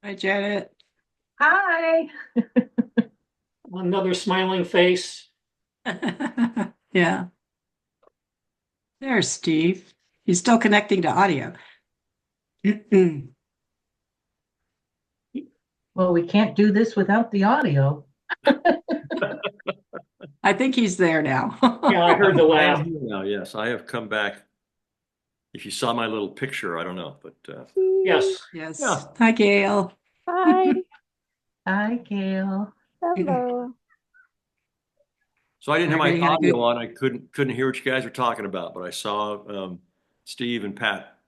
Hi, Janet. Hi. Another smiling face. Yeah, there's Steve. He's still connecting to audio. Well, we can't do this without the audio. I think he's there Yeah, now. I heard the I am laugh. here now, yes. I have come back. If you saw my little picture, I don't know, but Yes. Yes. yeah. Hi, Gail. Hi, Hi, Gail. hello. So I didn't have my Everybody had a audio good. on. I couldn't hear what you guys were talking about, but I saw Steve and Pat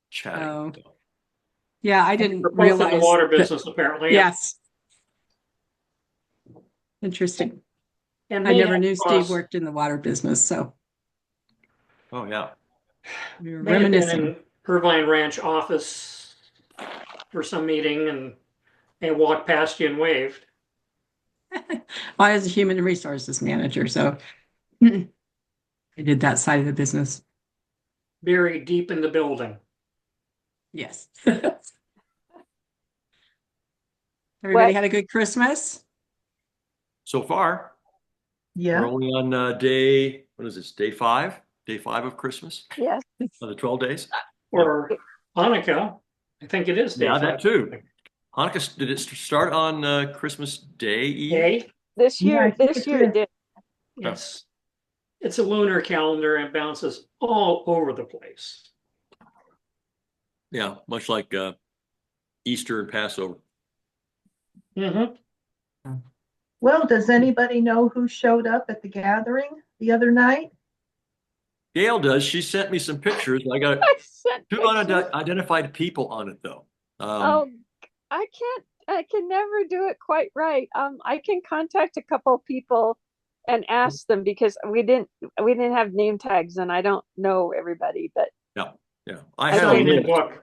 chatting. Oh, yeah, I didn't We're both in the realize water that. business, apparently, Yes, interesting. and I may never have knew Steve crossed, worked in the water business, so Oh yeah. we were may have been reminiscing. in Irvine Ranch office for some meeting and walked past you and waved. I was a human resources manager, so I did that side of the business. Buried deep in the building. Yes. Everybody What? had a good Christmas? So far, we're Yeah. only on what is this, day five? Day five of Christmas Yes. of the 12 days? Yeah. Or Hanukkah. I think it is day Yeah, that 5. too. Hanukkah, did it start on Christmas Day Eve? Day? This Yeah, I year, think this it year did. it did. It's a lunar calendar and bounces all over the place. Yeah, much like Easter and Passover. Mm-hmm. Well, does anybody know who showed up at the gathering the other night? Gail does. She sent me some pictures. I got I sent two pictures. unidentified people on it though. Oh, I can never do it quite right. I can contact a couple people and ask them because we didn't have name tags and I don't know everybody, but Yeah, yeah. I I had a Sign can. in list. book. I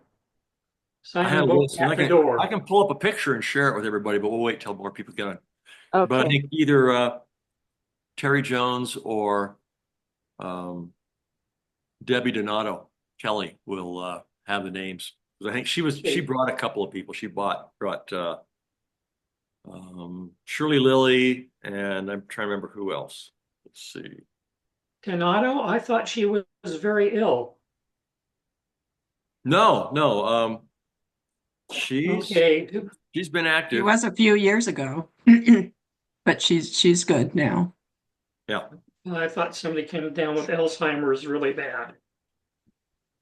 Sign had in a book list, and at the I door. can pull up a picture and share it with everybody, but we'll wait till more people get on. But I Okay. think either Terry Jones or um, Debbie Donato Kelley will have the names. 'Cause I think she Okay. brought a couple of people. She brought Shirley Lilly, and I'm trying to remember who else. Let's see. Donato, I thought she was very ill. No, no. She's Okay. she's been It active. was a few years ago, but she's good now. Yeah. I thought somebody came down with Alzheimer's really bad.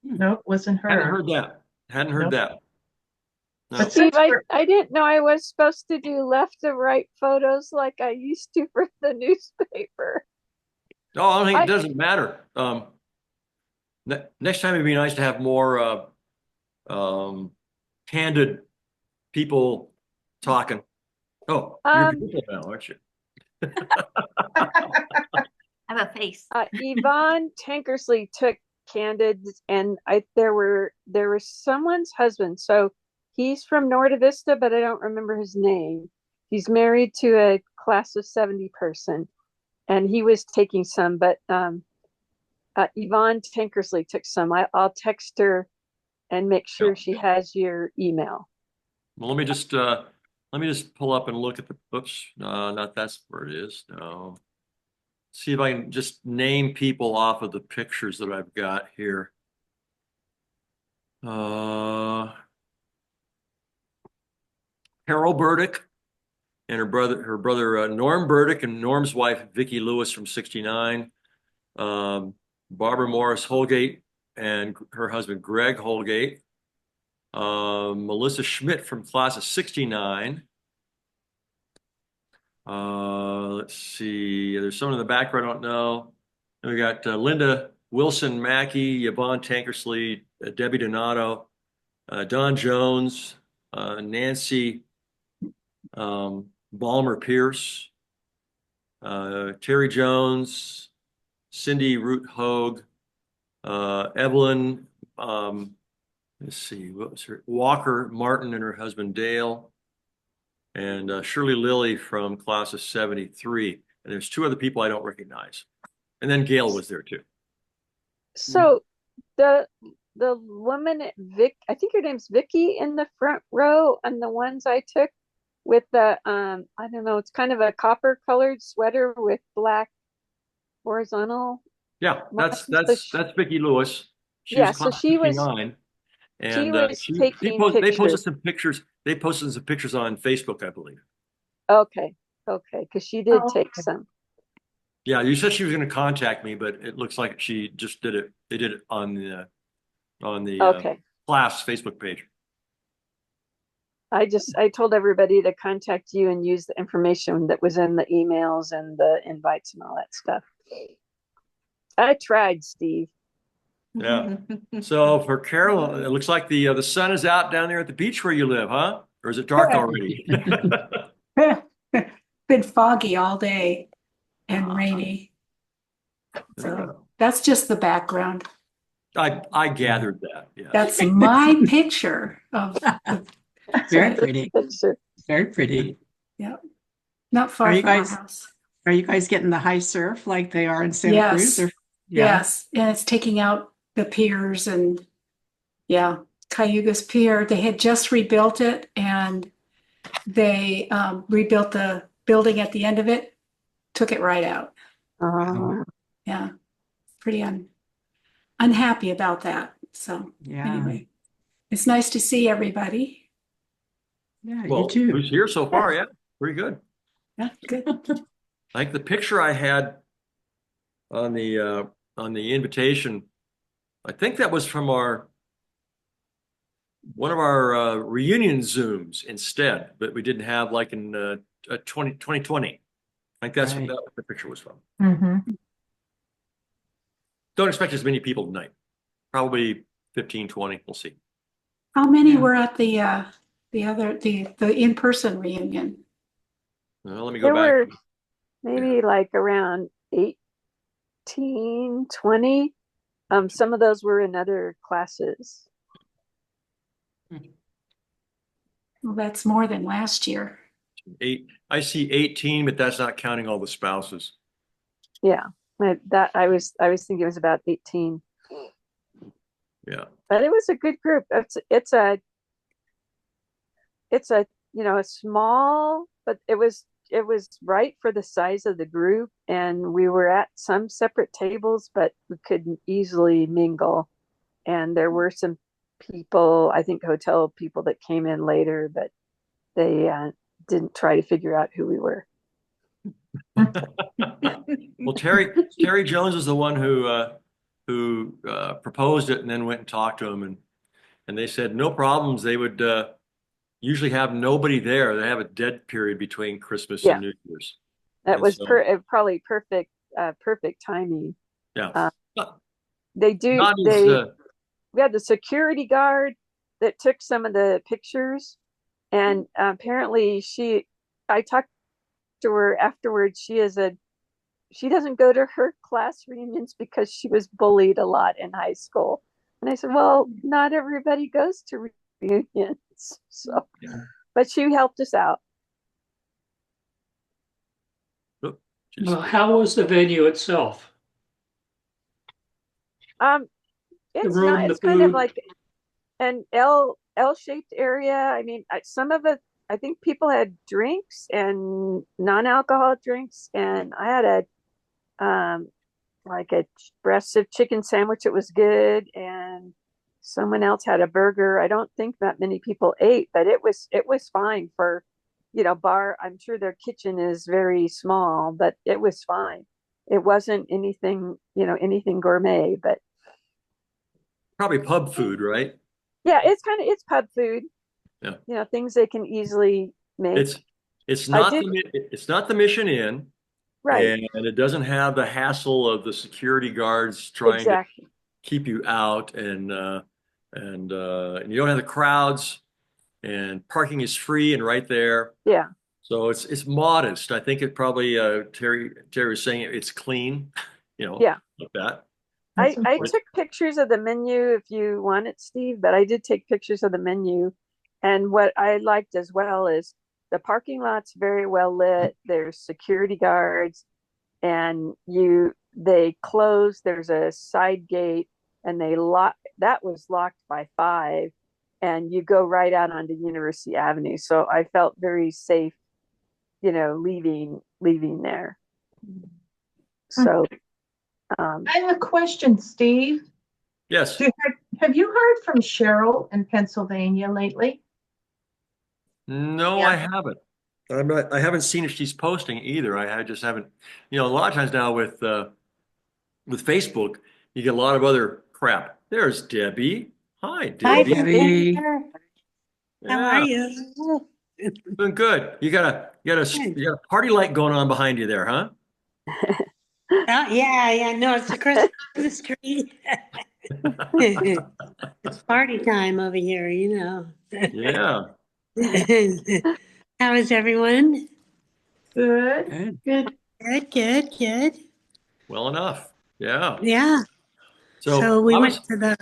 Nope, wasn't Hadn't her. heard that. Hadn't heard Nope. that. No. But Steve, since we're, I didn't know I was supposed to do left to right photos like I used to for the newspaper. No, I don't think it I doesn't matter. Next time it'd be nice to have more um, candid people talking. Oh, you're um people now, aren't you? I have a face. Yvonne Tankersley took candid and there was someone's husband. So he's from Norta Vista, but I don't remember his name. He's married to a class of 70 person and he was taking some, but Yvonne Tankersley took some. I'll text her and make Yeah. sure she has your email. Well, let me just pull up and look at the oops, not that's where it is. No. See if I can just name people off of the pictures that I've got here. Carol Burdick and her brother Norm Burdick and Norm's wife Vicki Lewis from '69. Barbara Morris Holgate and her husband Greg Holgate. Melissa Schmidt from class of '69. Let's see. There's someone in the background I don't know. And we got Linda Wilson Mackey, Yvonne Tankersley, Debbie Donato, Don Jones, Nancy Balmer Pierce, Terry Jones, Cindy Root Hogue, Evelyn, let's see, what was her? Walker Martin and her husband Dale, and Shirley Lilly from class of '73. And there's two other people I don't recognize. And then Gail was there too. So the the woman Vic, I think her name's Vicky, in the front row, and the ones I took with the I don't know, it's kind of a copper colored sweater with black horizontal. Yeah, lines. that's Vicki Lewis. She Yeah, was so class she was 59. she And was taking they posted pictures. some pictures. They posted some pictures on Facebook, I believe. Okay, because she did Oh, take okay. some. Yeah, you said she was going to contact me, but it looks like she just did it. They did it on the Okay. class Facebook page. I told everybody to contact you and use the information that was in the emails and the invites and all that stuff. I tried, Steve. Yeah. So for Carolyn, it looks like the sun is out down there at the beach where you live, huh? Or is it dark already? Been foggy all day and Ah. rainy. So that's just the background. I gathered that. Yeah. That's my picture of the, Very pretty. Picture. Very pretty. not far Are you from our guys- house. Are you guys getting the high surf like they are in Santa Cruz? Yes. Or, yeah. Yes, and it's taking out the piers and Cayuga's Pier. They had just rebuilt it and they rebuilt the building at the end of it, took it right out. Yeah, pretty unhappy about that. So Yeah. anyway, it's nice to see everybody. Yeah, Well, you too. who's here so far? Yeah, pretty good. Yeah, good. I think the picture I had on the invitation, I think that was from one of our reunion Zooms instead, but we didn't have like in 2020. I think that's Right. what the picture was from. Mhm. Don't expect as many people tonight. Probably 15, 20. We'll see. How many Yeah. were at the in-person reunion? Well, let me There go back. were maybe like around 18, 20. Some of those were in other classes. Well, that's more than last year. I see 18, but that's not counting all the spouses. Yeah, I was thinking it was about 18, Yeah. but it was a good group. It's a a small, but it was right for the size of the group, and we were at some separate tables, but we could easily mingle. And there were some people, I think hotel people, that came in later, but they didn't try to figure out who we were. Well, Terry Jones is the one who proposed it and then went and talked to him, and they said no problems. They would usually have nobody there. They have a dead period between Christmas Yeah. and New Year's. That And was so- probably perfect timing. Yeah. They do. Not as, We had the security guard that took some of the pictures, and apparently I talked to her afterwards. She doesn't go to her class reunions because she was bullied a lot in high school. And I said, well, not everybody goes to reunions. So, Yeah. but she helped us out. just- Well, how was the venue itself? It's room, not, the it's kind of food? like an L-shaped area. I mean, some of it, I think people had drinks and non-alcoholic drinks, and I had like a breast of chicken sandwich. It was good, and someone else had a burger. I don't think that many people ate, but it was fine for, bar. I'm sure their kitchen is very small, but it was fine. It wasn't anything gourmet, but Probably pub food, right? yeah, it's pub food. Yeah. Things they can easily make. It's I not did- it's not the Mission Inn, Right. and it doesn't have the hassle of the security guards trying to Exactly. keep you out, and you don't have the crowds, and parking is free and right there. Yeah. So it's modest. I think it probably Terry was saying it's clean, Yeah. like that. I important. took pictures of the menu if you want it, Steve, but I did take pictures of the menu. And what I liked as well is the parking lot's very well lit. There's security guards, and they close. There's a side gate, and they lock. that was locked by 5, and you go right out onto University Avenue. So I felt very safe, leaving there. So, I have a question, Steve. Yes. Have you heard from Cheryl in Pennsylvania lately? No, Yeah. I haven't. I haven't seen if she's posting either. I just haven't, a lot of times now with Facebook, you get a lot of other crap. There's Debbie. Hi, Hi, Debbie. Debbie. Peter. How Yeah, are you? doing good. You got a party light going on behind you there, huh? Yeah, no, it's the Christmas tree. It's party time over here, Yeah. How is everyone? Good. Good. Good. Well enough. Yeah. Yeah. So we went to the.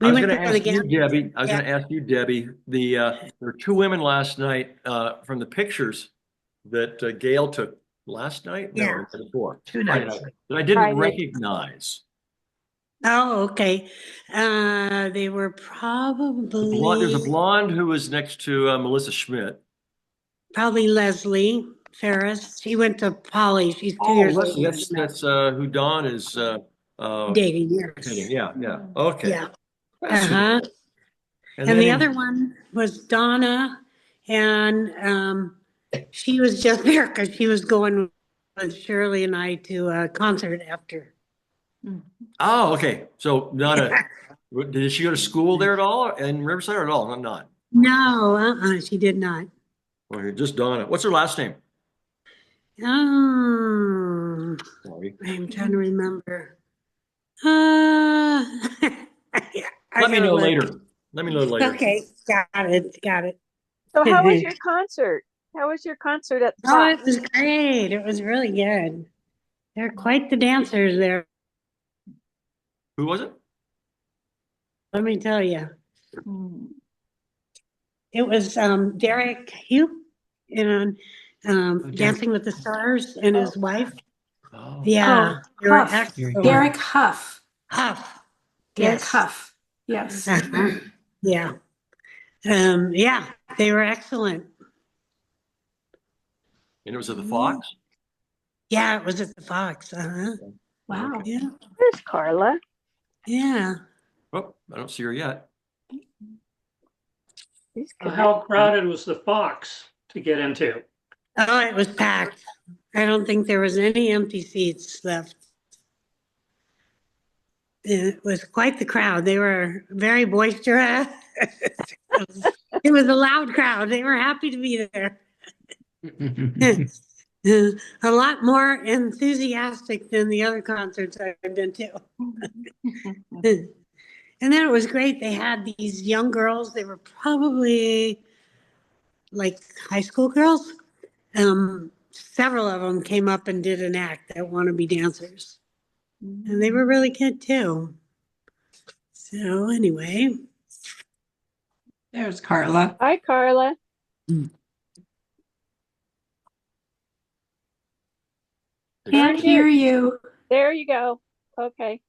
I We was went going to to the ask you, gathering. Debbie. I was going to ask you, Debbie. There were 2 women last night from the pictures that Gail took last night. No, Yeah. the night before. 2 nights. That I didn't Friday. recognize. Oh, okay. They were probably There's a blonde who was next to Melissa Schmidt. probably Leslie Ferris. She went to Poly. She's 2 Oh, years Leslie, older. that's who Dawn is Dating years. dating. Yeah. Okay. Yeah. Fascinating. And then the other one was Donna, and she was just there because she was going with Shirley and I to a concert after. Oh, okay. So Donna, did she go to school there at all in Riverside or at all? Not. No, she did not. Well, just Donna. What's her last name? Oh, Sorry. I'm trying to remember. Yeah, Let me gotta know look. later. Let me know later. Okay, got it. So how was your concert? How was your concert at the Oh, top? it was great. It was really good. They're quite the dancers there, Who was it? let me tell you. It was Derek Hugh and Dancing with the Stars and his wife. Oh. Yeah, Oh, they were Huff. excellent. Derek Huff. Huff. Derek Yes. Huff. Yes. Yeah. Yeah, they were excellent. And it was at the Fox? Yeah, it was at the Fox. Wow. Yeah. Where's Carla? Yeah. Oh, I don't see her yet. She's How crowded was the Fox to get into? Oh, it was packed. I don't think there was any empty seats left. It was quite the crowd. They were very boisterous. It was a loud crowd. They were happy to be there. A lot more enthusiastic than the other concerts I've been to. And then it was great. They had these young girls. They were probably like high school girls. Several of them came up and did an act that want to be dancers. And they were really good too. So anyway. There's Carla. Hi, Carla. Can't hear you. There you go. Okay.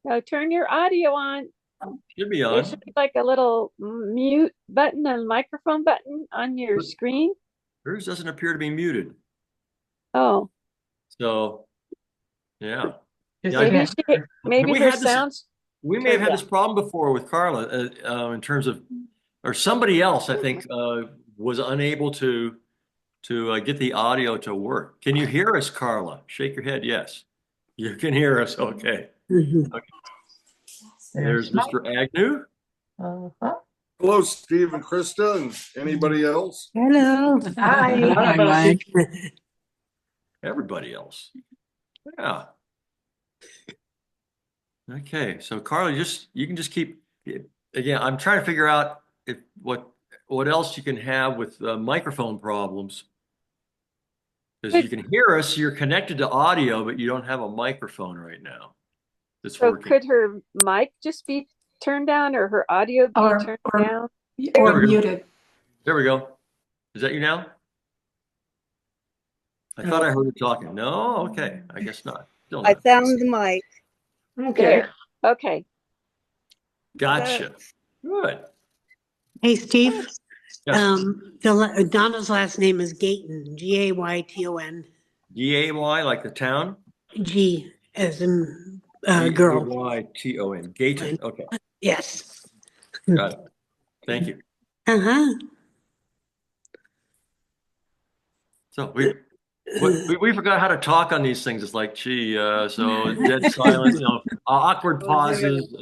Now turn your audio on. Should be There on. should be like a little mute button and microphone button on your screen. Hers doesn't appear to be muted. Oh, So, yeah. Just Yeah, I maybe kidding. maybe We her had this- sounds. We may have had Yeah. this problem before with Carla in terms of, or somebody else, I think, was unable to get the audio to work. Can you hear us, Carla? Shake your head. Yes, you can hear us. Okay. There's Mr. Agnew. Uh-huh. Hello, Steve and Krista, and anybody else? Hello. Hi. Hi, Mike. Everybody else. Yeah. Okay, so Carla, you can just keep, again, I'm trying to figure out what else you can have with microphone problems. Because you can hear us, you're connected to audio, but you don't have a microphone right now. That's So working. could her mic just be turned down or her audio be Or- turned or- down? Or There we go. muted. There we go. Is that you now? I thought I heard her talking. No, okay, I guess not. Still I not. found the mic. There. Okay. Gotcha. Good. Hey, Steve. Yes. Donna's last name is Gayton, Gayton. Gay, like the town? G as in girl. Gayton. Gayton. Okay. Yes. Got it. Thank you. Uh-huh. So we forgot how to talk on these things. It's like, gee, so dead silence, awkward pauses,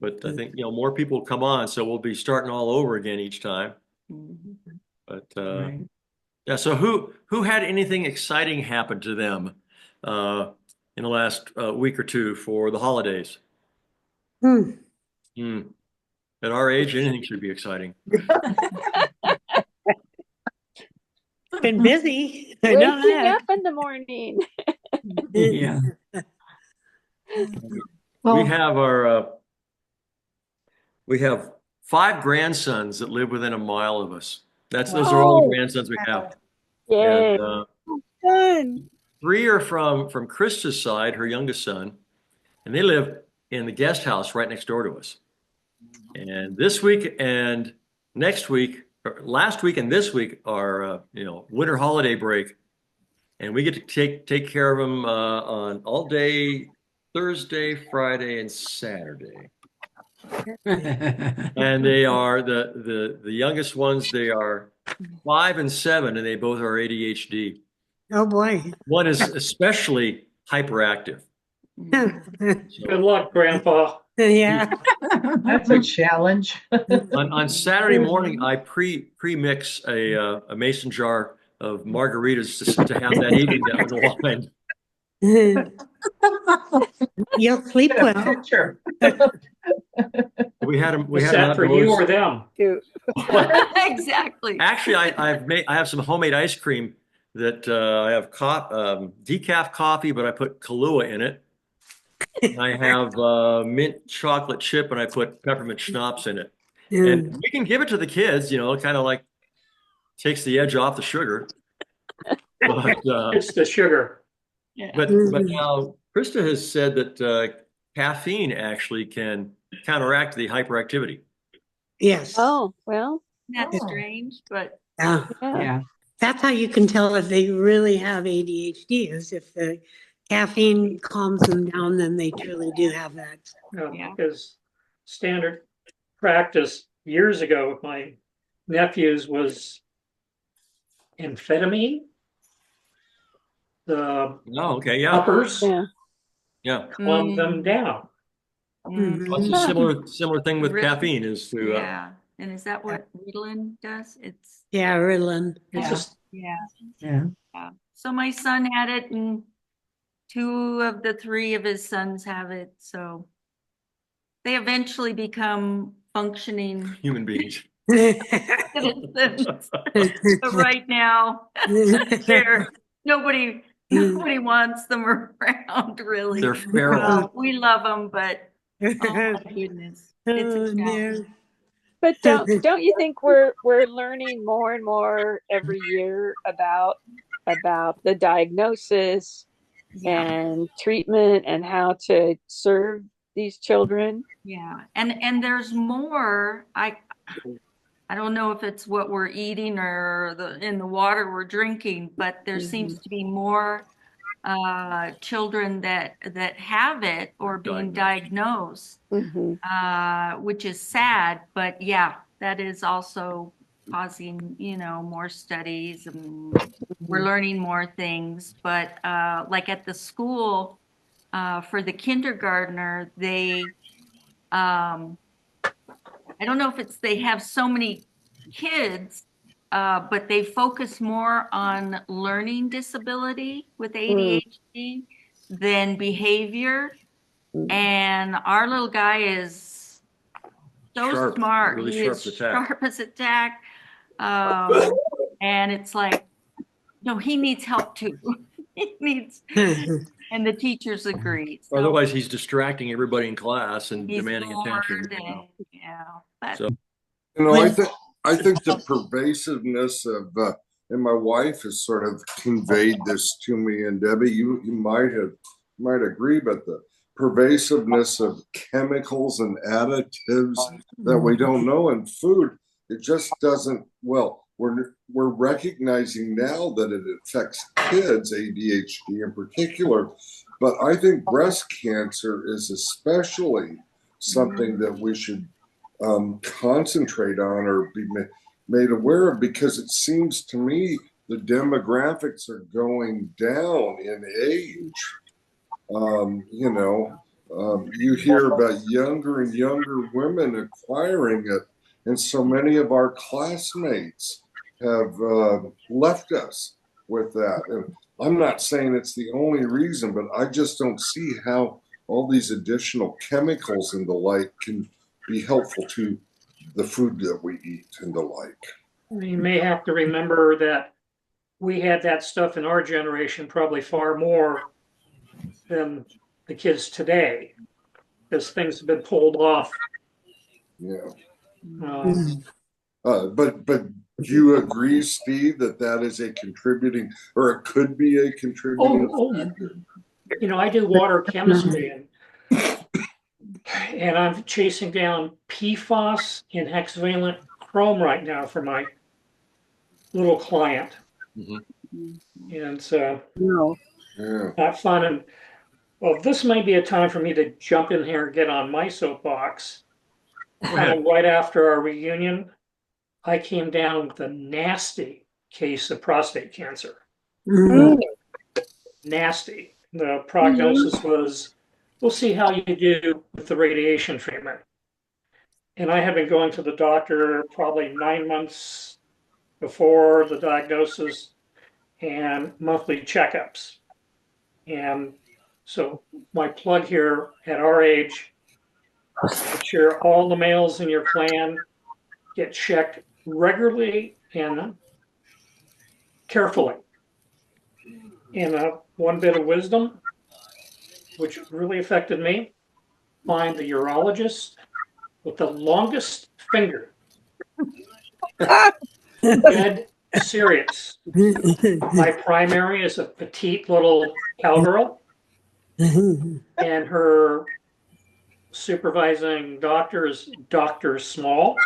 but I think more people come on, so we'll be starting all over again each time. But Right. yeah, so who had anything exciting happen to them in the last week or two for the holidays? At our age, anything should be exciting. Been busy. I know Waking that. up in the morning. Yeah. We have 5 grandsons that live within a mile of us. Those are all the grandsons we have. Yay. And, Fun. 3 are from Krista's side, her youngest son, and they live in the guest house right next door to us. And this week and next week, or last week and this week are winter holiday break, and we get to take care of them on all day Thursday, Friday, and Saturday. And they are the youngest ones. They are 5 and 7, and they both are ADHD. Oh boy. One is especially hyperactive. Good luck, Grandpa. Yeah. That's a challenge. On Saturday morning, I pre-mix a mason jar of margaritas to have that evening down the line. You'll sleep Get a well. picture. We had them. We Is had that for you or them? Exactly. Actually, I have some homemade ice cream that I have decaf coffee, but I put Kahlua in it. And I have mint chocolate chip, and I put peppermint schnapps in it. And we can give it to the kids, kind of like takes the edge off the sugar. But It's the sugar. but now Krista has said that caffeine actually can counteract the hyperactivity. Yes. Oh, well, That's Oh. strange, but Yeah. yeah. Yeah. That's how you can tell if they really have ADHD, is if the caffeine calms them down, then they truly do have that. Yeah. Because standard practice years ago with my nephews was amphetamine. The Oh, okay, yeah, uppers yeah. calmed them down. Mhm. What's a similar thing with caffeine is to Yeah. And is that what Ritalin does? It's Yeah, Ritalin. It's just yeah. Yeah. So my son had it, and 2 of the 3 of his sons have it. So they eventually become functioning human beings. citizens. But right now, nobody wants them around, really. They're feral. We love them, but oh my goodness, it's a challenge. But don't you think we're learning more and more every year about the diagnosis and treatment and how to serve these children? Yeah, and there's more. I don't know if it's what we're eating or in the water we're drinking, but there seems to be more children that have it or being diagnosed, which is sad. But yeah, that is also causing more studies, and we're learning more things. But like at the school for the kindergartner, they I don't know if it's they have so many kids, but they focus more on learning disability with ADHD than behavior. And our little guy is so Sharp, smart. really He sharp is as a tack. sharp as a tack. And it's like, no, he needs help too. He needs, and the teachers agree. So Otherwise, he's distracting everybody in class and he's demanding bored attention. and, but So- I think the pervasiveness of, and my wife has sort of conveyed this to me, and Debbie, you might agree, but pervasiveness of chemicals and additives that we don't know in food. It just doesn't, well, we're recognizing now that it affects kids, ADHD in particular, but I think breast cancer is especially something that we should concentrate on or be made aware of, because it seems to me the demographics are going down in age. You hear about younger and younger women acquiring it, and so many of our classmates have left us with that. And I'm not saying it's the only reason, but I just don't see how all these additional chemicals and the like can be helpful to the food that we eat and the like. You may have to remember that we had that stuff in our generation probably far more than the kids today, because things have been pulled off. Yeah. Um, But do you agree, Steve, that is a contributing, or it could be a contributing? I do water chemistry, and I'm chasing down PFAS and hexavalent chrome right now for my little client. And so not fun. And well, this may be a time for me to jump in here and get on my soapbox. Right after our reunion, I came down with a nasty case of prostate cancer. Nasty. The prognosis was, we'll see how you do with the radiation treatment. And I had been going to the doctor probably 9 months before the diagnosis and monthly checkups. And so my plug here at our age, make sure all the males in your clan get checked regularly and carefully. And one bit of wisdom, which really affected me, find the urologist with the longest finger. Dead serious. My primary is a petite little cowgirl, and her supervising doctor is Dr. Small.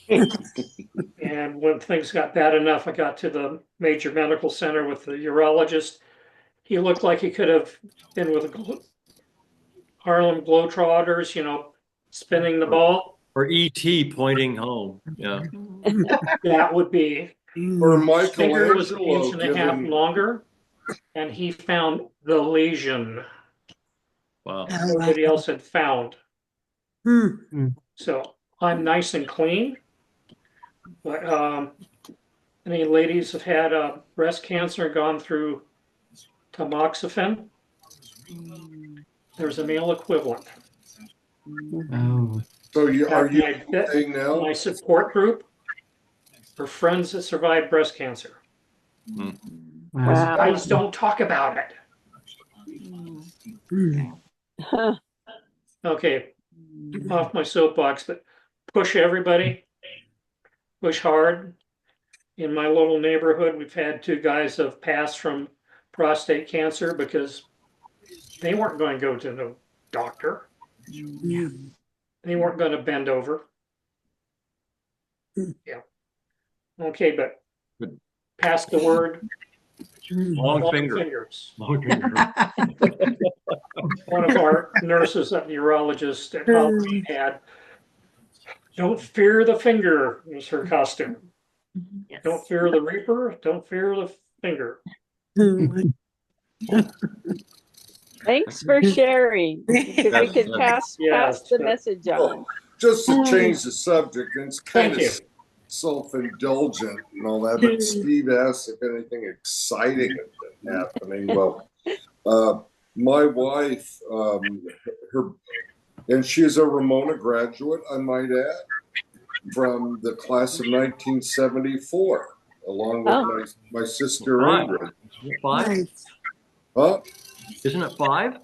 And when things got bad enough, I got to the major medical center with the urologist. He looked like he could have been with the Harlem Globetrotters, spinning the ball. Or E.T. pointing home. Yeah. That would be. Or His finger was an Michelangelo inch and a half longer, and he found the lesion. Wow. Nobody else had found. So I'm nice and clean. But any ladies have had breast cancer and gone through tamoxifen? There's a male equivalent. Oh. So are you saying now? My support group for friends that survived breast cancer. Wow. Guys don't talk about it. Okay, off my soapbox, but push everybody, push hard. In my little neighborhood, we've had 2 guys have passed from prostate cancer because they weren't going to go to the doctor. They weren't going to bend over. Yeah. Okay, but pass the word. Long finger. Fingers. Long finger. One of our nurses, a urologist at Halloween had, don't fear the finger was her costume. Yes. Don't fear the reaper, don't fear the finger. Thanks for sharing. Because we could pass the message on. Just to change the subject, and it's kind Thank of self-indulgent and all that, but Steve asked if anything exciting had been happening. Well, my wife, and she is a Ramona graduate, I might add, from the class of 1974, along with my sister Ingrid. 5? Huh? Isn't it 5?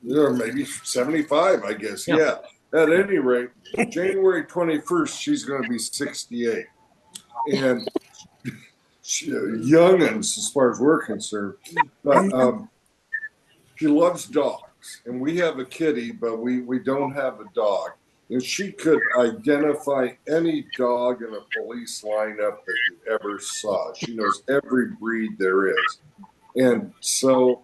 Yeah, maybe 75, I guess. Yeah. At any rate, January 21st, she's going to be 68. And youngins, as far as we're concerned. But she loves dogs. dogs, and we have a kitty, but we don't have a dog. And she could identify any dog in a police lineup that you ever saw. She knows every breed there is. And so,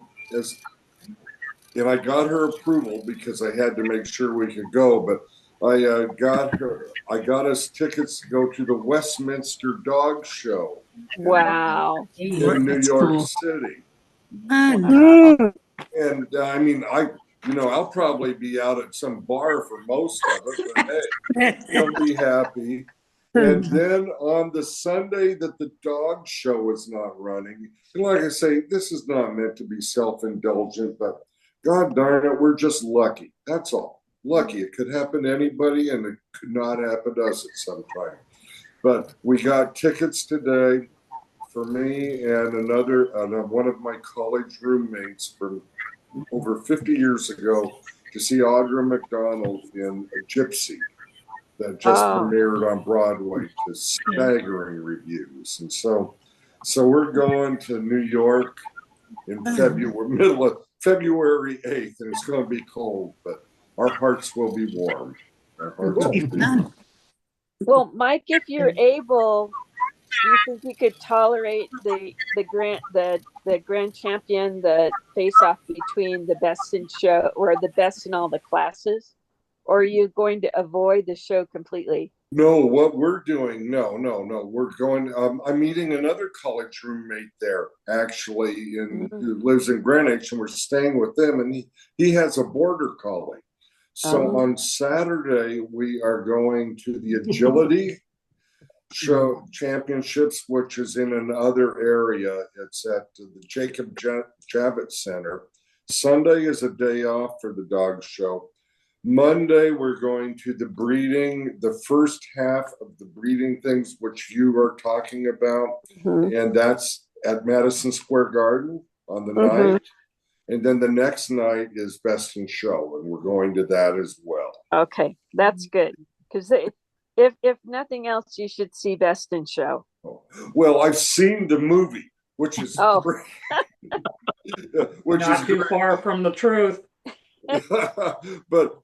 and I got her approval because I had to make sure we could go, but I got us tickets to go to the Westminster Dog Show. Wow. In New That's York cool. City. Fun. And I mean, I'll probably be out at some bar for most of it, but hey, you'll be happy. And then on the Sunday that the dog show is not running, and like I say, this is not meant to be self-indulgent, but God darn it, we're just lucky. That's all. Lucky. It could happen to anybody, and it could not happen to us at some time. But we got tickets today for me and one of my college roommates from over 50 years ago to see Audra McDonald in A Gypsy that just premiered on Broadway to staggering reviews. And so we're going to New York in February, middle of February 8th, and it's going to be cold, but our hearts will be warm. Our hearts will be warm. Well, Mike, if you're able, do you think you could tolerate the grand champion, the face off between the best in show or the best in all the classes? Or are you going to avoid the show completely? No, what we're doing, no. We're going, I'm meeting another college roommate there, actually, who lives in Greenwich, and we're staying with them, and he has a border collie. So on Saturday, we are going to the agility show championships, which is in another area. It's at the Jacob Javits Center. Sunday is a day off for the dog show. Monday, we're going to the first half of the breeding things, which you are talking about. And that's at Madison Square Garden on the night. And then the next night is Best in Show, and we're going to that as well. Okay, that's good. Because if nothing else, you should see Best in Show. Well, I've seen the movie, which is great. Which not is too great. far from the truth. but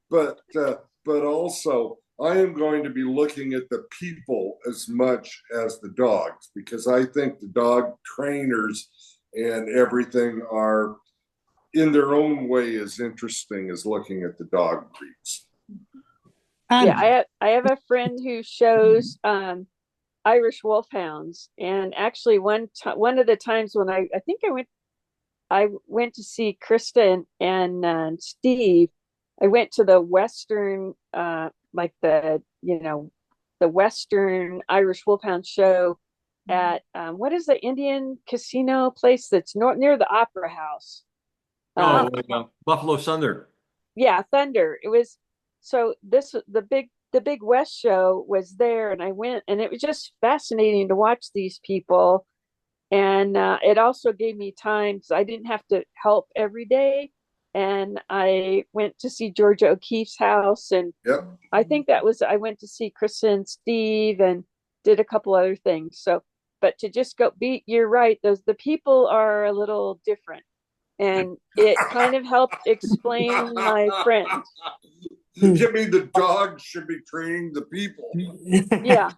also I am going to be looking at the people as much as the dogs, because I think the dog trainers and everything are in their own way as interesting as looking at the dog breeds. Yeah, I have a friend who shows Irish wolfhounds, and actually one of the times when I think I went to see Krista and Steve. I went to the Western, like the Western Irish Wolfhound show at what is the Indian casino place that's near the Opera House? Buffalo Thunder. Yeah, Thunder. It was the big West show was there, and I went, and it was just fascinating to watch these people. And it also gave me time because I didn't have to help every day. And I went to see Georgia O'Keeffe's house. And I think I went to see Krista and Steve and did a couple other things. So, but to just you're right. The people are a little different. And it kind of helped explain my friend. You mean the dogs should be training the people? Yeah.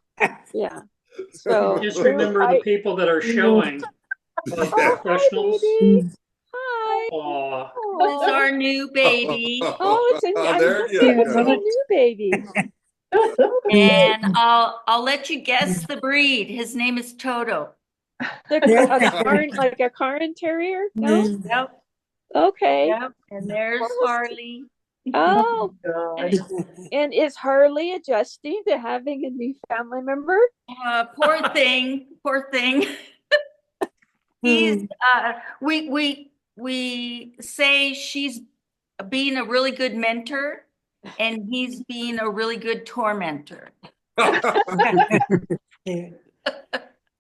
So just remember the people that are showing are professionals. Hi. Aw. It's our new baby. It's a new baby. And I'll let you guess the breed. His name is Toto. Like a Cairn Terrier? No? Yep. Okay. Yep. And there's Harley. Oh, and is Harley adjusting to having a new family member? Poor thing. He's we say she's being a really good mentor, and he's being a really good tormentor.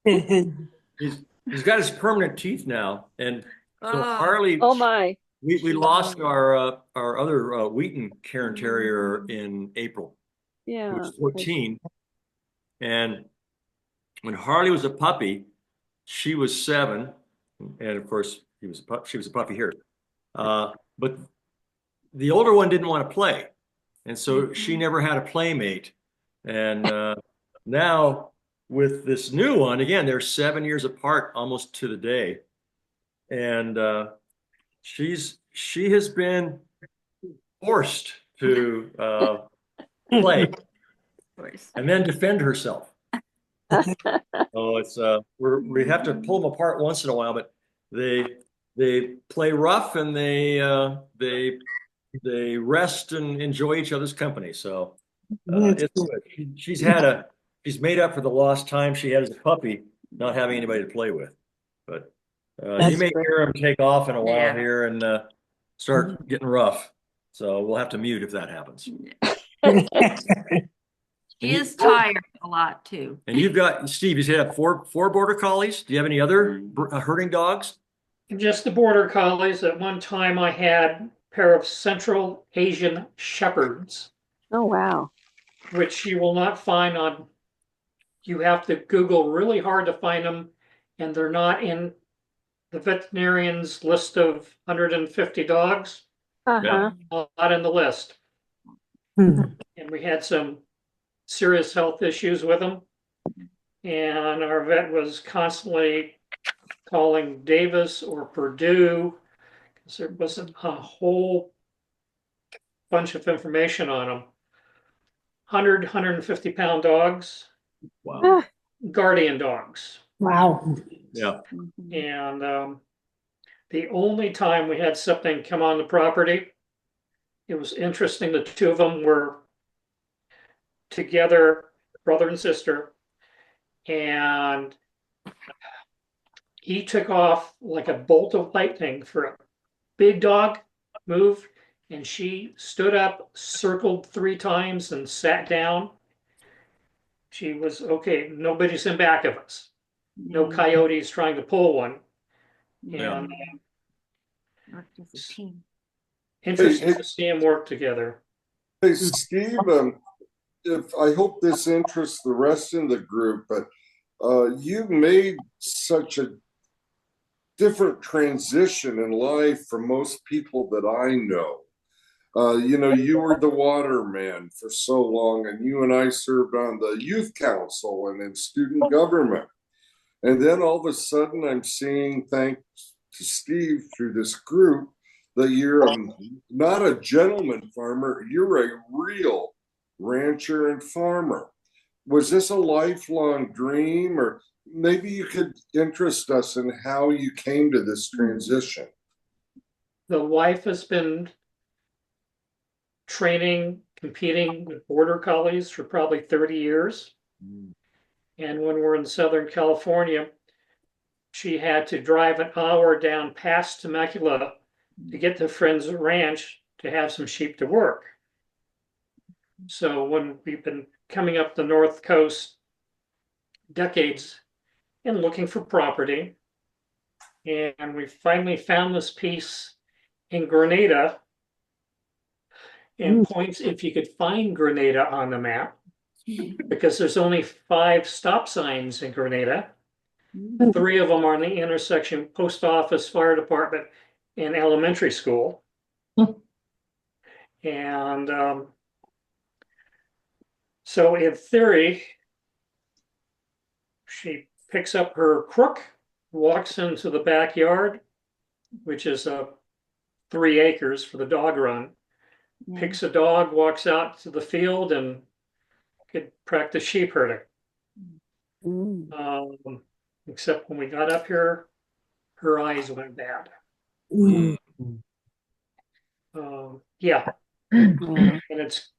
He's got his permanent teeth now, and so Harley. Oh my! We lost our other Wheaton Cairn Terrier in April. Yeah, who was 14, and when Harley was a puppy, she was 7, and of course she was a puppy here. But the older one didn't want to play. And so she never had a playmate. And now with this new one, again, they're 7 years apart almost to the day. And she has been forced to play and then defend herself. Oh, it's we have to pull them apart once in a while, but they play rough and they rest and enjoy each other's company. So it's good. She's made up for the lost time she had as a puppy, not having anybody to play with. But you may hear him take off in a while here and start getting rough. So we'll have to mute if that happens. She is tired a lot too. And you've got, Steve, you said four border collies. Do you have any other herding dogs? Just the border collies. At one time, I had a pair of Central Asian Shepherds. Oh, wow. Which you will not find on, you have to Google really hard to find them, and they're not in the veterinarian's list of 150 dogs. Uh-huh. Not in the list. And we had some serious health issues with them. And our vet was constantly calling Davis or Purdue because there wasn't a whole bunch of information on them. 150 pound dogs. Wow. Guardian dogs. Wow. Yeah. And the only time we had something come on the property, it was interesting. The two of them were together, brother and sister, and he took off like a bolt of lightning for a big dog, moved, and she stood up, circled 3 times, and sat down. She was okay. Nobody's in back of us. No coyotes trying to pull one. And Worked as a team. interesting to see them work together. Hey, Steve, if I hope this interests the rest of the group, but you made such a different transition in life from most people that I know. You were the waterman for so long, and you and I served on the youth council and in student government. And then all of a sudden I'm seeing, thanks to Steve through this group, that you're not a gentleman farmer, you're a real rancher and farmer. Was this a lifelong dream, or maybe you could interest us in how you came to this transition? The wife has been training, competing with border collies for probably 30 years. And when we're in Southern California, she had to drive an hour down past Temecula to get to Friends Ranch to have some sheep to work. So when we've been coming up the North Coast decades and looking for property, and we finally found this piece in Grenada, and points if you could find Grenada on the map, because there's only 5 stop signs in Grenada. 3 of them are on the intersection, post office, fire department, and elementary school. And so in theory, she picks up her crook, walks into the backyard, which is 3 acres for the dog run, picks a dog, walks out to the field, and could practice sheep herding. Except when we got up here, her eyes went bad. Yeah. And it's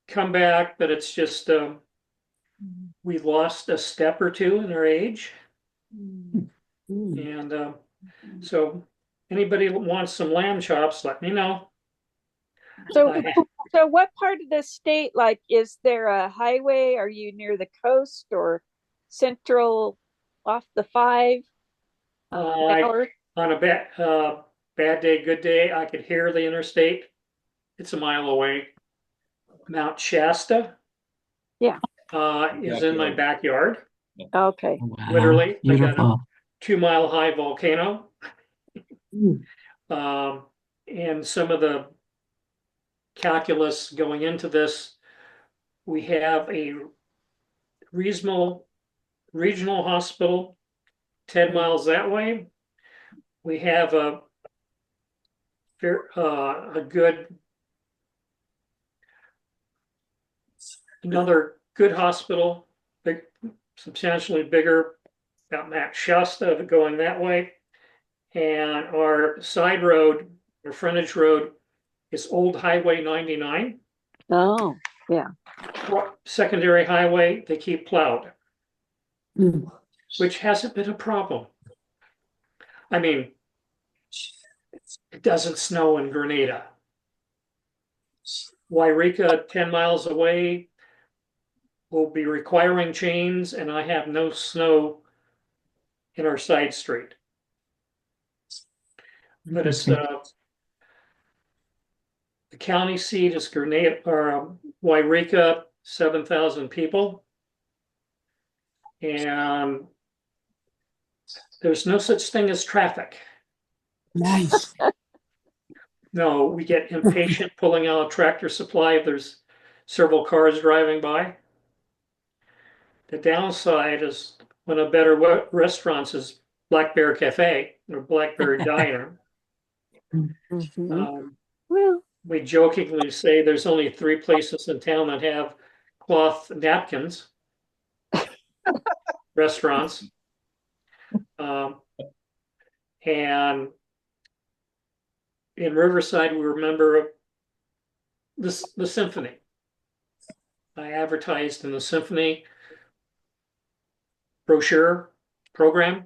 come back, but it's just we lost a step or 2 in her age. And so anybody who wants some lamb chops, let me know. So what part of the state, like, is there a highway? Are you near the coast or central off the 5? On a bad day, good day, I could hear the interstate. It's a mile away. Mount Shasta. Yeah. Is in my backyard. Okay. Wow, Literally, I got beautiful. a 2-mile high volcano. and some of the calculus going into this, we have a regional hospital 10 miles that way. We have a another good hospital, substantially bigger, about Max Shasta going that way. And our side road, our frontage road, is Old Highway 99. Oh, yeah. Secondary highway, they keep plowed, which hasn't been a problem. I mean, it doesn't snow in Grenada. Wairika, 10 miles away, will be requiring chains, and I have no snow in our side street. But it's the county seat is Grenada or Wairika, 7,000 people, and there's no such thing as traffic. Nice. No, we get impatient pulling out a Tractor Supply if there's several cars driving by. The downside is one of the better restaurants is Black Bear Cafe or Blackberry Diner. Well, We jokingly say there's only 3 places in town that have cloth napkins, restaurants. And in Riverside, we remember the symphony. I advertised in the symphony brochure program,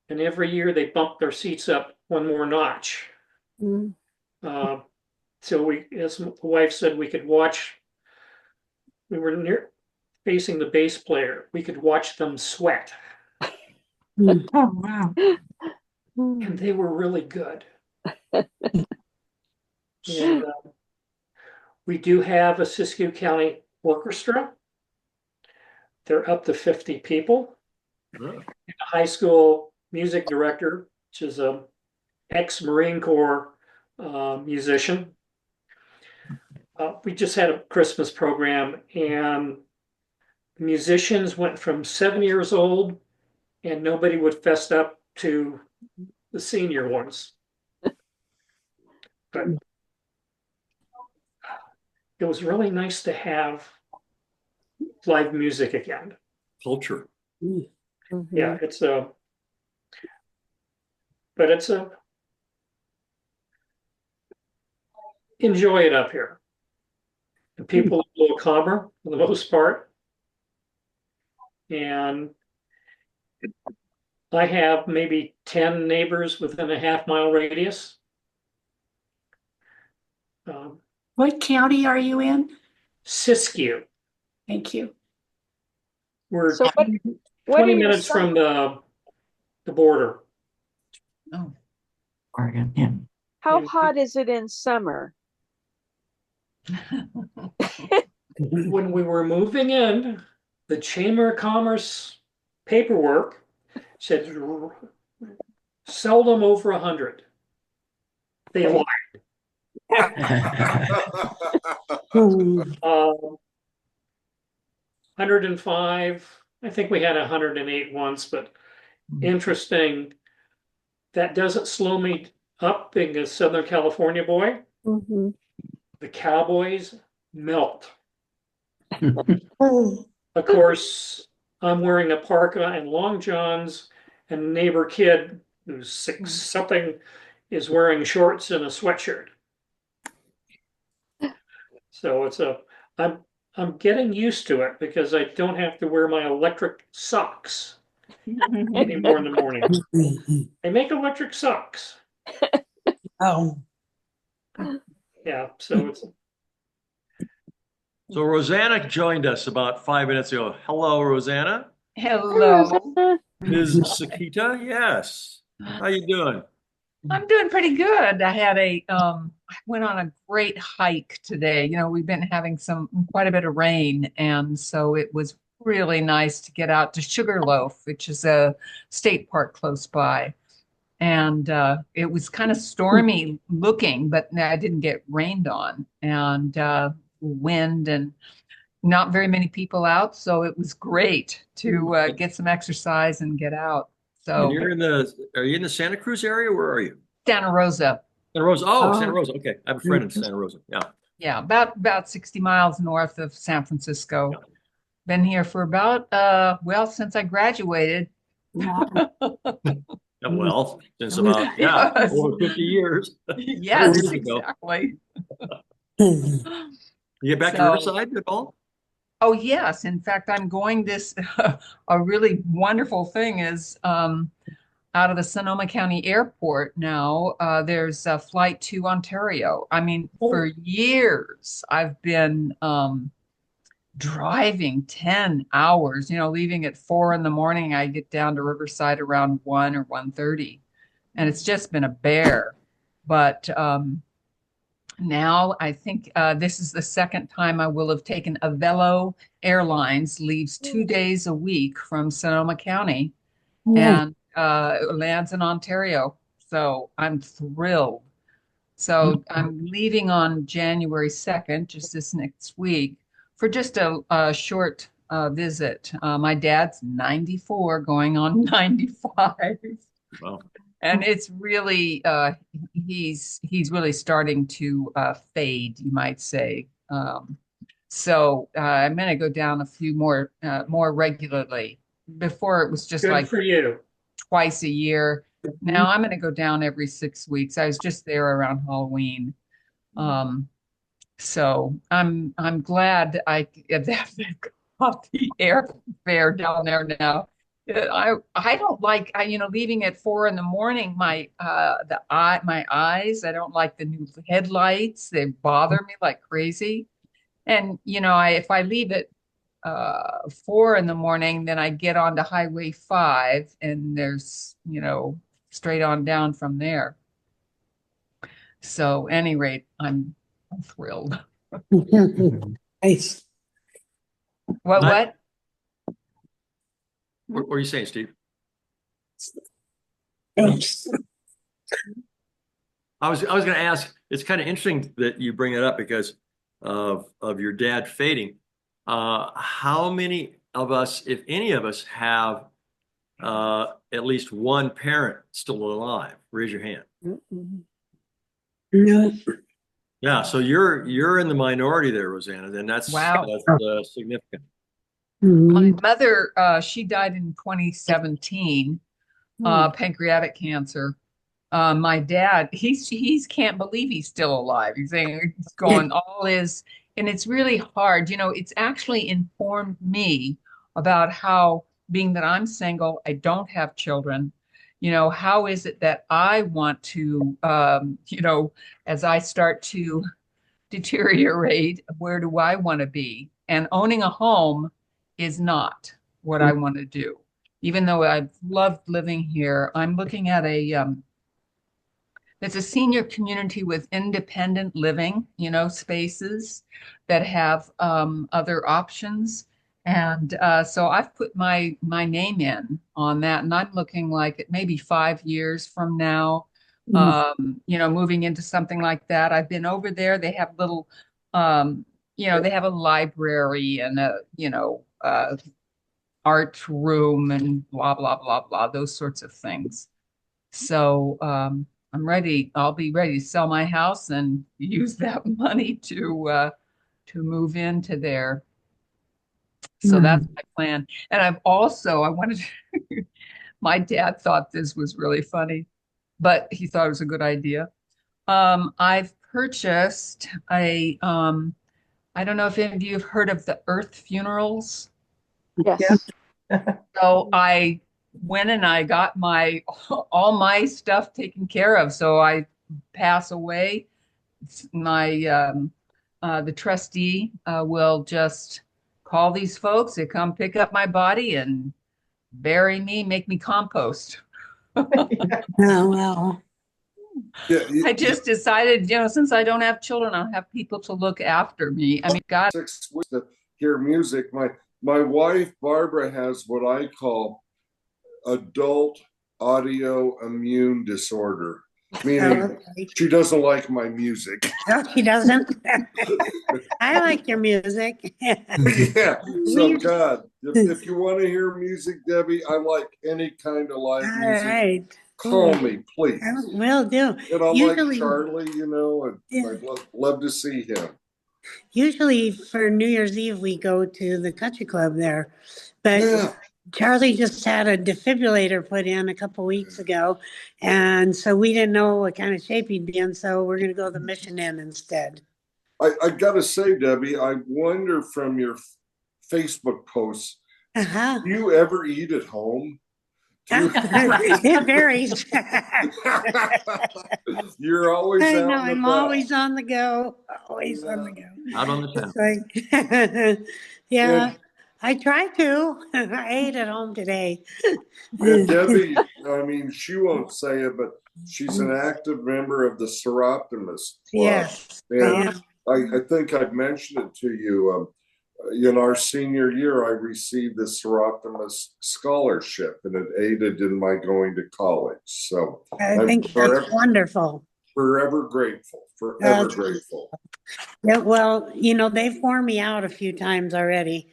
and every year they bump their seats up one more notch. So we, as the wife said, we could watch. We were facing the bass player. We could watch them sweat. Oh, wow. And they were really good. And we do have a Siskiyou County orchestra. They're up to 50 people. And a high school music director, which is a ex-Marine Corps musician. We just had a Christmas program, and the musicians went from 7 years old, and nobody would fess up to the senior ones. But it was really nice to have live music again. Culture. Yeah, it's enjoy it up here. And people are a little calmer for the most part. And I have maybe 10 neighbors within a half-mile radius. What county are you in? Siskiyou. Thank you. We're so what 20 are your minutes from the border. Oh, Oregon, yeah. How hot is it in summer? When we were moving in, the Chamber of Commerce paperwork said seldom over 100. They lied. 105. I think we had 108 once, but interesting. That doesn't slow me up being a Southern California boy. The cowboys melt. Of course, I'm wearing a parka and long johns, and neighbor kid who's 6 something is wearing shorts and a sweatshirt. So I'm getting used to it because I don't have to wear my electric socks anymore in the morning. They make electric socks. Oh, Yeah, so So Roseanna joined us about 5 minutes ago. Hello, Roseanna. Hello. Ms. Sikita, yes. How you doing? I'm doing pretty good. I went on a great hike today. You know, we've been having quite a bit of rain, and so it was really nice to get out to Sugarloaf, which is a state park close by. And it was kind of stormy looking, but I didn't get rained on, and wind, and not very many people out. So it was great to get some exercise and get out. And So are you in the Santa Cruz area? Where are you? Santa Rosa. Santa Rosa. Oh, Oh. Santa Rosa. Okay. I have a friend in Santa Rosa. Yeah. Yeah, about 60 miles north of San Francisco. Been here for about well, since I graduated. Well, since about Yes. over 50 years. Yes, Years ago. exactly. You get back to So- Riverside at all? Oh, yes. In fact, I'm going this, a really wonderful thing is out of the Sonoma County Airport now, there's a flight to Ontario. I mean, for years, I've been driving 10 hours, leaving at 4 in the morning. I get down to Riverside around 1 or 1:30, and it's just been a bear. But now I think this is the second time I will have taken Avelo Airlines, leaves 2 days a week from Sonoma County and lands in Ontario. So I'm thrilled. So I'm leaving on January 2nd, just this next week, for just a short visit. My dad's 94, going on 95. Wow. And it's really he's really starting to fade, you might say. So I'm going to go down a few more regularly. Before it was just Good like for you. twice a year. Now I'm going to go down every 6 weeks. I was just there around Halloween. So I'm glad that they've got the airfare down there now. I don't like leaving at 4 in the morning. My eyes. I don't like the new headlights. They bother me like crazy. And if I leave at 4 in the morning, then I get onto Highway 5, and there's straight on down from there. So, any rate, I'm thrilled. Nice. What? What were you saying, Steve? I was going to ask, it's kind of interesting that you bring it up because of your dad fading. How many of us, if any of us, have at least one parent still alive? Raise your hand. No. Yeah, so you're in the minority there, Roseanna. Then that's Wow. that's significant. My mother, she died in 2017, pancreatic cancer. My dad, he's can't believe he's still alive. He's saying he's going all his, and it's really hard. It's actually informed me about how, being that I'm single, I don't have children. How is it that I want to, as I start to deteriorate, where do I want to be? And owning a home is not what I want to do. Even though I've loved living here, I'm looking at it's a senior community with independent living, spaces that have other options. And so I've put my name in on that, and I'm looking like it maybe 5 years from now, moving into something like that. I've been over there. They have little, they have a library and a art room and blah, blah, blah, blah, those sorts of things. So I'm ready. I'll be ready to sell my house and use that money to move into there. So that's my plan. And I wanted to, my dad thought this was really funny, but he thought it was a good idea. I've purchased I don't know if any of you have heard of the Earth Funerals. Yes. So I went and I got all my stuff taken care of. So I pass away, the trustee will just call these folks. They come pick up my body and bury me, make me compost. Oh, well. Yeah, I just decided, since I don't have children, I'll have people to look after me. I mean, God. 6 weeks to hear music. My wife Barbara has what I call adult autoimmune disorder, meaning Okay. she doesn't like my music. Oh, she doesn't. I like your music. Yeah. So We- God, if you want to hear music, Debbie, I like any kind of live All music. right. Call Cool. me, please. Will do. And I'm Usually- like Charlie, you know, and Yeah. I'd love to see him. Usually for New Year's Eve, we go to the country club there. But Yeah. Charlie just had a defibrillator put in a couple weeks ago. And so we didn't know what kind of shape he'd be in. So we're going to go to the Mission Inn instead. I got to say, Debbie, I wonder from your Facebook posts, Uh-huh. do you ever eat at home? It varies. You're always I out know, and I'm about. always on the go. Always on the go. Out on the town. It's like, yeah, And- I try to. I ate at home today. And Debbie, I mean, she won't say it, but she's an active member of the Seroptimist Club. Yes. And I think I've mentioned it to you. In our senior year, I received the Seroptimist scholarship, and it aided in my going to college. So I I'm think that's wonderful. forever grateful, That's- grateful. Yeah, well, you know, they've worn me out a few times already.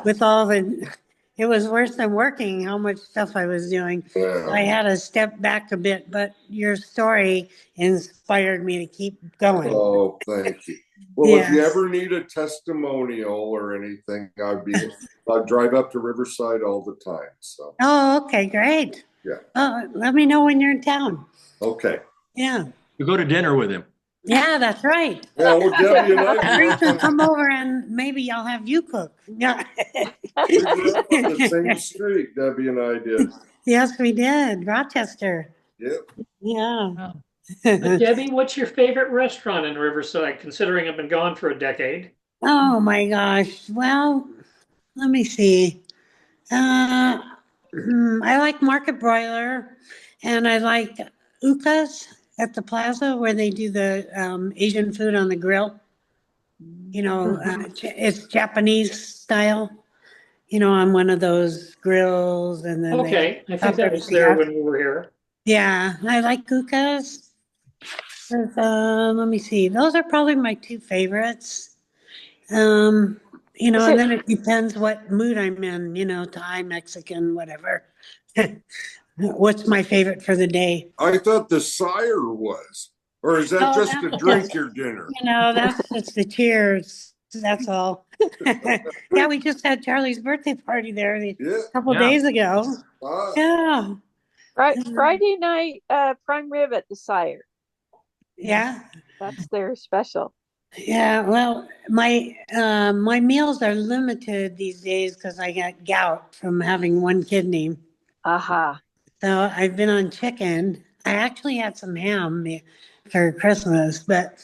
With all it was worse than working, how much stuff I was doing. Yeah. I had to step back a bit, but your story inspired me to keep going. Oh, thank you. Well, if you Yes. ever need a testimonial or anything, I'd drive up to Riverside all the time. So, Oh, okay, great. Yeah. Let me know when you're in town. okay. Yeah. You go to dinner with him. Yeah, that's right. Yeah, well, Debbie and I Krista, come over and maybe I'll have you cook. Yeah. we grew up on the same street, Debbie and I did. Yes, we did. Rochester. Yep. Yeah. Debbie, what's your favorite restaurant in Riverside, considering I've been gone for a decade? Oh my gosh. Well, let me see. I like Market Broiler and I like Uka's at the plaza where they do the Asian food on the grill. You know, it's Japanese style, you know, on one of those grills and then Okay, I think that was peppers, there yeah. when we were here. Yeah, I like Uka's. Let me see. Those are probably my two favorites. You know, and then it depends what mood I'm in, you know, Thai, Mexican, whatever. What's my favorite for the day? I thought the Sire was, or is that Oh, just that's to just- drink your dinner? You know, that's just the cheers. That's all. Yeah, we just had Charlie's birthday party there a Yeah. couple Yeah. days ago. Ah, Yeah. Friday night, prime rib at the Sire. Yeah. That's their special. Yeah, well, my meals are limited these days because I got gout from having one kidney. Aha. So I've been on chicken. I actually had some ham for Christmas, but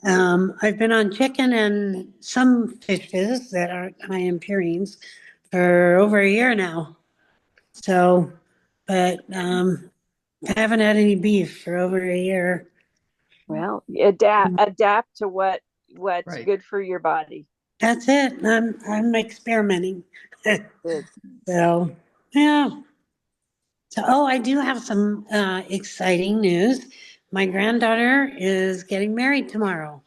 I've been on chicken and some fishes that aren't high in purines for over a year now. So, but I haven't had any beef for over a year. Well, adapt to what's Right. good for your body. That's it. I'm experimenting. Good. So, yeah. So, I do have some exciting news. My granddaughter is getting married tomorrow.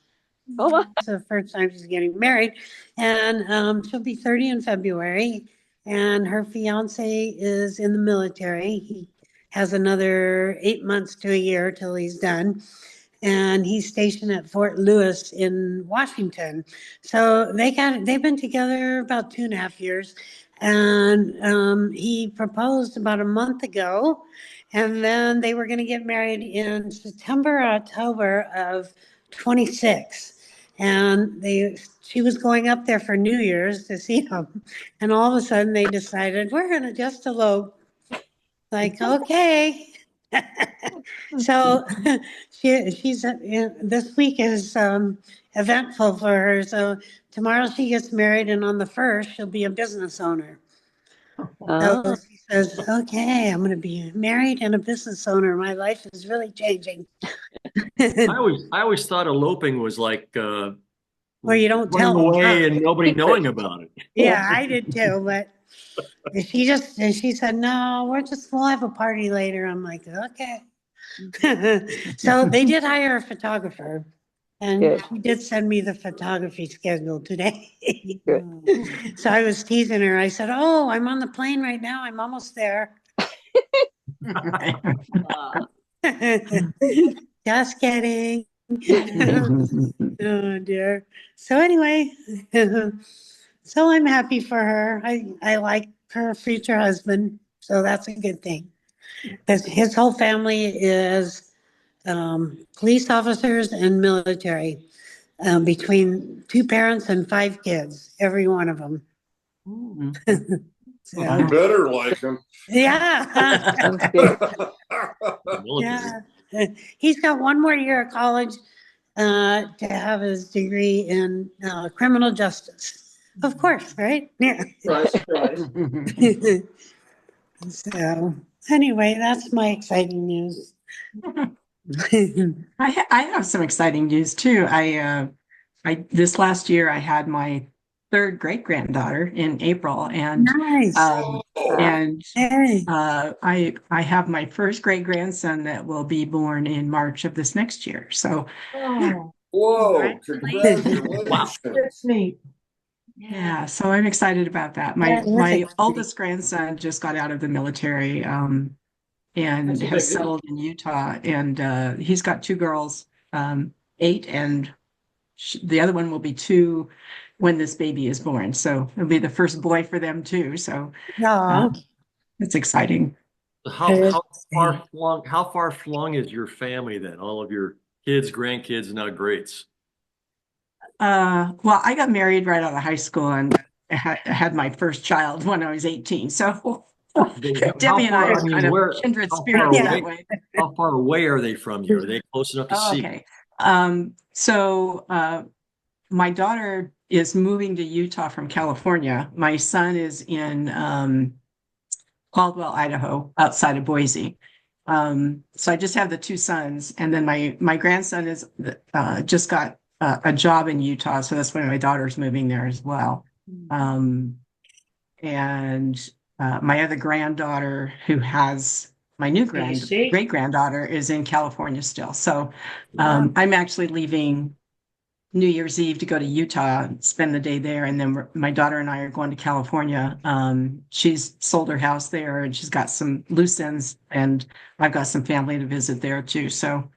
Oh, It's the first time she's getting married, and she'll be 30 in February. And her fiance is in the military. He has another 8 months to a year till he's done. And he's stationed at Fort Lewis in Washington. So they've been together about 2.5 years. And he proposed about a month ago. And then they were going to get married in September, October of 26. And she was going up there for New Year's to see him. And all of a sudden they decided, we're going to just elope. Like, okay. So she's this week is eventful for her. So tomorrow she gets married, and on the 1st she'll be a business owner. So she says, "Okay, I'm going to be married and a business owner. My life is really changing." I always thought eloping was like Where you don't running tell them, away huh? and nobody knowing about it. Yeah, I did too, but And she said, no, we'll have a party later. I'm like, okay. So they did hire a photographer, and Good. she did send me the photography schedule today. Good. So I was teasing her. I said, oh, I'm on the plane right now. I'm almost there. Just kidding. Oh dear. So anyway, so I'm happy for her. I like her future husband, so that's a good thing. Because his whole family is police officers and military, between 2 parents and 5 kids, every one of them. So, You better like him. yeah. Sounds good. Yeah. He's got 1 more year of college to have his degree in criminal justice. Of course, right? Yeah. Surprise. So anyway, that's my exciting news. I have some exciting news too. I this last year I had my 3rd great granddaughter in April, and Nice. and Hey. I have my first great grandson that will be born in March of this next year. So Whoa, Congratulations. congratulations. That's neat. yeah, so I'm excited about that. That is My exciting. oldest grandson just got out of the military and That's a has big deal. settled in Utah, and he's got 2 girls, 8, and the other one will be 2 when this baby is born. So it'll be the first boy for them too. So Aw. it's exciting. How far flung is your family then? All of your kids, grandkids, now greats. Well, I got married right out of high school and had my first child when I was 18. So Debbie and I are kind of kindred spirits that way. How far away are they from you? Are they close enough to see? Okay. So my daughter is moving to Utah from California. My son is in Caldwell, Idaho, outside of Boise. So I just have the 2 sons, and then my grandson is just got a job in Utah, so that's why my daughter's moving there as well. And my other granddaughter, who has my new great granddaughter, is in California still. So I'm actually leaving New Year's Eve to go to Utah and spend the day there, and then my daughter and I are going to California. She's sold her house there, and she's got some loose ends, and I've got some family to visit there too. So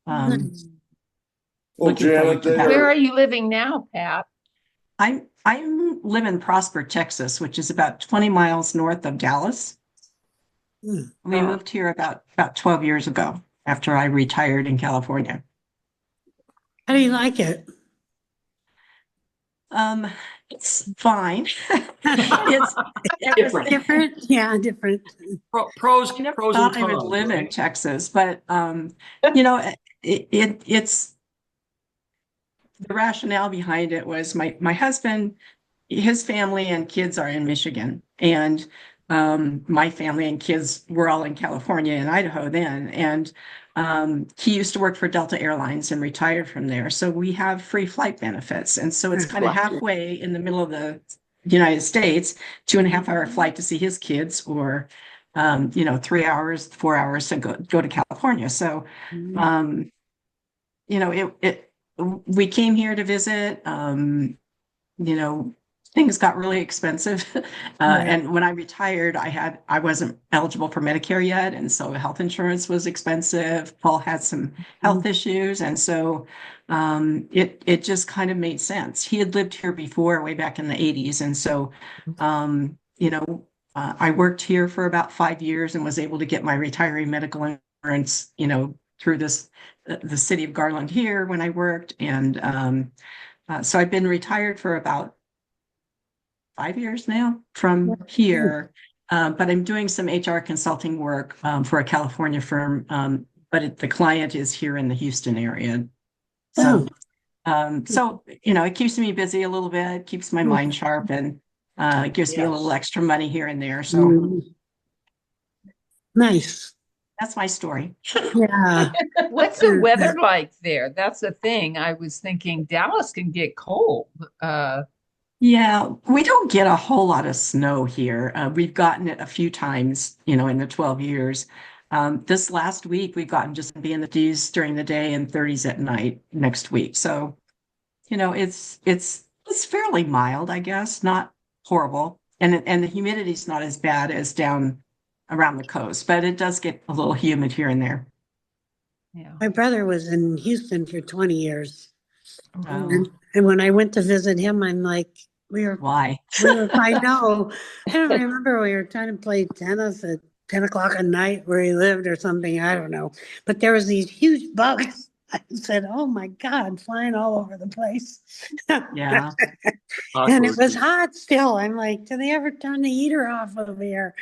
Well, Janet, Where are you living now, Pat? I live in Prosper, Texas, which is about 20 miles north of Dallas. We moved here about 12 years ago after I retired in California. How do you like it? It's fine. It's Different. Yeah, different. Pros I never and thought I would cons, live in right? Texas, but it's the rationale behind it was my husband, his family and kids are in Michigan, and my family and kids were all in California and Idaho then, and he used to work for Delta Airlines and retired from there, so we have free flight benefits, and so it's kind of halfway in the middle of the United States, 2.5-hour flight to see his kids, or 3 hours, 4 hours to go to California. So we came here to visit. Things got really expensive. And when I retired, I wasn't eligible for Medicare yet. And so health insurance was expensive. Paul had some health issues. And so it just kind of made sense. He had lived here before, way back in the 80s. And so, I worked here for about 5 years and was able to get my retiree medical insurance, through the city of Garland here when I worked. And so I've been retired for about 5 years now from here, but I'm doing some HR consulting work for a California firm, but the client is here in the Houston area. So, it keeps me busy a little bit, keeps my mind sharp, and it gives me a little extra money here and there. So nice. That's my story. Yeah. What's the weather like there? That's the thing. I was thinking Dallas can get cold. Yeah, we don't get a whole lot of snow here. We've gotten it a few times, in the 12 years. This last week, we've gotten just be in the 50s during the day and 30s at night next week. So, it's fairly mild, I guess, not horrible. And the humidity's not as bad as down around the coast, but it does get a little humid here and there. Yeah. My brother was in Houston for 20 years. Oh, And when I went to visit him, I'm like, why? I know. I don't remember, we were trying to play tennis at 10 o'clock at night where he lived or something. I don't know. But there was these huge bugs. I said, oh my God, flying all over the place. Yeah. And it was hot still. I'm like, do they ever turn the heater off over here?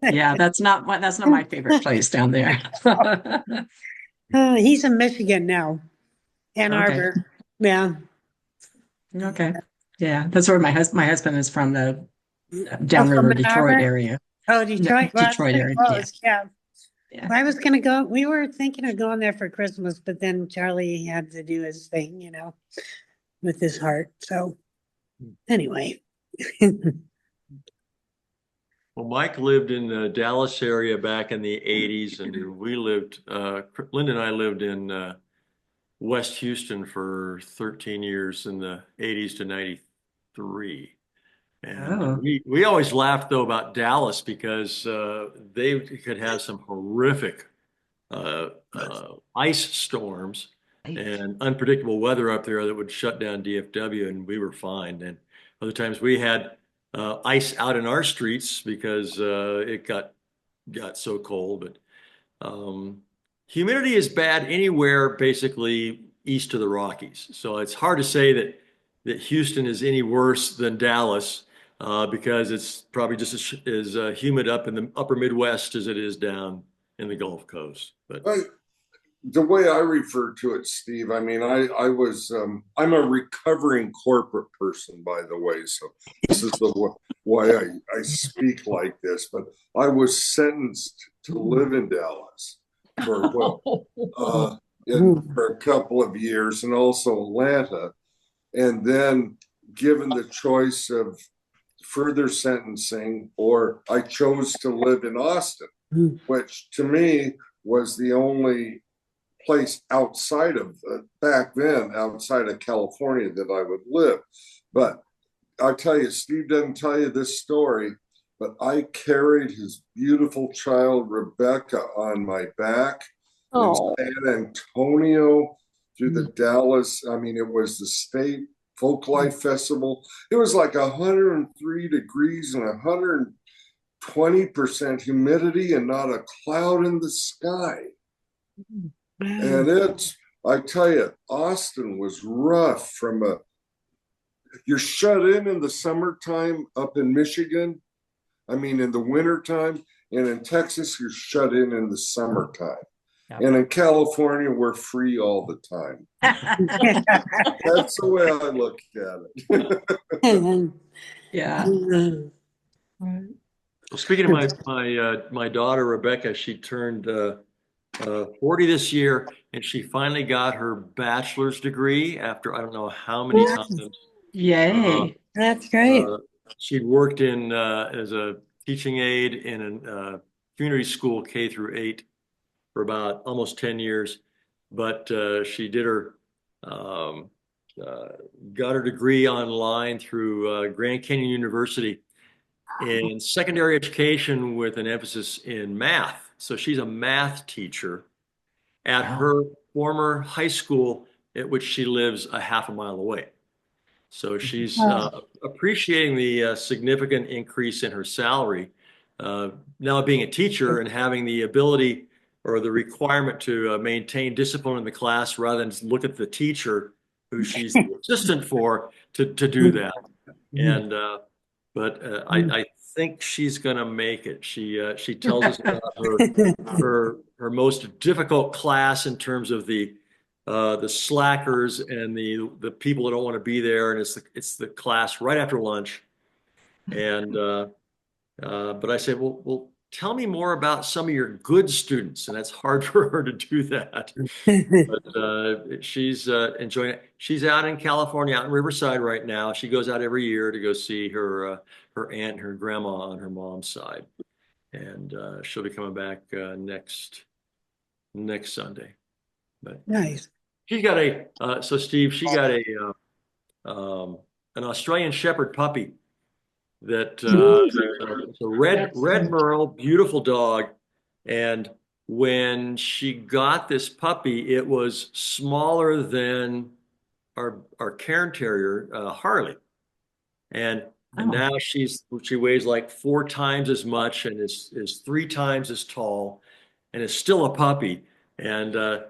Yeah, that's not my favorite place down there. He's in Michigan now, Ann Okay. Arbor. Yeah. Okay. Yeah, that's where my husband is from, the downriver from Ann Detroit Arbor? area. Oh, Detroit. Well, that's Detroit pretty area. close. Yeah. Yeah. I was gonna go. We were thinking of going there for Christmas, but then Charlie had to do his thing, with his heart. So anyway. Well, Mike lived in the Dallas area back in the 80s, and Linda and I lived in West Houston for 13 years in the 80s to 93. And Oh. we always laughed, though, about Dallas because they could have some horrific ice storms and unpredictable weather up there that would shut down DFW, and we were fine. And other times we had ice out in our streets because it got so cold. But humidity is bad anywhere basically east of the Rockies. So it's hard to say that Houston is any worse than Dallas because it's probably just as humid up in the upper Midwest as it is down in the Gulf Coast. But the way I refer to it, Steve, I mean, I'm a recovering corporate person, by the way. So this is why I speak like this. But I was sentenced to live in Dallas for for a couple of years, and also Atlanta, and then given the choice of further sentencing, or I chose to live in Austin, which to me was the only place outside of outside of California that I would live. But I tell you, Steve doesn't tell you this story, but I carried his beautiful child Rebecca on my back in San Antonio through the Dallas. I mean, it was the state folk life festival. It was like 103 degrees and 120% humidity and not a cloud in the sky. And I tell you, Austin was rough you're shut in the summertime up in Michigan. I mean, in the wintertime, and in Texas, you're shut in the summertime. Yep. And in California, we're free all the time. That's the way I look at it. Yeah. Well, speaking of my daughter, Rebecca, she turned 40 this year, and she finally got her bachelor's degree after I don't know how many times. Yay. That's great. She'd worked as a teaching aide in a community school K through 8 for about almost 10 years, but she did got her degree online through Grand Canyon University in secondary education with an emphasis in math. So she's a math teacher at her former high school at which she lives a half a mile away. So she's appreciating the significant increase in her salary. Now being a teacher and having the ability or the requirement to maintain discipline in the class rather than just look at the teacher who she's the assistant for to do that. And I think she's going to make it. She tells us about her most difficult class in terms of the slackers and the people that don't want to be there, and it's the class right after lunch. And but I said, well, tell me more about some of your good students. And that's hard for her to do that. But she's enjoying it. She's out in California, out in Riverside right now. She goes out every year to go see her her aunt and her grandma on her mom's side. And she'll be coming back next Sunday. But Nice. she's got so Steve, she got an Australian Shepherd puppy that it's a red merle, beautiful dog. And when she got this puppy, it was smaller than our Cairn Terrier, Harley. And now she weighs like 4 times as much and is 3 times as tall and is still a puppy. And the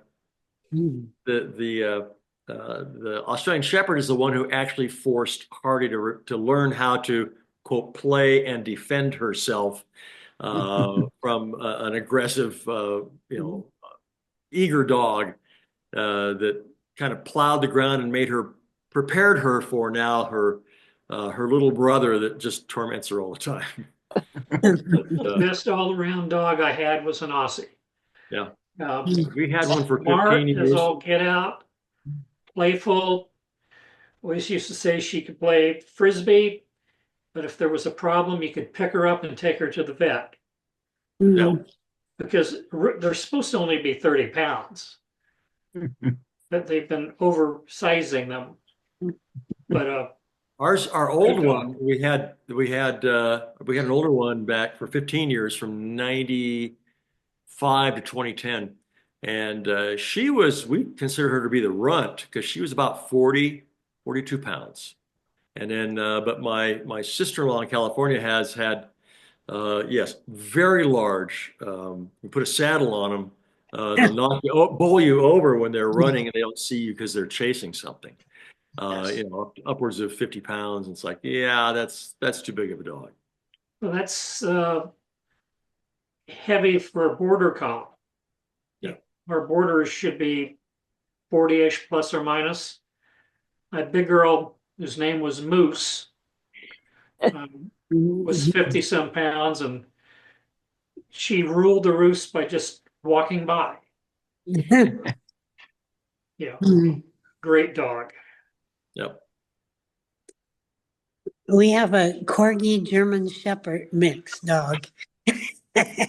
Australian Shepherd is the one who actually forced Hardy to learn how to, quote, play and defend herself from an aggressive, eager dog that kind of plowed the ground and prepared her for now her little brother that just torments her all the time. The best all-around dog I had was an Aussie. Yeah. We had one for 15 Smart years. as all get out, playful. Always used to say she could play frisbee, but if there was a problem, you could pick her up and take her to the vet. Yeah. Because they're supposed to only be 30 pounds. But they've been oversizing them. But our old one, we had an older one back for 15 years from 95 to 2010. And we consider her to be the runt because she was about 42 pounds. And then, but my sister-in-law in California has had, yes, very large. You put a saddle on them, they'll bowl you over when they're running and they don't see you because they're chasing something. Upwards of 50 pounds. And it's like, yeah, that's too big of a dog. well, that's heavy for a border collie. Yeah. Our borders should be 40-ish plus or minus. My big girl, whose name was Moose, was 50 some pounds, and she ruled the roost by just walking by. Great dog. Yep. We have a Corgi German Shepherd mix dog.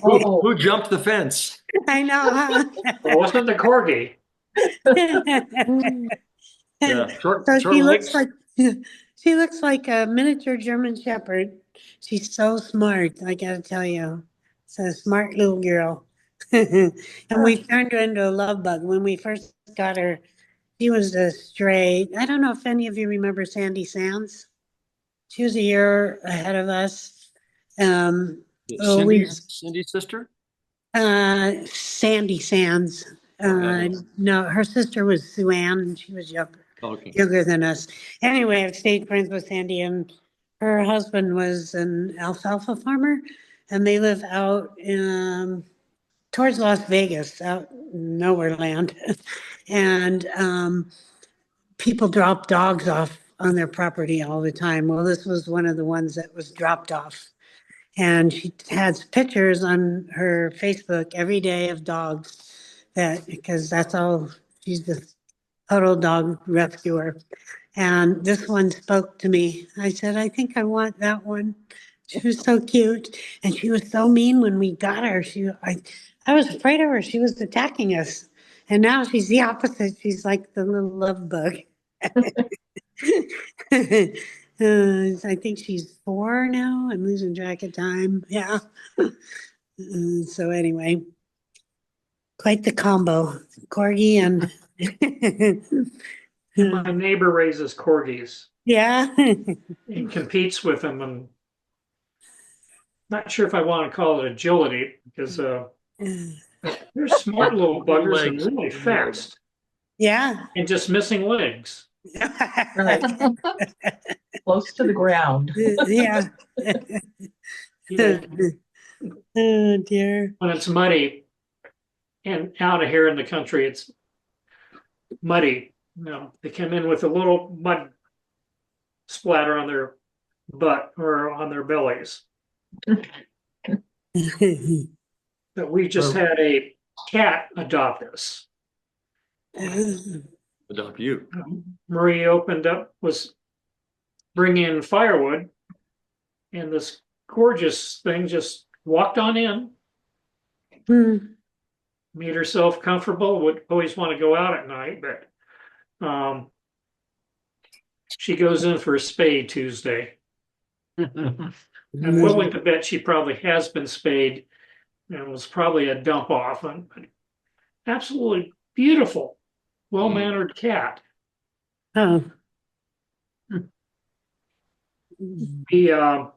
Who jumped the fence? I know, huh? It wasn't the corgi. Yeah. So she looks like a miniature German Shepherd. She's so smart, I gotta tell you. It's a smart little girl. And we turned her into a love bug. When we first got her, she was a stray. I don't know if any of you remember Sandy Sands. She was a year ahead of us. Cindy's sister? Sandy Sands. No, her sister was Sue Ann, and she was younger than us. Anyway, I've stayed friends with Sandy, and her husband was an alfalfa farmer, and they live out towards Las Vegas, out nowhere land. And people drop dogs off on their property all the time. Well, this was one of the ones that was dropped off. And she has pictures on her Facebook every day of dogs because that's all, she's the total dog rescuer. And this one spoke to me. I said, I think I want that one. She was so cute. And she was so mean when we got her. I was afraid of her. She was attacking us. And now she's the opposite. She's like the little love bug. I think she's 4 now. I'm losing track of time. Yeah. So anyway, quite the combo, Corgi and. My neighbor raises corgis. Yeah. And competes with them. And not sure if I want to call it agility because they're smart little buggers and really fast. Yeah. And just missing legs. Right. Close to the ground. Yeah. Oh dear. When it's muddy and out of here in the country, it's muddy. They come in with a little mud splatter on their butt or on their bellies. that we just had a cat adopt us. Adopt you. Marie was bringing in firewood, and this gorgeous thing just walked on in, made herself comfortable, would always want to go out at night, but she goes in for a spay Tuesday. I'm willing to bet she probably has been spayed and was probably a dump off. But absolutely beautiful, well-mannered cat. Oh. We have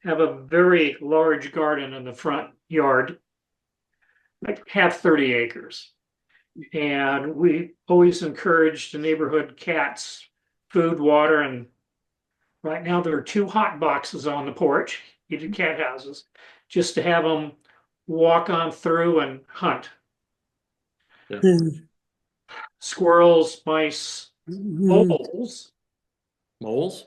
a very large garden in the front yard, like have 30 acres. And we always encourage the neighborhood cats food, water, and right now there are 2 hot boxes on the porch, heated cat houses, just to have them walk on through and hunt. Yeah. Squirrels, mice, voles. Moles?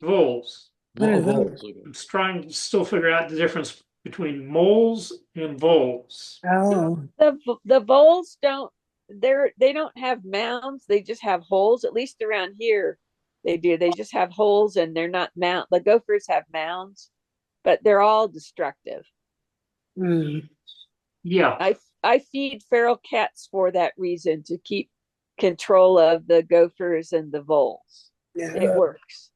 Voles. Voles. I'm trying to still figure out the difference between moles and voles. Oh. The voles they don't have mounds, they just have holes. At least around here they do. They just have holes and they're not mound. The gophers have mounds, but they're all destructive. Yeah. I feed feral cats for that reason, to keep control of the gophers and the voles. Yeah. It works.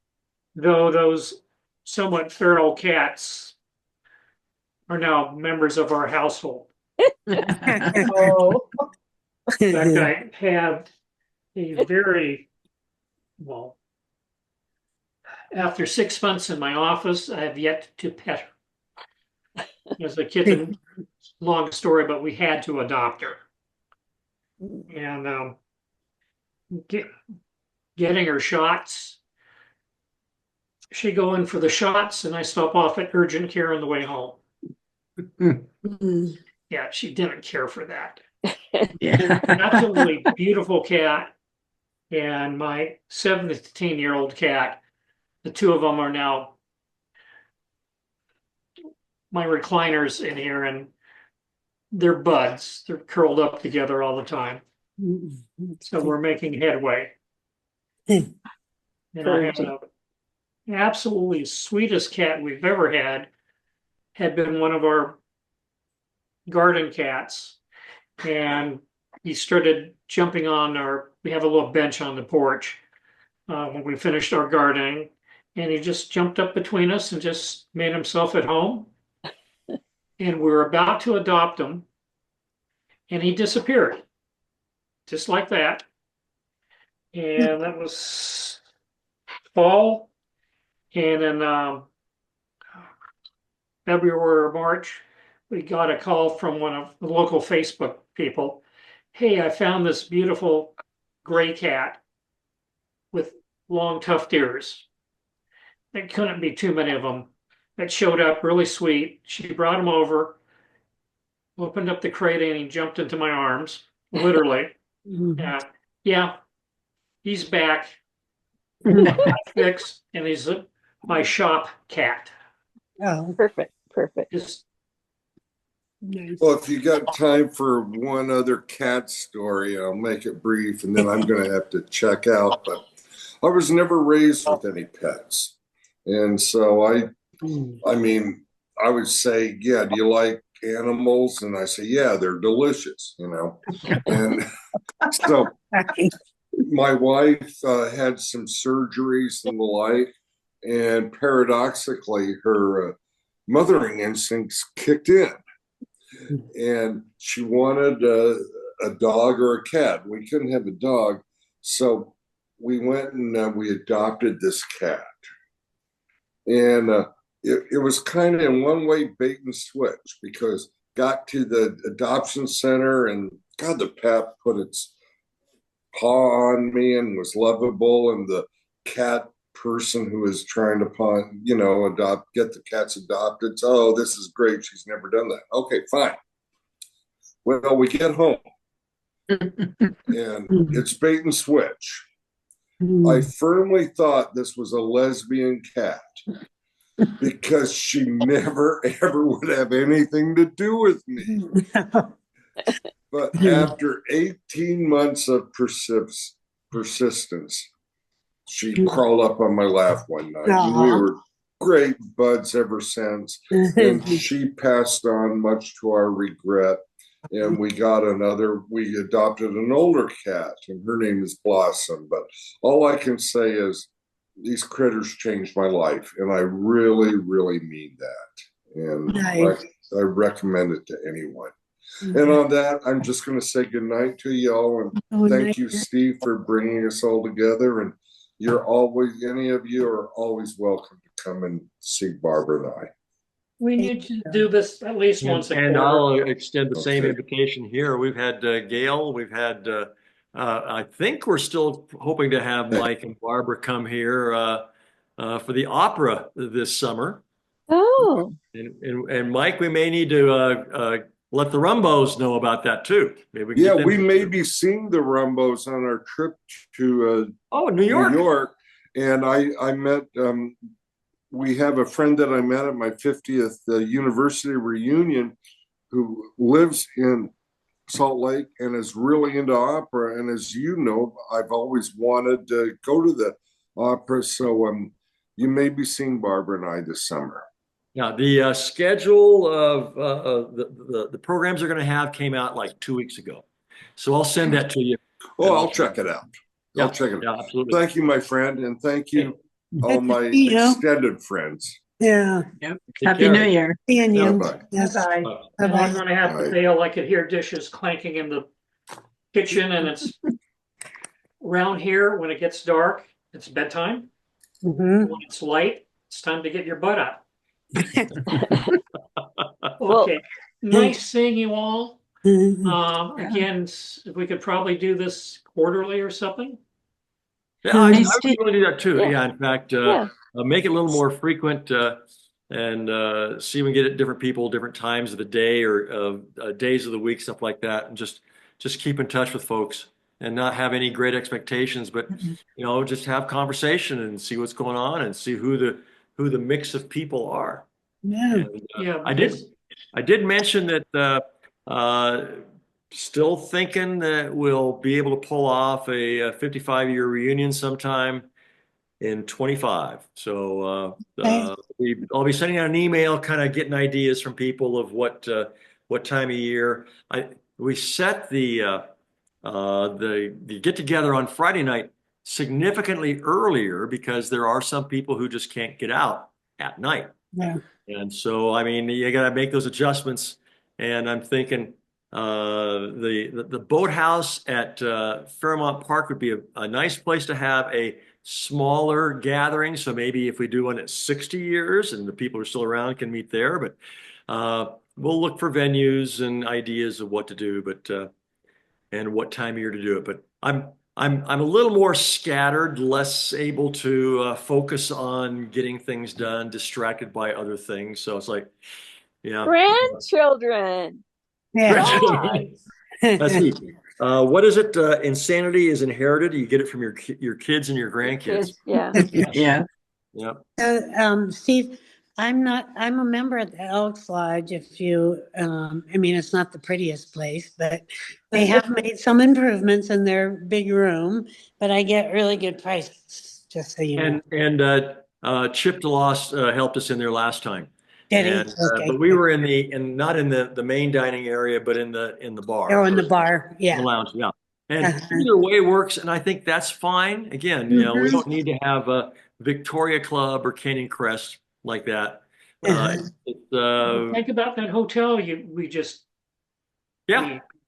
Though those somewhat feral cats are now members of our household. Oh, In fact, I have a very, well, after 6 months in my office, I have yet to pet her. As a kitten, long story, but we had to adopt her. And getting her shots, she go in for the shots and I stop off at urgent care on the way home. Yeah, she didn't care for that. Yeah. Absolutely beautiful cat. And my 17-year-old cat, the 2 of them are now my recliners in here, and they're buds. They're curled up together all the time. So we're making headway. And I have the absolutely sweetest cat we've ever had been one of our garden cats. And he started jumping on we have a little bench on the porch when we finished our gardening. And he just jumped up between us and just made himself at home. And we were about to adopt him. And he disappeared. Just like that. And that was fall. And in February or March, we got a call from one of the local Facebook people. Hey, I found this beautiful gray cat with long tufted ears. There couldn't be too many of them. That showed up really sweet. She brought him over, opened up the crate, and he jumped into my arms, literally. Yeah, he's back. Fixed, and he's my shop cat. Oh, Perfect. Just nice. Well, if you got time for one other cat story, I'll make it brief, and then I'm going to have to check out. But I was never raised with any pets, and so I mean, I would say, yeah, do you like animals? And I say, yeah, they're delicious, And so my wife had some surgeries and the like, and paradoxically, her mothering instincts kicked in. And she wanted a dog or a cat. We couldn't have a dog. So we went and we adopted this cat. And it was kind of in one way bait and switch, because got to the adoption center and God, the pet put its paw on me and was lovable. And the cat person who was trying to get the cats adopted. So, oh, this is great. She's never done that. Okay, fine. Well, we get home and it's bait and switch. I firmly thought this was a lesbian cat. because she never ever would have anything to do with me. But after 18 months of persistence, she crawled up on my lap one night. And we were great buds ever since. And she passed on, much to our regret. And we adopted an older cat, and her name is Blossom. But all I can say is these critters changed my life, and I really, really mean that. And Nice. I recommend it to anyone. And on that, I'm just going to say goodnight to y'all, and thank you, Steve, for bringing us all together. And any of you are always welcome to come and see Barbara and I. We need to do this at least once a And quarter. I'll extend the same Okay. invitation here. We've had Gail, we've had, I think we're still hoping to have Mike and Barbara come here for the opera this summer. Oh, And Mike, we may need to let the Rumbos know about that too. Maybe we can get them We to- may be seeing the Rumbos on our trip to New York. New York. And I met, we have a friend that I met at my 50th university reunion who lives in Salt Lake and is really into opera. And as you know, I've always wanted to go to the opera. So you may be seeing Barbara and I this summer. Yeah, the schedule of the programs they're going to have came out like 2 weeks ago. So I'll send that to you. Oh, I'll check it out. Yeah, I'll check it out. Yeah, absolutely. Thank you, my friend. And thank you, all my See you. extended friends. Yeah. Yep. Take Happy care. New Year. Seeing you. Bye-bye. Yes. Bye. And I'm Bye-bye. gonna have to Right. bail. I could hear dishes clanking in the kitchen, and it's around here when it gets dark, it's bedtime. Mhm. When it's light, it's time to get your butt up. Well- Okay, nice seeing you all. Mhm. Again, if we could probably do this quarterly or something. Yeah, I Hey, would Steve. want to do that too. Yeah. Yeah, in fact, Yeah. make it a little more frequent and see if we can get it different people, different times of the day or days of the week, stuff like that, and just keep in touch with folks and not have any great expectations, but just have conversation and see what's going on and see who the mix of people are. Yeah. And, Yeah, I did mention that still thinking that we'll be able to pull off a 55-year reunion sometime in 25. So Okay. I'll be sending out an email, kind of getting ideas from people of what time of year. We set the get together on Friday night significantly earlier because there are some people who just can't get out at night. Yeah. And so, I mean, you got to make those adjustments. And I'm thinking the boathouse at Fairmont Park would be a nice place to have a smaller gathering. So maybe if we do one at 60 years and the people who are still around can meet there, but we'll look for venues and ideas of what to do, but and what time of year to do it. But I'm a little more scattered, less able to focus on getting things done, distracted by other things. So it's like, grandchildren. Yeah. Let's see. What is it? Insanity is inherited. You get it from your kids and your grandkids. Yeah. Yeah. Yeah. Steve, I'm a member at the Elks Lodge. If you, it's not the prettiest place, but they have made some improvements in their big room, but I get really good prices, just so you know. And Chip DeLoss helped us in there last time. Did he? And, Okay. but we were not in the main dining area, but in the bar. Oh, in the bar. The Yeah. lounge, yeah. And Uh-huh. either way works, and I think that's fine. Again, we don't need to have a Victoria Club or Canyon Crest like that. think about that hotel. We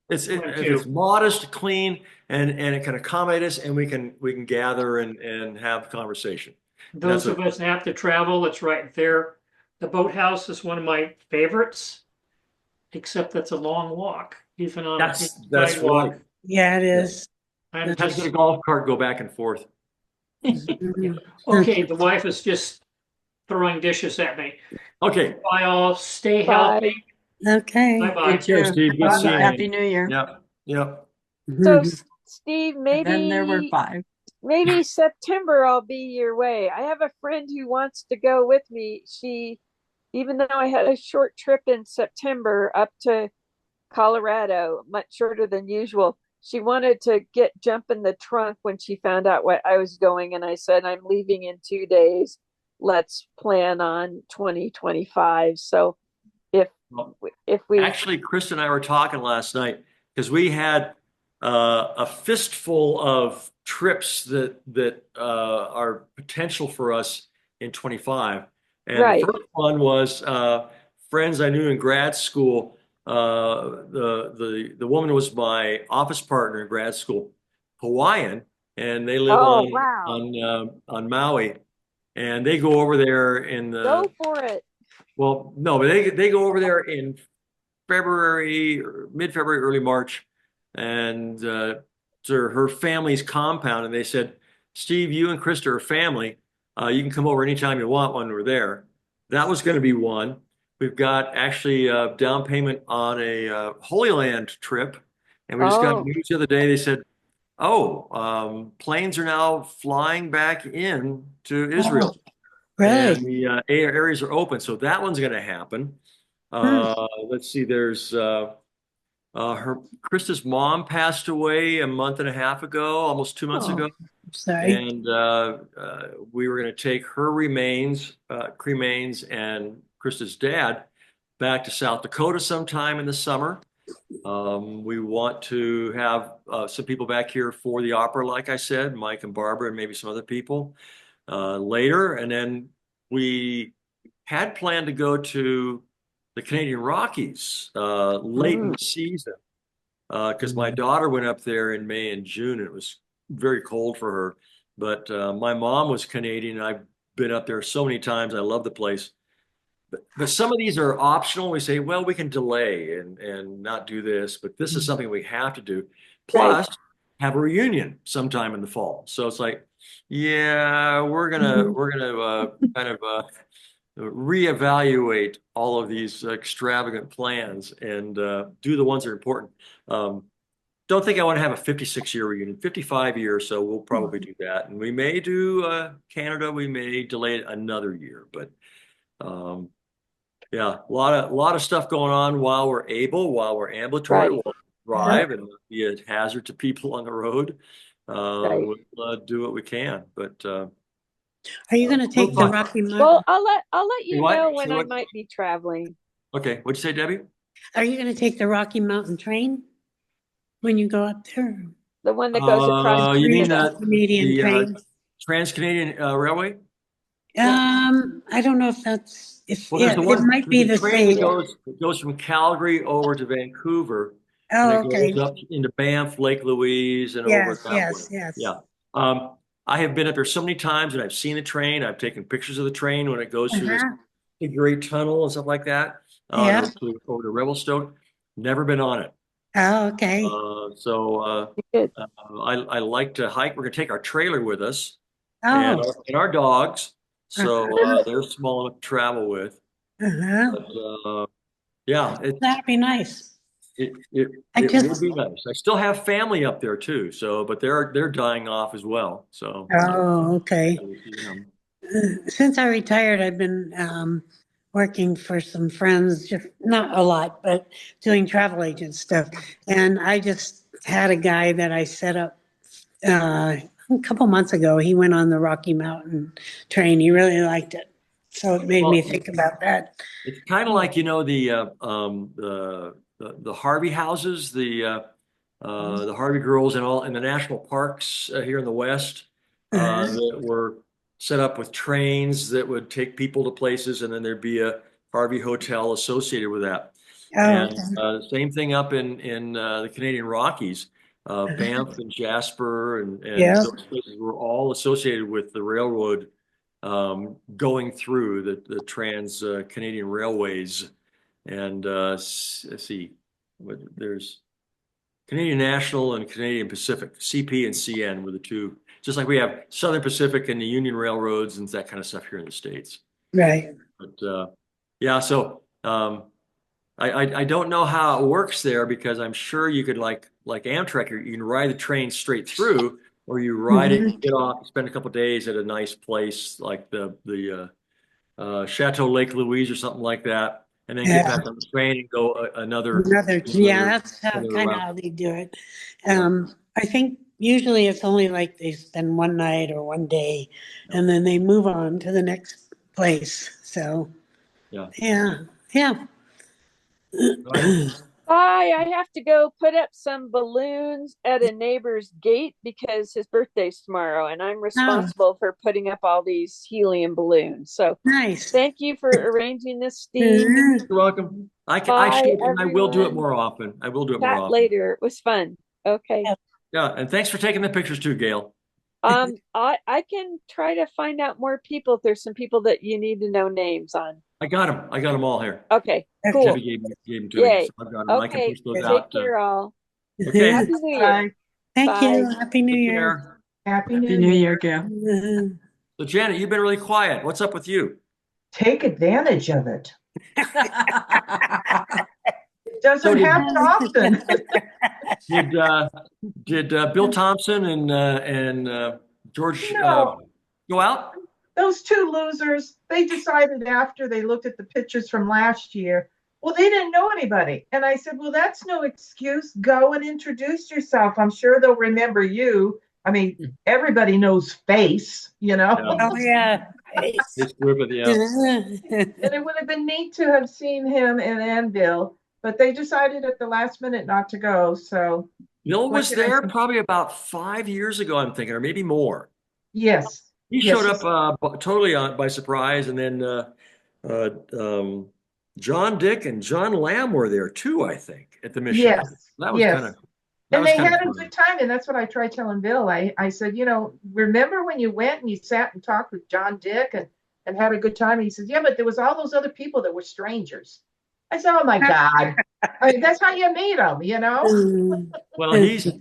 It's modest, clean, and it can accommodate us, and we can gather and have conversation. Those of us that have to travel, it's right there. The boathouse is one of my favorites, except that's a long walk, even on a That's sidewalk. right. Yeah, it is. I'm Have to just, get a golf cart, go back and forth. okay, the wife is just throwing dishes at me. Okay. Bye all. Stay Bye. healthy. Okay. Bye-bye. Take care, Steve. Good seeing you. Happy New Year. Yep. So, Steve, maybe And then there were 5. maybe September I'll be your way. I have a friend who wants to go with me. Even though I had a short trip in September up to Colorado, much shorter than usual, she wanted to jump in the trunk when she found out what I was going. And I said, I'm leaving in 2 days. Let's plan on 2025. So if we Actually, Krista and I were talking last night because we had a fistful of trips that are potential for us in 25. And Right. the first one was friends I knew in grad school. The woman was my office partner in grad school, Hawaiian, and they live Oh, wow. on Maui, and they go over there in the Go for it. well, no, but they go over there in February, mid-February, early March, and to her family's compound, and they said, Steve, you and Krista are family. You can come over anytime you want when we're there. That was going to be one. We've got actually a down payment on a Holy Land trip, and we just got news the other day. They said, planes are now flying back in to Israel. Right. And the areas are open, so that one's going to happen. Let's see, there's Krista's mom passed away a month and a half ago, almost 2 months ago. Sorry. And we were going to take her cremains and Krista's dad back to South Dakota sometime in the summer. We want to have some people back here for the opera, like I said, Mike and Barbara and maybe some other people later. And then we had planned to go to the Canadian Rockies late in the season because my daughter went up there in May and June, and it was very cold for her. But my mom was Canadian, and I've been up there so many times. I love the place. But some of these are optional. We say, well, we can delay and not do this, but this is something we have to do. Plus, have a reunion sometime in the fall. So it's like, yeah, we're gonna kind of reevaluate all of these extravagant plans and do the ones that are important. Don't think I want to have a 56-year reunion, 55 years, so we'll probably do that. And we may do Canada, we may delay it another year, but yeah, a lot of stuff going on while we're ambulatory, we'll drive and be a hazard to people on the road. We'll do what we can, but are you going to take the Rocky Mountain? Well, I'll let you know when I might be traveling. Okay, what'd you say, Debbie? Are you going to take the Rocky Mountain train when you go up there? The one that goes across you mean Canadian train? Trans-Canadian Railway? I don't know if that's it might be the train same. It goes from Calgary over to Vancouver. Oh, and it goes up into Banff, Lake Louise, and over that way. Yes. Yeah. I have been up there so many times, and I've seen the train. I've taken pictures of the train when it goes through this figure eight tunnel and stuff like that. Over to Revelstoke. Never been on it. Oh, okay. I like to hike. We're gonna take our trailer with us Oh. and our dogs. So they're small enough to travel with. But, yeah, that'd be nice. It would be nice. I still have family up there too. So, but they're dying off as well. So. Oh, okay. Since I retired, I've been working for some friends, just not a lot, but doing travel agent stuff. And I just had a guy that I set up a couple months ago. He went on the Rocky Mountain train. He really liked it. So it made me think about that. It's kind of like, the Harvey houses, the Harvey girls and all in the national parks here in the West that were set up with trains that would take people to places, and then there'd be a Harvey hotel associated with that. Same thing up in the Canadian Rockies, Banff and Jasper and those places were all associated with the railroad going through the trans Canadian railways. And let's see, there's Canadian National and Canadian Pacific, CP and CN were the two, just like we have Southern Pacific and the Union Railroads and that kind of stuff here in the States. Right. But yeah, so I don't know how it works there, because I'm sure you could like Amtrak, you can ride the train straight through, or you ride it, get off, spend a couple of days at a nice place like the Chateau Lake Louise or something like that, and then get back on the train and go That's kind of route. how they do it. I think usually it's only like they spend one night or one day, and then they move on to the next place. So, yeah. Right. Bye. I have to go put up some balloons at a neighbor's gate because his birthday's tomorrow, and I'm responsible for putting up all these helium balloons. So Nice. thank you for arranging this, Steve. You're welcome. I will do it more often. I will do it more Chat often. later. It was fun. Okay. Yeah, and thanks for taking the pictures too, Gail. I can try to find out more people if there's some people that you need to know names on. I got them all here. Okay, cool. Debbie gave them to me, Yay. so I've got them. I can Okay, push those take out. care, all. Okay. Happy New Year. Thank Bye. you. Happy New Take Year. care. Happy Happy New New Year. Year, Gail. So Janet, you've been really quiet. What's up with you? Take advantage of it. It doesn't did- happen often. Did Bill Thompson and George No. go out? Those two losers, they decided after they looked at the pictures from last year, well, they didn't know anybody. And I said, well, that's no excuse. Go and introduce yourself. I'm sure they'll remember you. I mean, everybody knows face, you know? Oh, yeah. This group of And it would have been neat to have seen him and Bill, but they decided at the last minute not to go. So, Bill was What can I there say? probably about 5 years ago, I'm thinking, or maybe more. yes. He Yes, showed up totally by surprise, and then John Dick and John Lamb were there too, I think, at the mission. Yes. That was yes. kind of. And they had a fun. good time, and that's what I tried telling Bill. I said, you know, remember when you went and you sat and talked with John Dick and had a good time? And he said, yeah, but there was all those other people that were strangers. I said, oh my God. I mean, that's how you meet them, you know? Well, he's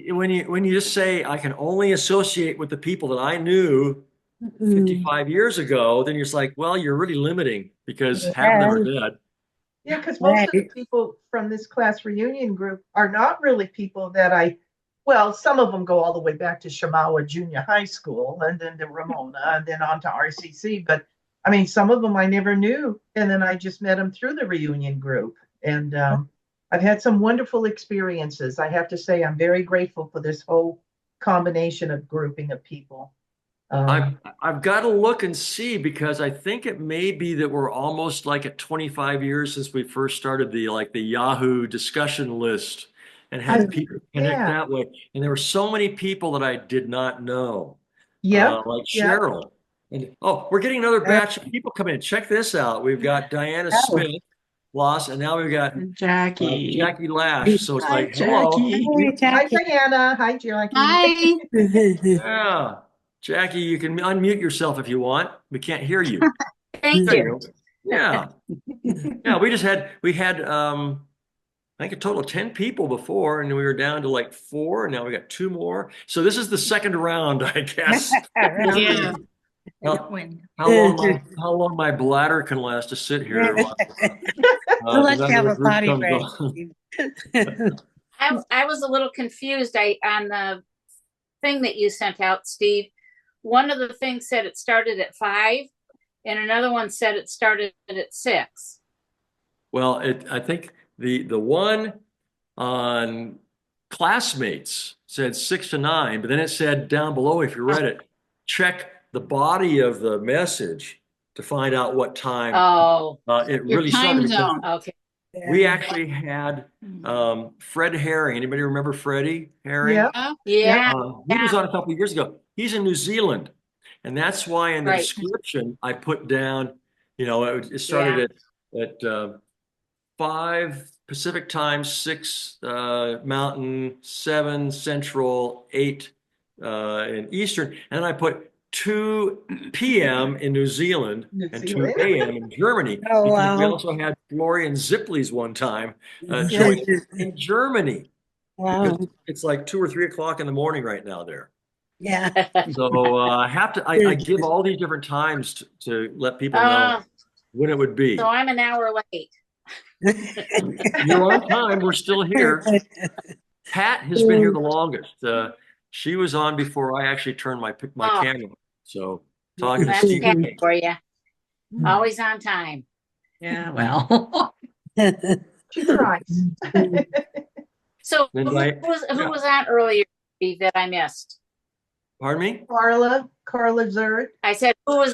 when you just say I can only associate with the people that I knew 55 years ago, then you're just like, well, you're really limiting because half of them are dead. Yeah, because most of the people from this class reunion group are not really people that well, some of them go all the way back to Shamawa Junior High School and then to Ramona and then on to RCC. But I mean, some of them I never knew. And then I just met them through the reunion group. And I've had some wonderful experiences. I have to say, I'm very grateful for this whole combination of grouping of people. I've got to look and see because I think it may be that we're almost like at 25 years since we first started the Yahoo discussion list and had people connect that way. And there were so many people that I did not know. Yeah. Like Cheryl. And we're getting another batch of people coming in. Check this out. We've got Diana Smith, Blas, and now we've got Jackie. Lash. So it's Hi, like, hello. Jackie. Hi, Diana. Hi, Jackie. Hi. Yeah. Jackie, you can unmute yourself if you want. We can't hear you. Thank There you. you go. Yeah. Yeah, we had I think a total of 10 people before, and we were down to like 4, and now we got 2 more. So this is the second round, I guess. Yeah. How long my bladder can last to sit here. Let's have a potty break. I was a little confused on the thing that you sent out, Steve. One of the things said it started at 5, and another one said it started at 6. Well, I think the one on classmates said 6 to 9, but then it said down below, if you read it, check the body of the message to find out what time it Your really time started. zone. Okay. We actually had Fred Herring. Anybody remember Freddie Herring? Yeah. Yeah. He was on a couple of years ago. He's in New Zealand. And that's why in the Right. description I put down, it started at 5 Pacific time, 6 Mountain, 7 Central, 8 in Eastern. And then I put 2 p.m. in New Zealand and 2 a.m. in Germany. Oh, because wow. we also had Florian Zipley's one time showing in Germany. Wow. It's like 2 or 3 o'clock in the morning right now there. Yeah. So I give all these different times to let people know when it would be. So I'm an hour late. You're on time. We're still here. Pat has been here the longest. She was on before I actually turned my Oh. camera on. So talking to That's Steve. Kathy for you. Always on time. Yeah, well. She tries. So Then who I- was yeah. on earlier Steve, that I missed? Pardon me? Carla Zehrt. I said who was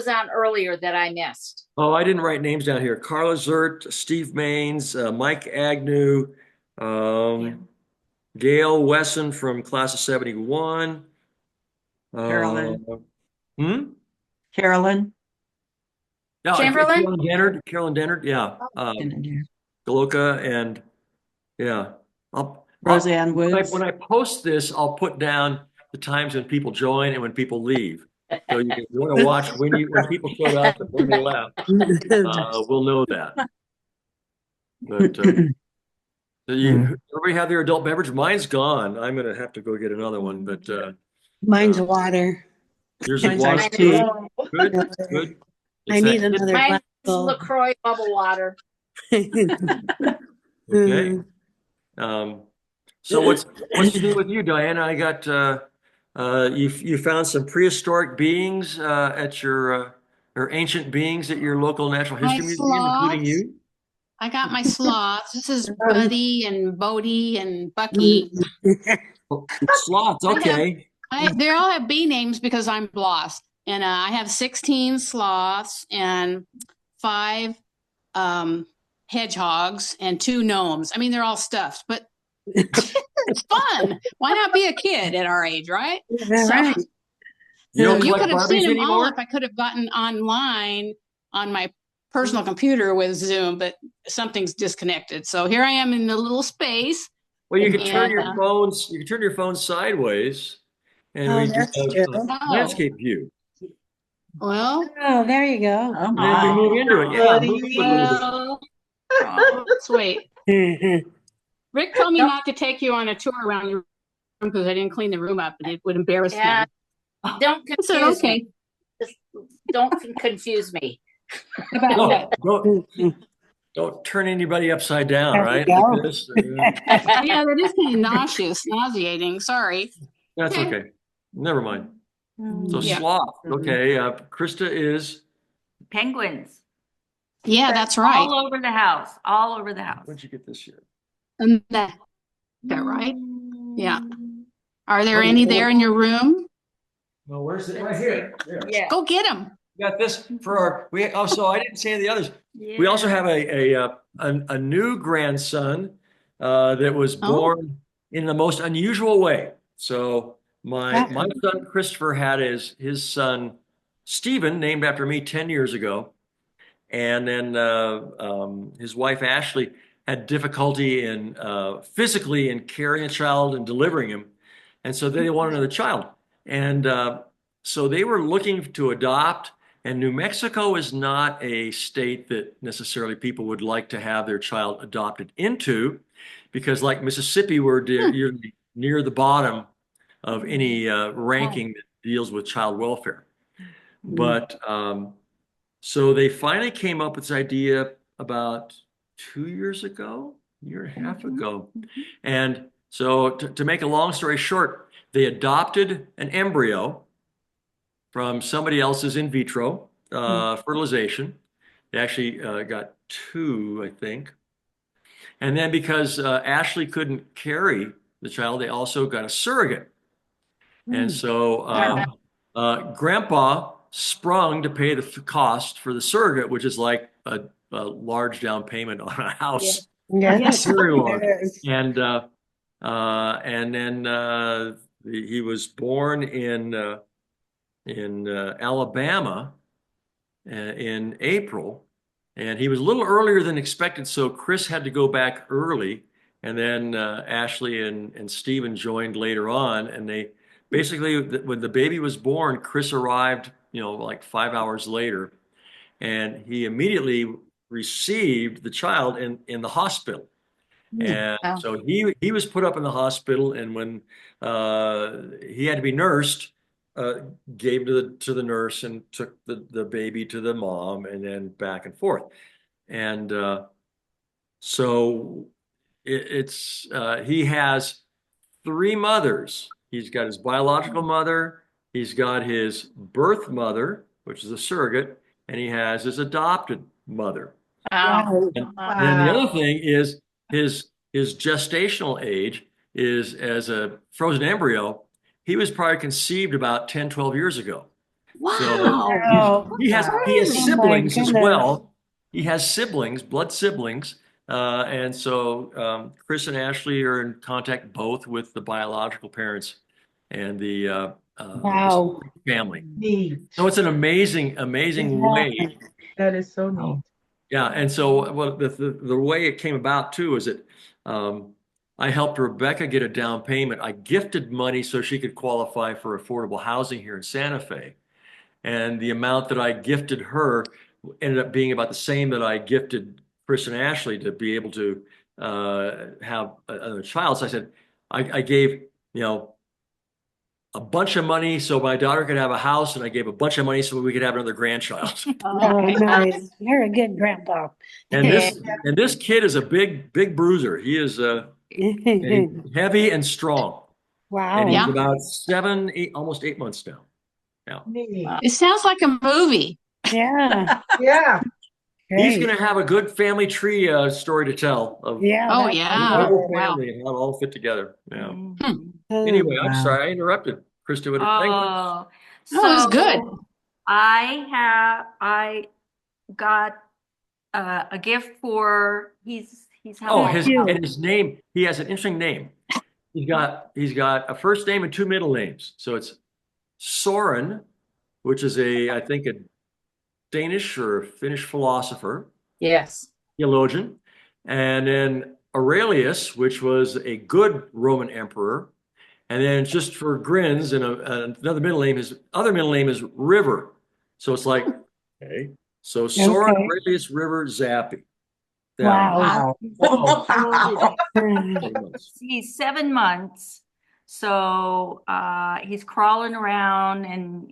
on earlier that I missed? Oh, I didn't write names down here. Carla Zehrt, Steve Maines, Mike Agnew, Gail Wesson from class of 71. Carolyn. No, Carolyn. Chamberlain? Carolyn Dennard, yeah. Golowka, and yeah. Roseanna Woods. When I post this, I'll put down the times when people join and when people leave. So you want to watch when people showed up and when they left. We'll know that. But everybody have their adult beverage? Mine's gone. I'm gonna have to go get another one. But Mine's water. yours is Mine's water. iced tea. Good. I need another Mine's glass. LaCroix bubble water. Okay. So what's new with you, Diana? I got you found some prehistoric beings at your or ancient beings at your local natural history museum, including you. I got my sloths. This is Buddy and Bodie and Bucky. Sloths, okay. They all have B names because I'm lost. And I have 16 sloths and 5 hedgehogs and 2 gnomes. I mean, they're all stuffed, but it's fun. Why not be a kid at our age, right? Right. You don't You collect could have seen Barbies them all anymore? if I could have gotten online on my personal computer with Zoom, but something's disconnected. So here I am in the little space. Well, you can turn And, your phones. You can turn your phone sideways, and Oh, we that's have true. landscape view. Well, Oh, there you go. Oh And then we my. move into it. Yeah, move into it a little bit. well, let's wait. Rick told me not to take you on a tour around your room because I didn't clean the room up and it would embarrass Yeah. him. Don't I said, confuse okay. me. Just don't confuse me. About No, what? don't turn anybody upside down, There we right? go. Like this. Yeah, that is kind of nauseating. Sorry. That's okay. Never mind. So Yeah. sloth. Okay. Krista is. Penguins. Yeah, that's right. All over the house. All over the house. What'd you get this year? And that right? Yeah. Are there any there in your room? Well, where's it? Right here. There. Yeah. Go get them. We got this for our. So I didn't say the others. We also have a new grandson that was born in the most unusual way. So my son Christopher had his son Stephen, named after me 10 years ago, and then his wife Ashley had difficulty in physically in carrying a child and delivering him, and so they wanted another child, and so they were looking to adopt. And New Mexico is not a state that necessarily people would like to have their child adopted into, because like Mississippi, we're you're near the bottom of any ranking that deals with child welfare. But so they finally came up with this idea about 2 years ago, a year and a half ago. And so to make a long story short, they adopted an embryo from somebody else's in vitro fertilization. They actually got 2, I think. And then because Ashley couldn't carry the child, they also got a surrogate. And so Grandpa sprung to pay the cost for the surrogate, which is like a large down payment on a house. Yes. Very large. And then he was born in Alabama in April, and he was a little earlier than expected, so Chris had to go back early, and then Ashley and Stephen joined later on, and they basically, when the baby was born, Chris arrived, like 5 hours later, and he immediately received the child in the hospital. And so he was put up in the hospital, and when he had to be nursed, gave to the nurse and took the baby to the mom, and then back and forth. And so he has 3 mothers He's got his biological mother, he's got his birth mother, which is a surrogate, and he has his adopted mother. Wow. And then the other thing is his gestational age is, as a frozen embryo, he was probably conceived about 10, 12 years ago. Wow. So he has siblings as well. He has siblings, blood siblings. And so Chris and Ashley are in contact both with the biological parents and the Wow. family. Neat. So it's an amazing way. That is so neat. Yeah, and so the way it came about too is that I helped Rebecca get a down payment. I gifted money so she could qualify for affordable housing here in Santa Fe. And the amount that I gifted her ended up being about the same that I gifted Chris and Ashley to be able to have a child. So I said, I gave, a bunch of money so my daughter could have a house, and I gave a bunch of money so we could have another grandchild. Oh, nice. You're a good grandpa. And this kid is a big bruiser. He is heavy and strong. Wow. And he's about 7, 8, almost 8 months now. Yeah. It sounds like a movie. Yeah. Yeah. He's Great. going to have a good family tree story to tell of Yeah. Oh, that's yeah. the whole Wow. family and how it all fit together. Yeah. Anyway, Anyway, I'm sorry I interrupted. Krista, what thank you. Oh, No, it was good. I got a gift for he's how old? His name, he has an interesting name. He's got a first name and 2 middle names. So it's Soren, which is I think a Danish or Finnish philosopher, Yes. theologian, and then Aurelius, which was a good Roman emperor. And then just for grins, and another middle name, his other middle name is River. So it's like, okay. So Soren Aurelius River Zappe. wow. He's 7 months. So he's crawling around and,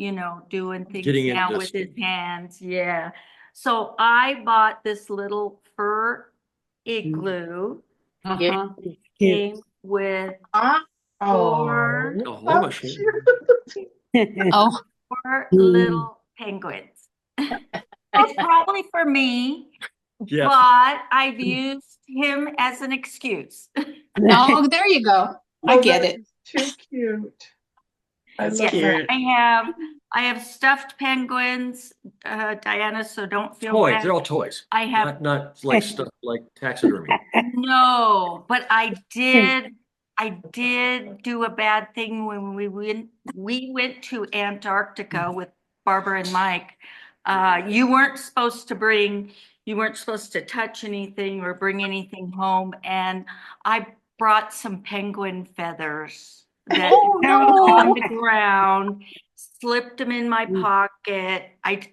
doing things Getting now into with his hands. Yeah. So I bought this little fur igloo. Uh-huh. It came with Oh, Oh, Oh, 4 little penguins. It's probably for me, Yes. but I've used him as an excuse. oh, there you go. I get it. Too cute. I love Yes, it. I have stuffed penguins, Diana, so don't feel Toys. bad. They're all toys. I have not like stuff like taxidermy. no, but I did do a bad thing when we went to Antarctica with Barbara and Mike. You weren't supposed to touch anything or bring anything home, and I brought some penguin feathers that were on the ground, slipped them in my pocket. I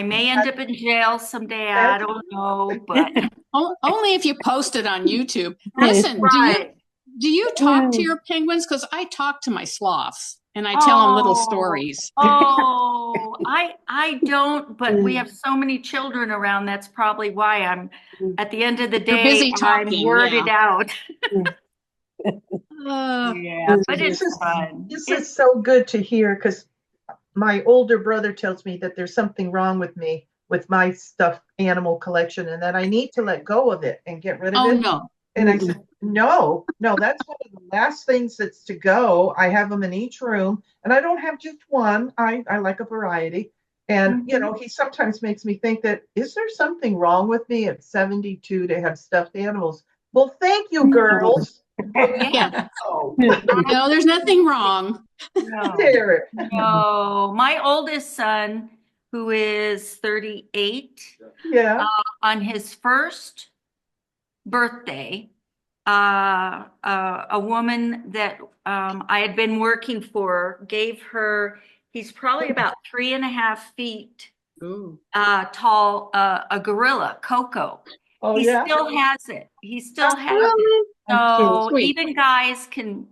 may end up in jail someday. I don't know, but Only if you post it on YouTube. Listen, right. do you talk to your penguins? Because I talk to my sloths and I tell them little stories. Oh, I don't, but we have so many children around. That's probably why I'm at the end of the day, busy I'm talking, worded yeah. out. Uh, Yeah, but it's fun. This is so good to hear because my older brother tells me that there's something wrong with me with my stuffed animal collection and that I need to let go of it and get rid of oh, it. no. And I said, no, that's one of the last things that's to go. I have them in each room and I don't have just one. I like a variety. And, he sometimes makes me think that, is there something wrong with me at 72 to have stuffed animals? Well, thank you, girls. Yeah. Oh, No, there's nothing wrong. No. there. No, my oldest son, who is 38, Yeah. on his first birthday, a woman that I had been working for gave her, he's probably about 3.5 feet tall, a gorilla, Coco. Oh, He yeah. still has it. He still has it. Really? So Sweet. even guys can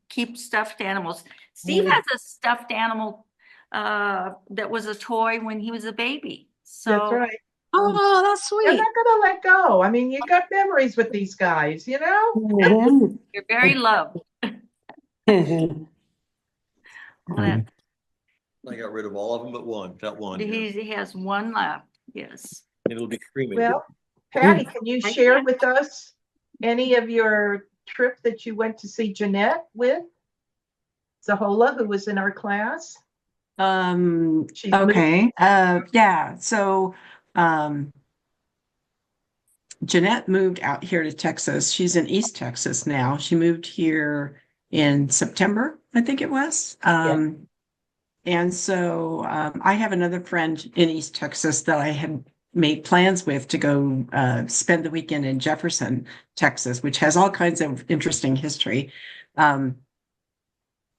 keep stuffed animals. Steve has a stuffed animal that was a toy when he was a baby. So That's right. Oh, that's You're sweet. not going to let go. I mean, you got memories with these guys, you're very loved. Well, I got rid of all of them but one. Got one. Yeah. he has one left. Yes. It'll be cremated. Well, Patty, can you share with us any of your trip that you went to see Jeanette with Zahola, who was in our class? She's Okay. Yeah. So, Jeanette moved out here to Texas. She's in East Texas now. She moved here in September, I think it was. And so I have another friend in East Texas that I had made plans with to go spend the weekend in Jefferson, Texas, which has all kinds of interesting history. And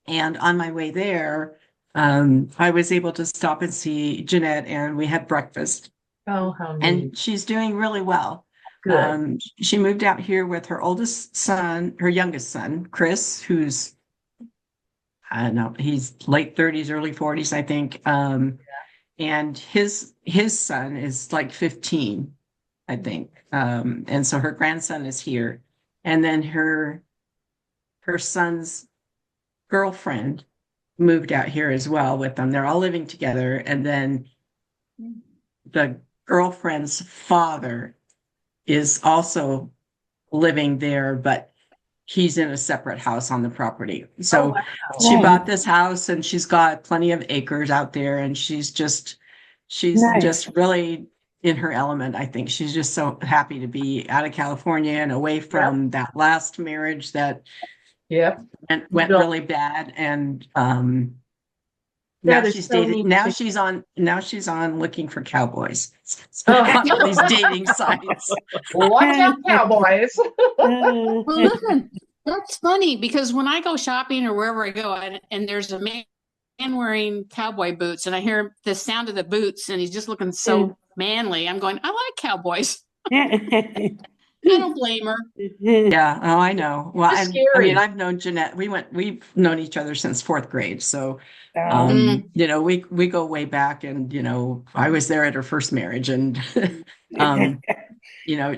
on my way there, I was able to stop and see Jeanette, and we had breakfast. Oh, how neat. And she's doing really well. Good. She moved out here with her oldest son, her youngest son, Chris, who's, I don't know, he's late 30s, early 40s, I think. And his son is like 15, I think. And so her grandson is here. And then her son's girlfriend moved out here as well with them. They're all living together. And then the girlfriend's father is also living there, but he's in a separate house on the property. So she bought this house, and she's got plenty of acres out there, and she's just really in her element. I think she's just so happy to be out of California and away from that last marriage that went really bad. And now she's dating. Now she's on looking for cowboys. On all these dating sites. Watch out, cowboys. Well, listen, that's funny because when I go shopping or wherever I go, and there's a man wearing cowboy boots, and I hear the sound of the boots, and he's just looking so manly, I'm going, I like cowboys. I don't blame her. Yeah. Oh, I know. Well, It's I mean, scary. I've known Jeanette. We've known each other since 4th grade. So, you know, we go way back, and, you know, I was there at her first marriage, and, you know,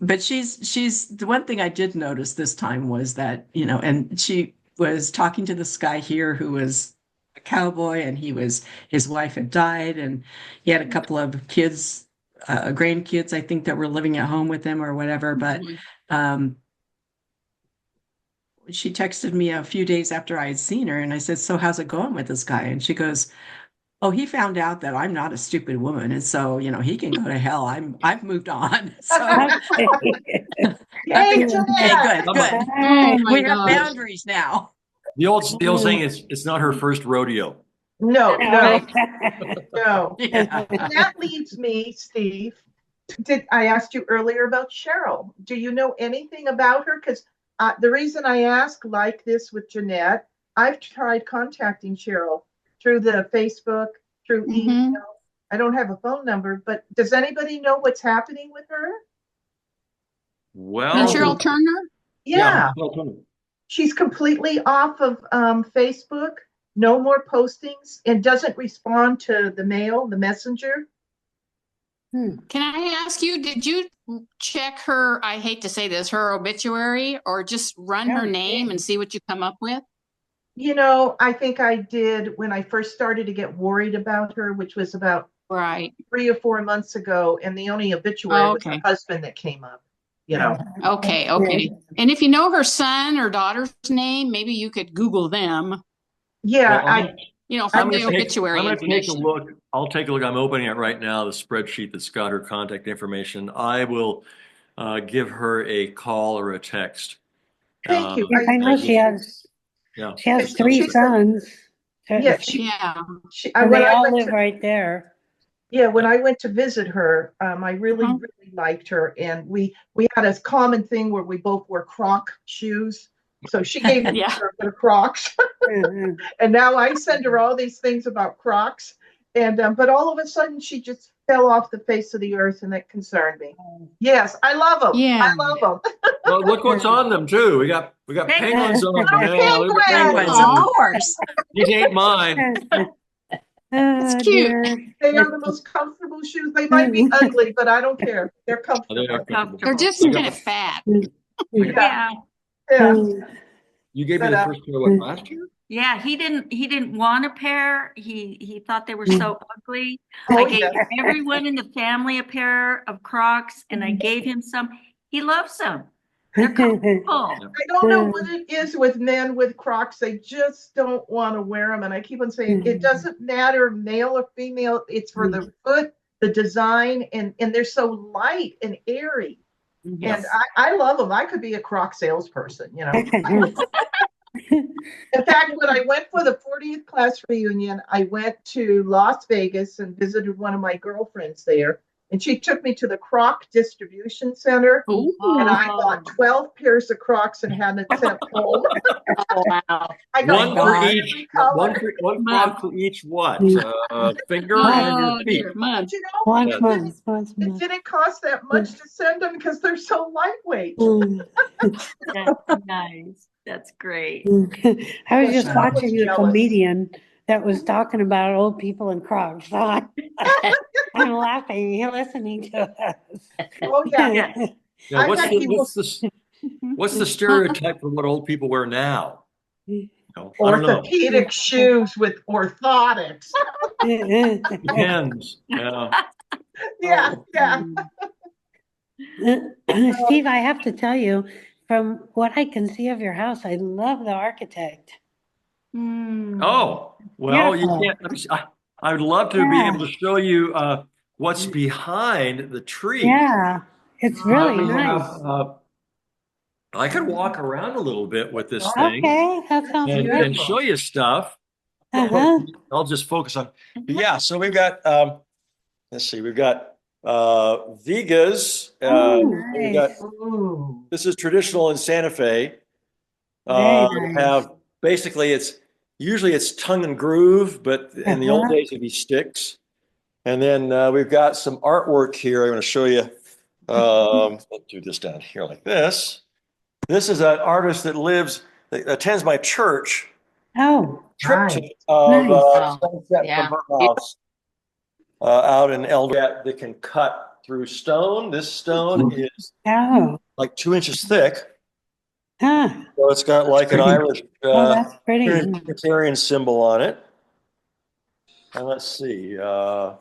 but she's the one thing I did notice this time was that, you know, and she was talking to this guy here who was a cowboy, and his wife had died, and he had a couple of kids, grandkids, I think, that were living at home with him or whatever. But she texted me a few days after I had seen her, and I said, so how's it going with this guy? And she goes, oh, he found out that I'm not a stupid woman, and so, you know, he can go to hell. I've moved on. So Hey, good. Oh my We have gosh. boundaries now. The old saying is, it's not her first rodeo. No. Yeah. And that leads me, Steve. I asked you earlier about Cheryl. Do you know anything about her? Because the reason I ask, like this with Jeanette, I've tried contacting Cheryl through the Facebook, through email. I don't have a phone number, but does anybody know what's happening with her? Well, And Cheryl Turner? Yeah. Cheryl Turner. She's completely off of Facebook, no more postings, and doesn't respond to the mail, the messenger. Can I ask you, did you check her, I hate to say this, her obituary, or just run her name and see what you come up with? You know, I think I did when I first started to get worried about her, which was about 3 or 4 months ago, and the only obituary was her husband that came up, you know. Okay. And if you know her son or daughter's name, maybe you could Google them. Yeah, Well, from the obituary I'm going to take a information. look. I'll take a look. I'm opening it right now, the spreadsheet that's got her contact information. I will give her a call or a text. Thank you. I know she has. Yeah. She has 3 sons. Yeah, And they all live right there. Yeah, when I went to visit her, I really liked her, and we had a common thing where we both wore Croc shoes. So she gave me her Crocs, and now I send her all these things about Crocs, and but all of a sudden she just fell off the face of the earth, and that concerned me. Yes, I love them. I love them. Well, look what's on them too. We got penguins on them. Penguins, of course. These ain't mine. It's cute. They are the most comfortable shoes. They might be ugly, but I don't care. They're comfortable. They're just kind of fat. Yeah. You gave me But, the first pair what, last year? Yeah, he didn't want a pair. He thought they were so ugly. Oh, I gave yeah. everyone in the family a pair of Crocs, and I gave him some. He loves them. They're comfortable. I don't know what it is with men with Crocs. They just don't want to wear them. And I keep on saying it doesn't matter male or female. It's for the foot, the design, and they're so light and airy. Yes. And I love them. I could be a Croc salesperson, you know. In fact, when I went for the 40th class reunion, I went to Las Vegas and visited one of my girlfriends there. And she took me to the Croc distribution center. Ooh. And I bought 12 pairs of Crocs and had them sent home. Oh, wow. I got One for one each. every color. One Croc for each what? Finger Oh, and your feet. dear, Mom. But you know, Once it month, didn't, once it month. didn't cost that much to send them because they're so lightweight. That's nice. That's great. I was just I was watching a jealous. comedian that was talking about old people in Crocs. So I'm laughing, listening to us. Oh, yeah. Now, I've had people- what's the stereotype for what old people wear now? No, I don't know. Orthopedic shoes with orthotics. Depends. Yeah. Yeah, yeah. Steve, I have to tell you, from what I can see of your house, I love the architect. Oh, well, you Beautiful. can't. I would love to be able to show you what's behind the tree. Yeah, it's really We have, nice. I could walk around a little bit with this thing Okay, that sounds and good. show you stuff. Uh-huh. I'll just focus on. But yeah, so we've got. Let's see, we've got Vigas. Oh, We've got. nice. Ooh. This is traditional in Santa Fe. Very We nice. have basically usually it's tongue and groove, but in the old Uh-huh. days it'd be sticks. And then we've got some artwork here. I'm going to show you. Let's do this down here like this. This is an artist that attends my church. Oh, Triptych of nice. Sunset Yeah. from her house out in Eldoret that can cut through stone. This stone is Oh, like 2 inches thick. huh. So it's got like an Irish Oh, that's pretty. Unitarian symbol on it. And let's see. Come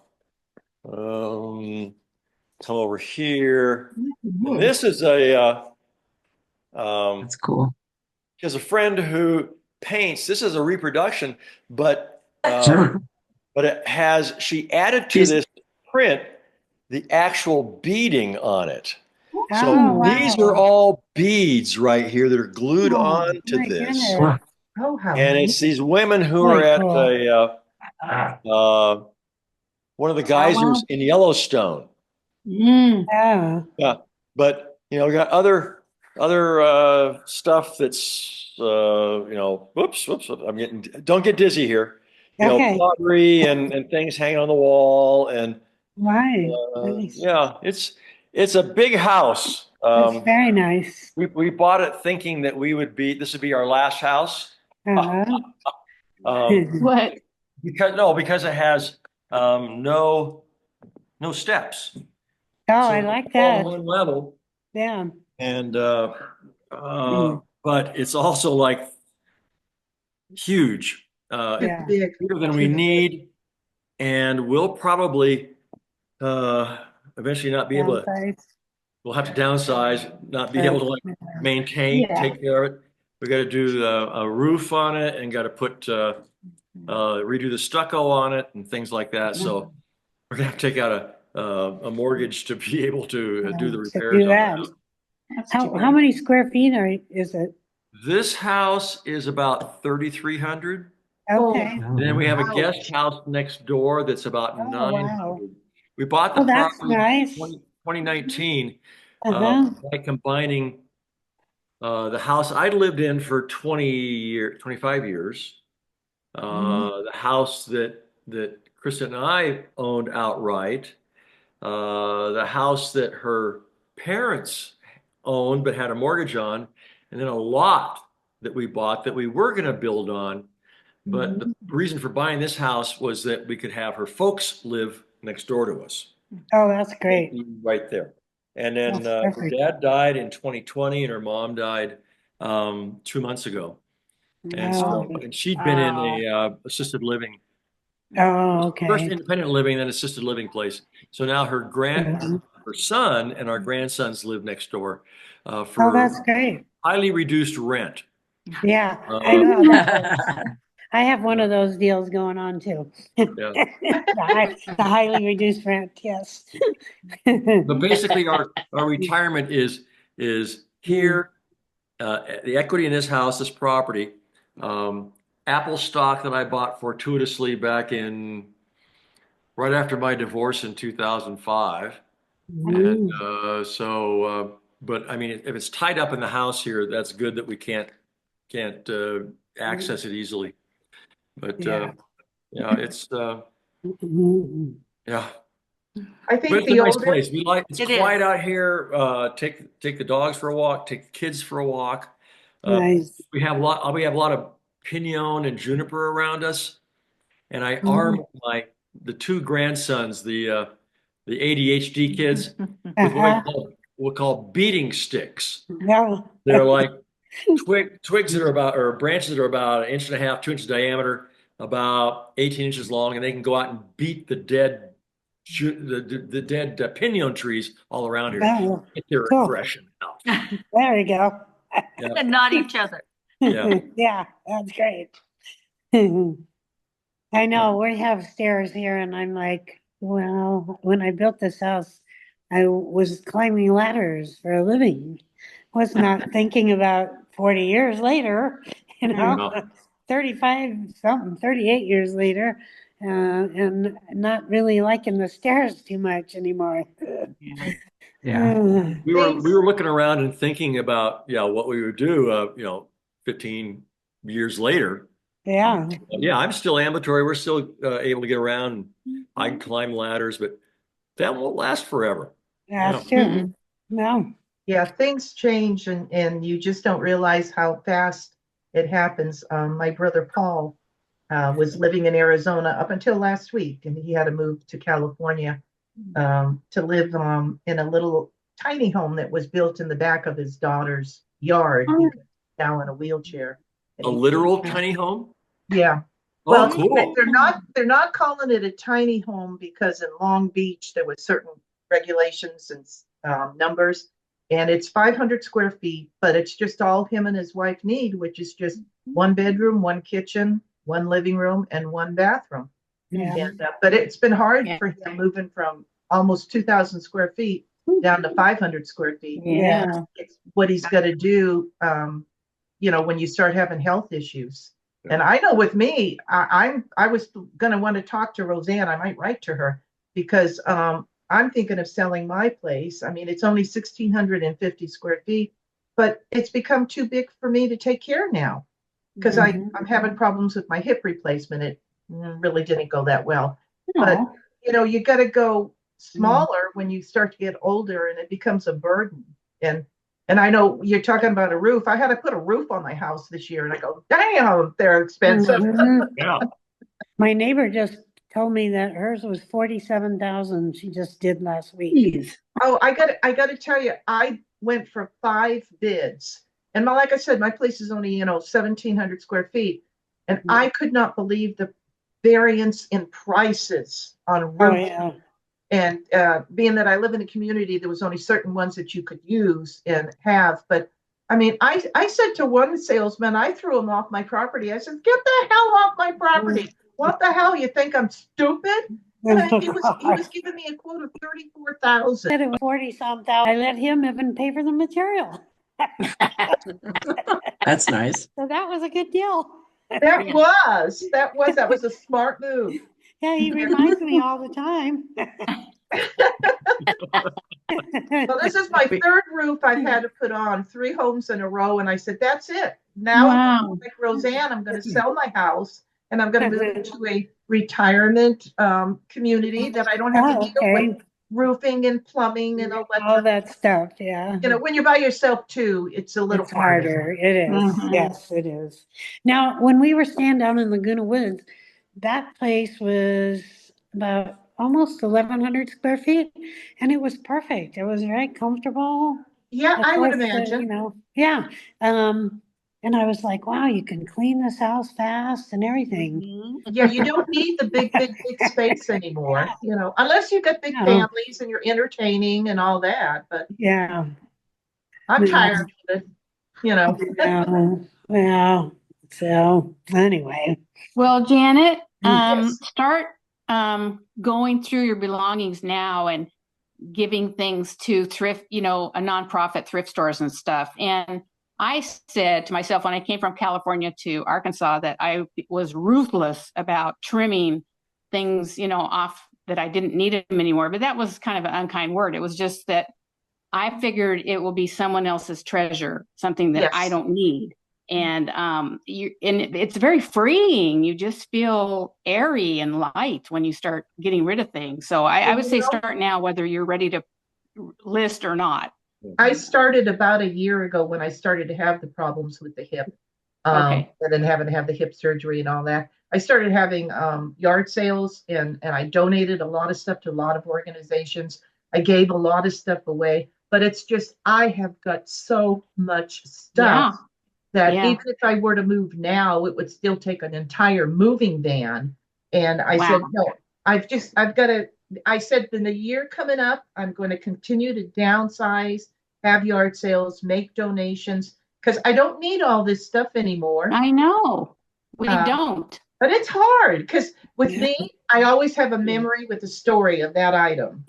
over here. And this is That's cool. she has a friend who paints. This is a reproduction, but she added to this print the actual beading on it. So Oh, these wow. are all beads right here that are glued Oh, on to my this. goodness. Oh, how And nice. it's these women who are Very at cool. one of the geysers in Yellowstone. Oh, Yeah, but we got other stuff that's whoops, don't get dizzy here. okay. Pottery and things hanging on the wall, and Right. Nice. yeah, it's a big house. That's very nice. We bought it thinking that this would be our last house. Uh-huh. What? Because it has no steps. Oh, So I it's like all that. one level, Yeah. and but it's also like huge, Yeah. Big. bigger than we need, and we'll probably eventually not be able to. Downsides. We'll have to downsize, not be able to maintain, Yeah. take care of it. We got to do a roof on it, and got to put redo the stucco on it and things like that. So we're gonna have to take out a mortgage to be able to do the To repairs do on that. that. How many square feet is it? This house is about 3,300. Okay. And then we have a Wow. guest house next door that's about Oh, 900. wow. We bought the Oh, that's property in nice. 2019 Uh-huh. by combining the house I'd lived in for 25 years, the house that Krista and I owned outright, the house that her parents owned but had a mortgage on, and then a lot that we bought that we were going to build on. But the reason for buying this house was that we could have her folks live next door to us. Oh, that's great. Right there. And then That's her perfect. dad died in 2020 and her mom died 2 months ago. And so, and she'd been in a assisted living, Oh, first okay. independent living, then assisted living place. So now her son and our grandsons live next door Oh, for that's great. highly reduced rent. Yeah, I know how that works. I have one of those deals going on too. Yeah. The highly reduced rent, yes. But basically, our retirement is here, the equity in this house, this property, Apple stock that I bought fortuitously back in right after my divorce in 2005. And but I mean, if it's tied up in the house here, that's good that we can't access it easily. But yeah, it's yeah. I But think it's a the nice older, place. We like it's quiet out here. Take the dogs for a walk. Take the kids for a walk. Nice. We have a lot of pinon and juniper around us, and I arm the two grandsons, the ADHD kids, with what we call beating sticks. No. They're like twigs that are about, or branches that are about 1.5 inches, 2 inches diameter, about 18 inches long, and they can go out and beat the dead pinon trees all around here. Oh, Get their cool. aggression out. There you go. Yeah. And not each other. Yeah. Yeah, that's great. I know we have stairs here and I'm like, well, when I built this house, I was climbing ladders for a living. Was not thinking about 40 years later, you know, 35 something, 38 years later, and not really liking the stairs too much anymore. Yeah. We were looking around and thinking about what we would do 15 years later. Yeah. Yeah, I'm still ambulatory. We're still able to get around. I can climb ladders, but that won't last forever. That's true. No. Yeah, things change and you just don't realize how fast it happens. My brother Paul was living in Arizona up until last week, and he had to move to California to live in a little tiny home that was built in the back of his daughter's yard. He was now in a wheelchair. A literal tiny home? Yeah. Oh, Well, cool. they're not calling it a tiny home because in Long Beach there was certain regulations and numbers, and it's 500 square feet, but it's just all him and his wife need, which is just one bedroom, one kitchen, one living room, and one bathroom. Yeah. And, but it's been hard for him moving from almost 2,000 square feet down to 500 square feet. Yeah. It's what he's got to do, when you start having health issues. And I know with me, I was going to want to talk to Roseanne. I might write to her because I'm thinking of selling my place. I mean, it's only 1,650 square feet, but it's become too big for me to take care now because I'm having problems with my hip replacement. It really didn't go that well. But, you got to go smaller when you start to get older and it becomes a burden. And I know you're talking about a roof. I had to put a roof on my house this year and I go, damn, they're expensive. Yeah. My neighbor just told me that hers was 47,000. She just did last week. Oh, I got to tell you, I went for 5 bids. And like I said, my place is only, 1,700 square feet. And I could not believe the variance in prices on roofs. Oh, yeah. And being that I live in a community, there was only certain ones that you could use and have. But I mean, I said to one salesman, I threw him off my property. I said, get the hell off my property. What the hell? You think I'm stupid? And he was giving me a quote of 34,000. Said it was 40-some thousand. I let him even pay for the material. That's nice. So that was a good deal. That was a smart move. Yeah, he reminds me all the time. Well, this is my 3rd roof I've had to put on, 3 homes in a row. And I said, that's it. Now, I'm like Roseanne, I'm going to sell my house and I'm going to move into a retirement community that I don't have to deal with roofing and plumbing and electric. All that stuff, yeah. When you're by yourself too, it's a little harder. It is. Yes, it is. Now, when we were staying down in Laguna Woods, that place was about almost 1,100 square feet, and it was perfect. It was very comfortable. Yeah, That's I would what the, imagine. yeah. And I was like, wow, you can clean this house fast and everything. Yeah, you don't need the big space anymore, unless you've got big No. families and you're entertaining and all that. But Yeah. I'm Yeah. tired of it, Yeah. Well, so anyway. Well, Janet, Yes. start going through your belongings now and giving things to thrift, a nonprofit thrift stores and stuff. And I said to myself when I came from California to Arkansas that I was ruthless about trimming things, off that I didn't need them anymore. But that was kind of an unkind word. It was just that I figured it will be someone else's treasure, something that I Yes. don't need. And it's very freeing. You just feel airy and light when you start getting rid of things. So I would say start now, whether you're ready to list or not. I started about a year ago when I started to have the problems with the hip. Okay. And then having to have the hip surgery and all that. I started having yard sales and I donated a lot of stuff to a lot of organizations. I gave a lot of stuff away, but it's just I have got so much stuff that even if I were to move now, it would still take an entire moving van. And I said, no, I've got to, I said, in the year coming up, I'm going to continue to downsize, have yard sales, make donations, because I don't need all this stuff anymore. I know. We don't. But it's hard because with me, I always have a memory with the story of that item.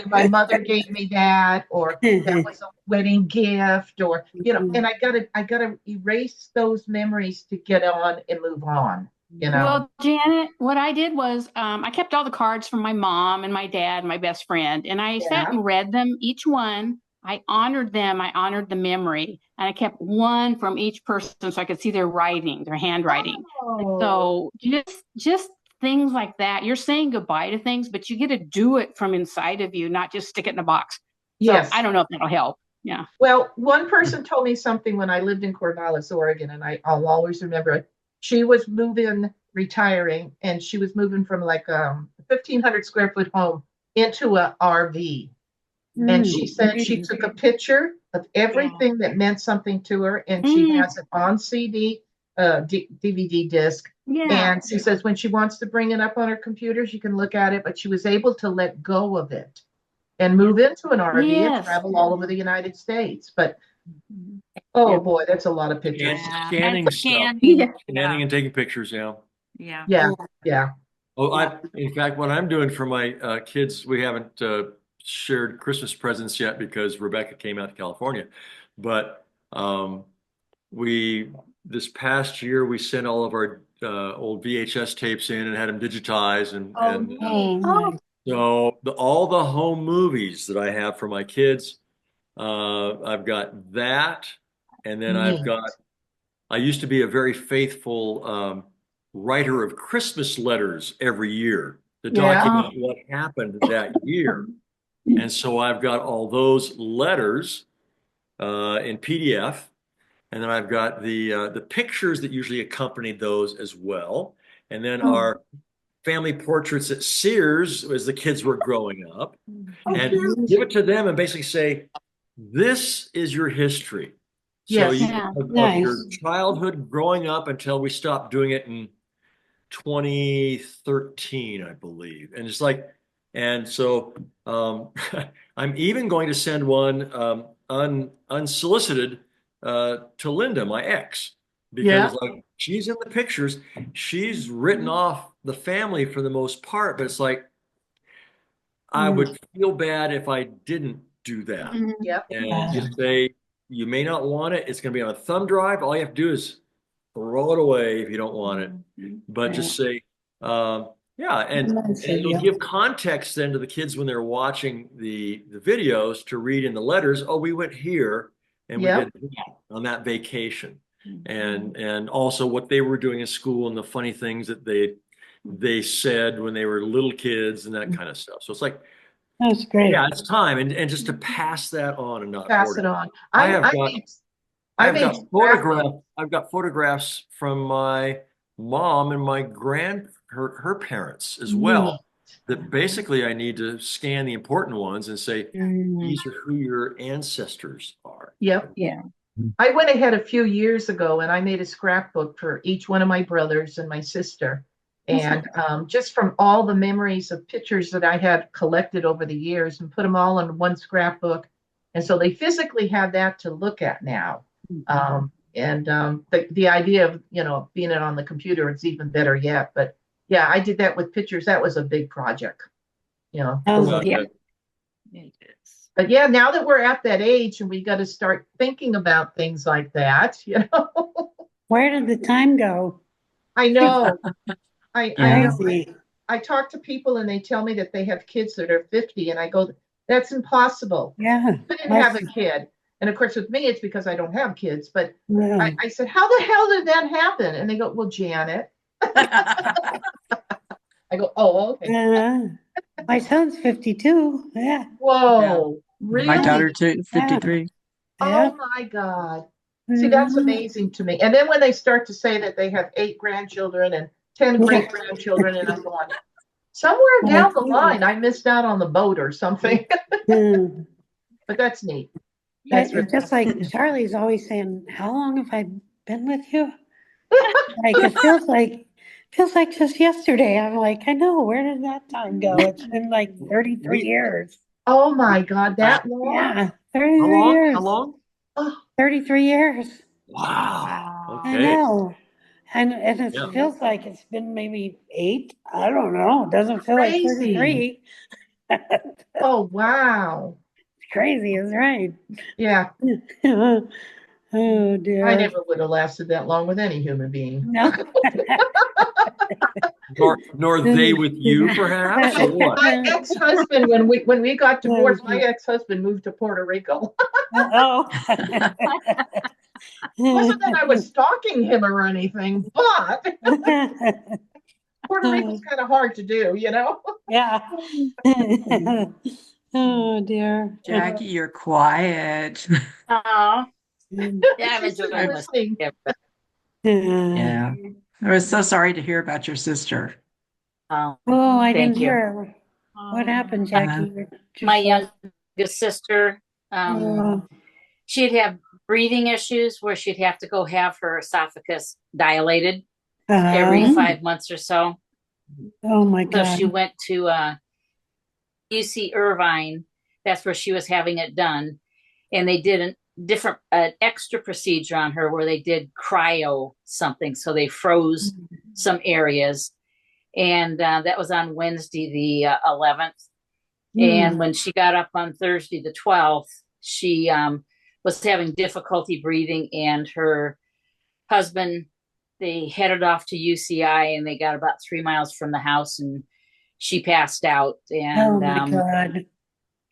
My mother gave me that, or that was a wedding gift, or and I gotta erase those memories to get on and move on. Well, Janet, what I did was I kept all the cards from my mom and my dad and my best friend, and I sat and read them, each one. I honored them. I honored the memory, and I kept one from each person so I could see their writing, their handwriting. So just things like that. You're saying goodbye to things, but you get to do it from inside of you, not just stick it in a box. Yes. So I don't know if that'll help. Yeah. Well, one person told me something when I lived in Corvallis, Oregon, and I'll always remember it. She was retiring, and she was moving from like a 1,500 square foot home into a RV. And she said she took a picture of everything that meant something to her, and she has it on CD, DVD disc. And she says when she wants to bring it up on her computer, she can look at it, but she was able to let go of it and move into an RV and travel all over the United States. But oh boy, that's a lot of pictures. Scanning and taking pictures. Yeah. Oh, in fact, what I'm doing for my kids, we haven't shared Christmas presents yet because Rebecca came out to California, but this past year we sent all of our old VHS tapes in and had them digitized, so all the home movies that I have for my kids, I've got that, and then I used to be a very faithful writer of Christmas letters every year to document what happened that year. And so I've got all those letters in PDF, and then I've got the pictures that usually accompanied those as well, and then our family portraits at Sears as the kids were growing up, and give it to them and basically say, "This is your history." So of your childhood growing up until we stopped doing it in 2013, I believe, and it's like. And so I'm even going to send one unsolicited to Linda, my ex, because like she's in the pictures. She's written off the family for the most part, but it's like I would feel bad if I didn't do that. And just say, you may not want it. It's going to be on a thumb drive. All you have to do is throw it away if you don't want it. But just say, and it'll give context then to the kids when they're watching the videos to read in the letters. Oh, we went here and we did that on that vacation, and also what they were doing in school and the funny things that they said when they were little kids and that kind of stuff. So it's like that's great. Yeah, it's time, and just to pass that on and not pass it on. I've got photographs from my mom and my her parents as well. that basically I need to scan the important ones and say, these are who your ancestors are. Yep. Yeah. I went ahead a few years ago and I made a scrapbook for each one of my brothers and my sister. And just from all the memories of pictures that I had collected over the years and put them all in one scrapbook. And so they physically have that to look at now. The idea of, being it on the computer, it's even better yet. But yeah, I did that with pictures. That was a big project, Oh, yeah. But yeah, now that we're at that age and we got to start thinking about things like that, where did the time go? I know. I know. Crazy. I talk to people and they tell me that they have kids that are 50 and I go, that's impossible. Yeah. I didn't have a kid. And of course with me, it's because I don't have kids, but Yeah. I said, how the hell did that happen? And they go, well, Janet. I go, oh, okay. My son's 52. Yeah. Whoa. Really? My daughter too, 53. Oh my God. See, that's amazing to me. And then when they start to say that they have 8 grandchildren and 10 great grandchildren, and I'm going, somewhere down the line, I missed out on the boat or something. But that's neat. That's It's just like Charlie's always saying, how long have I been with you? Like it feels like just yesterday. I'm like, I know, where did that time go? It's been like 33 years. Oh my God, that long? Yeah, 33 years. How long? Oh, 33 years. Wow. I Okay. know. And it Yeah. feels like it's been maybe 8. I don't know. It doesn't feel like Crazy. 33. oh wow. Crazy is right. Yeah. Oh dear. I never would have lasted that long with any human being. No. Nor they with you, perhaps, or what? My ex-husband, when we got divorced, my ex-husband moved to Puerto Rico. Oh. Wasn't that I was stalking him or anything, but Puerto Rico's kind of hard to do, Yeah. Oh dear. Jackie, you're quiet. Oh, It's yeah, I'm just enjoying listening. Yeah. I was so sorry to hear about your sister. Oh, Oh, I Thank didn't you. hear. What happened, Jackie? my youngest sister, Oh, she'd have breathing issues where she'd have to go have her esophagus dilated every 5 months or so. oh my So God. she went to UC Irvine. That's where she was having it done. And they did an extra procedure on her where they did cryo something. So they froze some areas. And that was on Wednesday, the 11th. And when she got up on Thursday, the 12th, she was having difficulty breathing. And her husband, they headed off to UCI and they got about 3 miles from the house and she passed out. Oh And my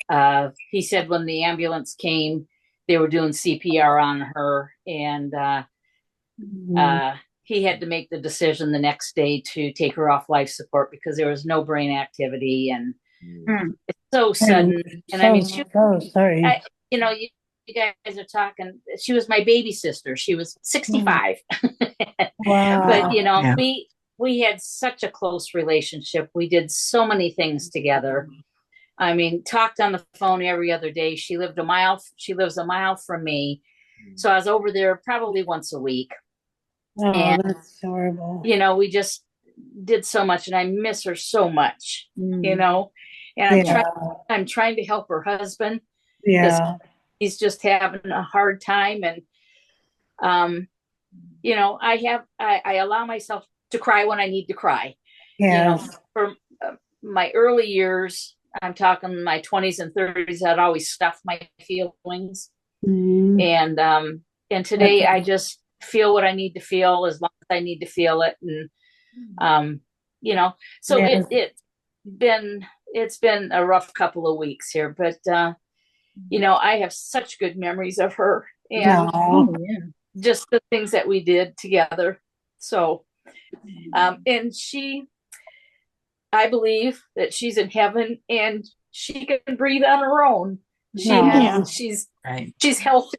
God. he said when the ambulance came, they were doing CPR on her. And he had to make the decision the next day to take her off life support because there was no brain activity. And it's so sudden. And I mean, sorry. You guys are talking, she was my baby sister. She was 65. Wow. But, we had such a close relationship. We did so many things together. I mean, talked on the phone every other day. She lives a mile from me. So I was over there probably once a week. Oh, And, that's horrible. we just did so much and I miss her so much, and I'm trying to help her husband. Yeah. He's just having a hard time. And, I allow myself to cry when I need to cry. Yes. For my early years, I'm talking my 20s and 30s, I'd always stuff my feelings. And today I just feel what I need to feel as long as I need to feel it. And, so it's been a rough couple of weeks here, but, I have such good memories of her and just the things that we did together. So, and I believe that she's in heaven and she can breathe on her own. She's healthy.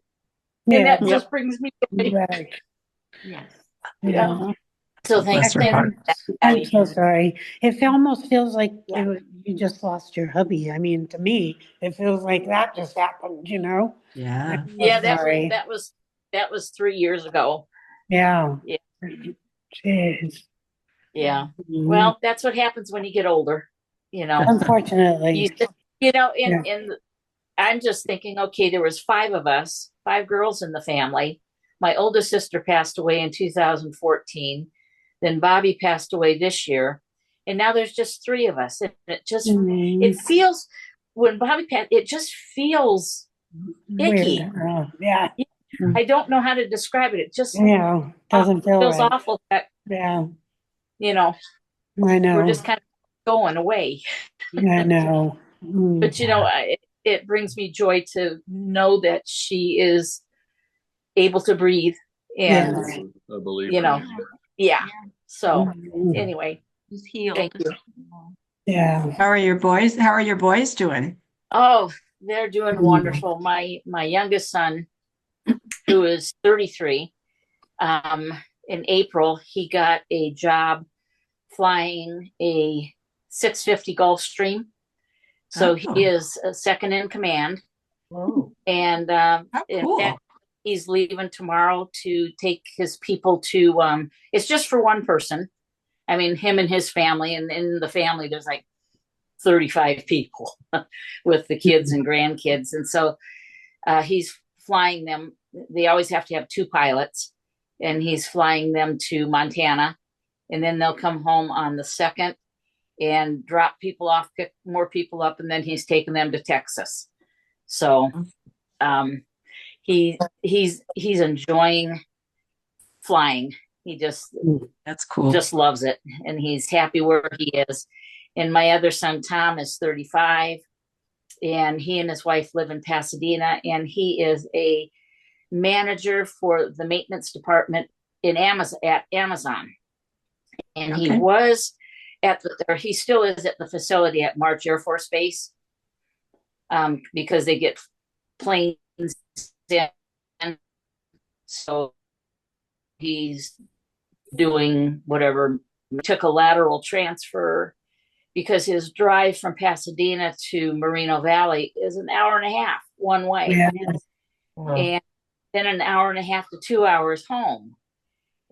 And that just brings me joy. Right. Yes. Yeah. So thanks. Bless her heart. I'm so sorry. It almost feels like you just lost your hubby. I mean, to me, it feels like that just happened, you know? Yeah. Yeah, Sorry. that was 3 years ago. Yeah. Yeah. Jeez. Yeah. Mhm. Well, that's what happens when you get older, you know. Unfortunately. You know, Yeah. and I'm just thinking, okay, there was 5 of us, 5 girls in the family. My oldest sister passed away in 2014. Then Bobby passed away this year. And now there's just 3 of us. And it feels, when Bobby passed, it just feels icky. Weird. Yeah. I don't know how to describe it. It just doesn't feel feels right. awful that, you know, I know. we're just kind of going away. I know. But, you know, it brings me joy to know that she is able to breathe. And, I believe you know, So Mhm. anyway, He's healed. thank you. Yeah. How are your boys? How are your boys doing? Oh, they're doing wonderful. My youngest son, who is 33, in April, he got a job flying a 650 Gulfstream. So he is a second in command. Whoa. And in cool. fact, he's leaving tomorrow to take his people to, it's just for one person. I mean, him and his family, and in the family, there's like 35 people with the kids and grandkids. And so he's flying them. They always have to have 2 pilots, and he's flying them to Montana. And then they'll come home on the 2nd and drop people off, pick more people up, and then he's taking them to Texas. So he's enjoying flying. He that's cool. Just loves it, and he's happy where he is. And my other son Tom is 35, and he and his wife live in Pasadena, and he is a manager for the maintenance department in Amazon. And he was he still is at the facility at March Air Force Base, because they get planes in. So he's doing whatever, took a lateral transfer because his drive from Pasadena to Moreno Valley is an hour and a half one way. Yeah. And then an hour and a half to 2 hours home.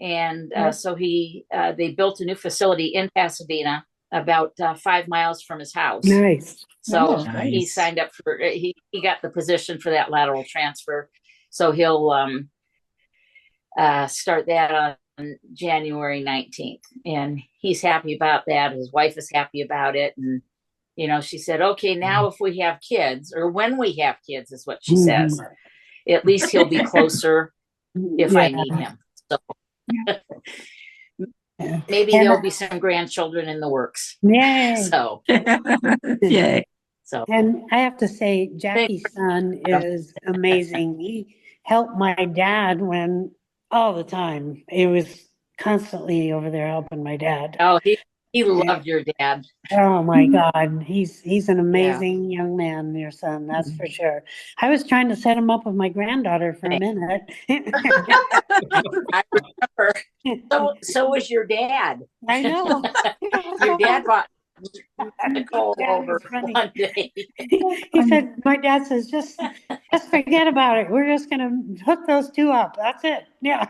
And so they built a new facility in Pasadena about 5 miles from his house. Nice. So Nice. he signed up for, he got the position for that lateral transfer. So he'll start that on January 19th. And he's happy about that. His wife is happy about it. And, you know, she said, okay, now if we have kids, or when we have kids is what she says, at least he'll be closer if I need him. So maybe there'll be some grandchildren in the works. Yay. So Yay. So, and I have to say, Jackie's son is amazing. He helped my dad all the time. He was constantly over there helping my dad. Oh, he loved your dad. Oh my God, he's an amazing young man, your son. That's for sure. I was trying to set him up with my granddaughter for a minute. I remember. So was your dad. I know. Your dad brought Nicole over one day. He said, my dad says, just forget about it. We're just gonna hook those 2 up. That's it. Yeah.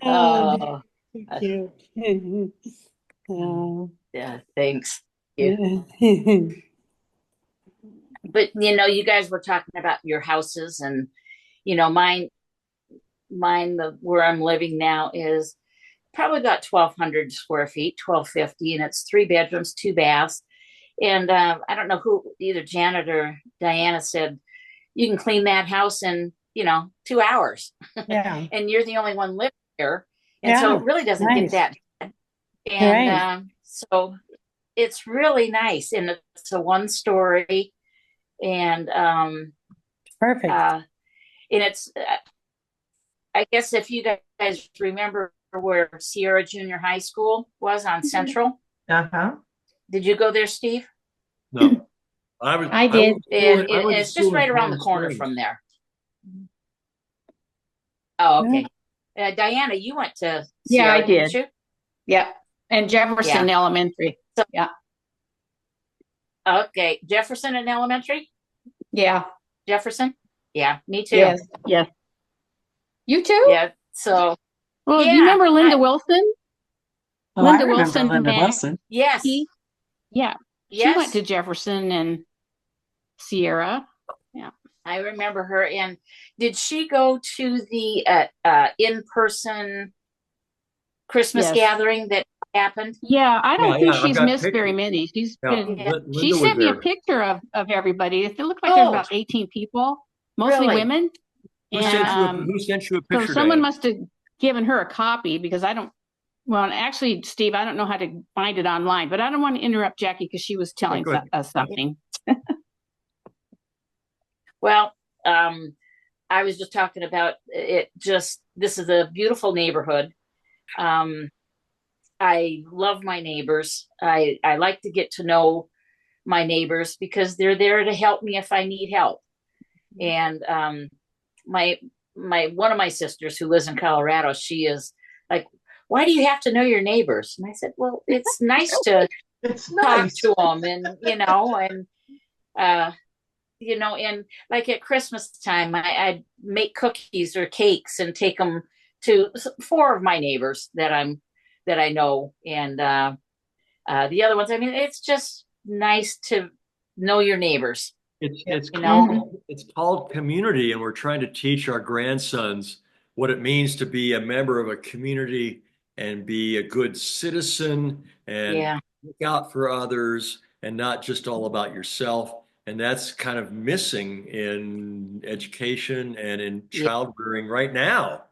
Oh, thank you. Yeah, thanks. Yeah. But you know, you guys were talking about your houses, and you know, mine, where I'm living now is probably about 1,200 square feet, 1,250, and it's 3 bedrooms, 2 baths. And I don't know who, either Janet or Diana said, you can clean that house in, 2 hours. Yeah. And you're the only one living here. And so it really doesn't get that bad. And so it's really nice. And it's a 1-story. And perfect. And it's, I guess if you guys remember where Sierra Junior High School was on Central. Did you go there, Steve? No. I did. It's just right around the corner from there. Oh, okay. Diana, you went to Yeah, I Sierra, didn't did. you? Yeah. And Jefferson Elementary. So- Yeah. Okay, Jefferson in elementary? Yeah. Jefferson? Yeah, me too. Yes. Yes. You too? Yeah, so. Well, do yeah, you remember Linda Wilson? Oh, Linda I remember Wilson, Linda man. Wilson. Yes. Yeah. She Yes. went to Jefferson and Sierra. Yeah. I remember her. And did she go to the in-person Christmas gathering that happened? Yeah, I don't think I've she's got missed pictures. very many. She's Yeah, been, Linda she was sent me a there. picture of everybody. It looked like there's Oh. about 18 people, mostly Really? women. Who And sent you a so picture? someone Diane? must have given her a copy because I don't, well, actually, Steve, I don't know how to find it online, but I don't want to interrupt Jackie because she was telling go ahead. us something. Well, I was just talking about it. This is a beautiful neighborhood. I love my neighbors. I like to get to know my neighbors because they're there to help me if I need help. And my one of my sisters who lives in Colorado, she is like, why do you have to know your neighbors? And I said, well, it's nice to talk to them, and and like at Christmas time, I'd make cookies or cakes and take them to 4 of my neighbors that I know, and the other ones. I mean, it's just nice to know your neighbors. It's you know? it's called community, and we're trying to teach our grandsons what it means to be a member of a community and be a good citizen and look out for others and not just all about yourself. And that's kind of missing in education and in child rearing right now.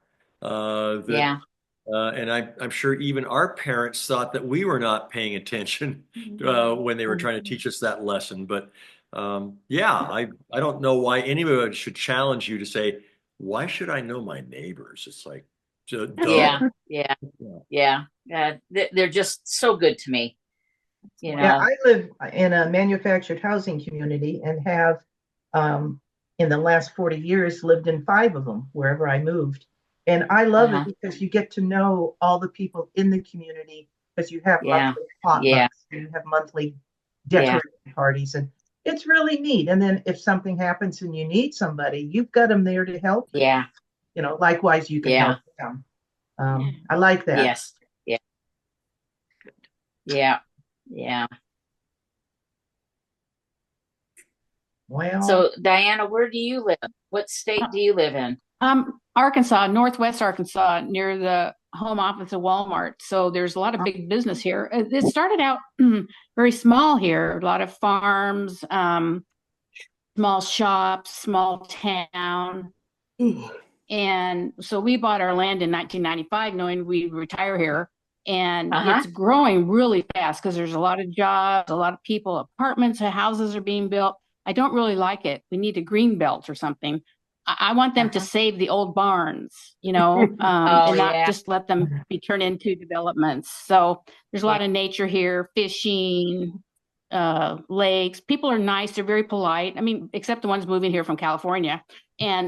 And I'm sure even our parents thought that we were not paying attention when they were trying to teach us that lesson. But I don't know why anybody should challenge you to say, why should I know my neighbors? It's like, duh. They're just so good to me. You know? Yeah, I live in a manufactured housing community and have, in the last 40 years, lived in 5 of them wherever I moved. And I love it because you get to know all the people in the community because you have monthly potlucks and you have monthly decorating parties, and it's really neat. And then if something happens and you need somebody, you've got them there to help. Yeah. You know, likewise, you can help them. I like that. Yes. Yeah. Yeah. Yeah. Well, so Diana, where do you live? What state do you live in? Arkansas, Northwest Arkansas, near the home office of Walmart. So there's a lot of big business here. It started out very small here, a lot of farms, small shops, small town. And so we bought our land in 1995, knowing we'd retire here. And it's growing really fast because there's a lot of jobs, a lot of people, apartments and houses are being built. I don't really like it. We need a green belt or something. I want them to save the old barns, and not just let them be turned into developments. So there's a lot of nature here, fishing, lakes. People are nice. They're very polite. I mean, except the ones moving here from California. And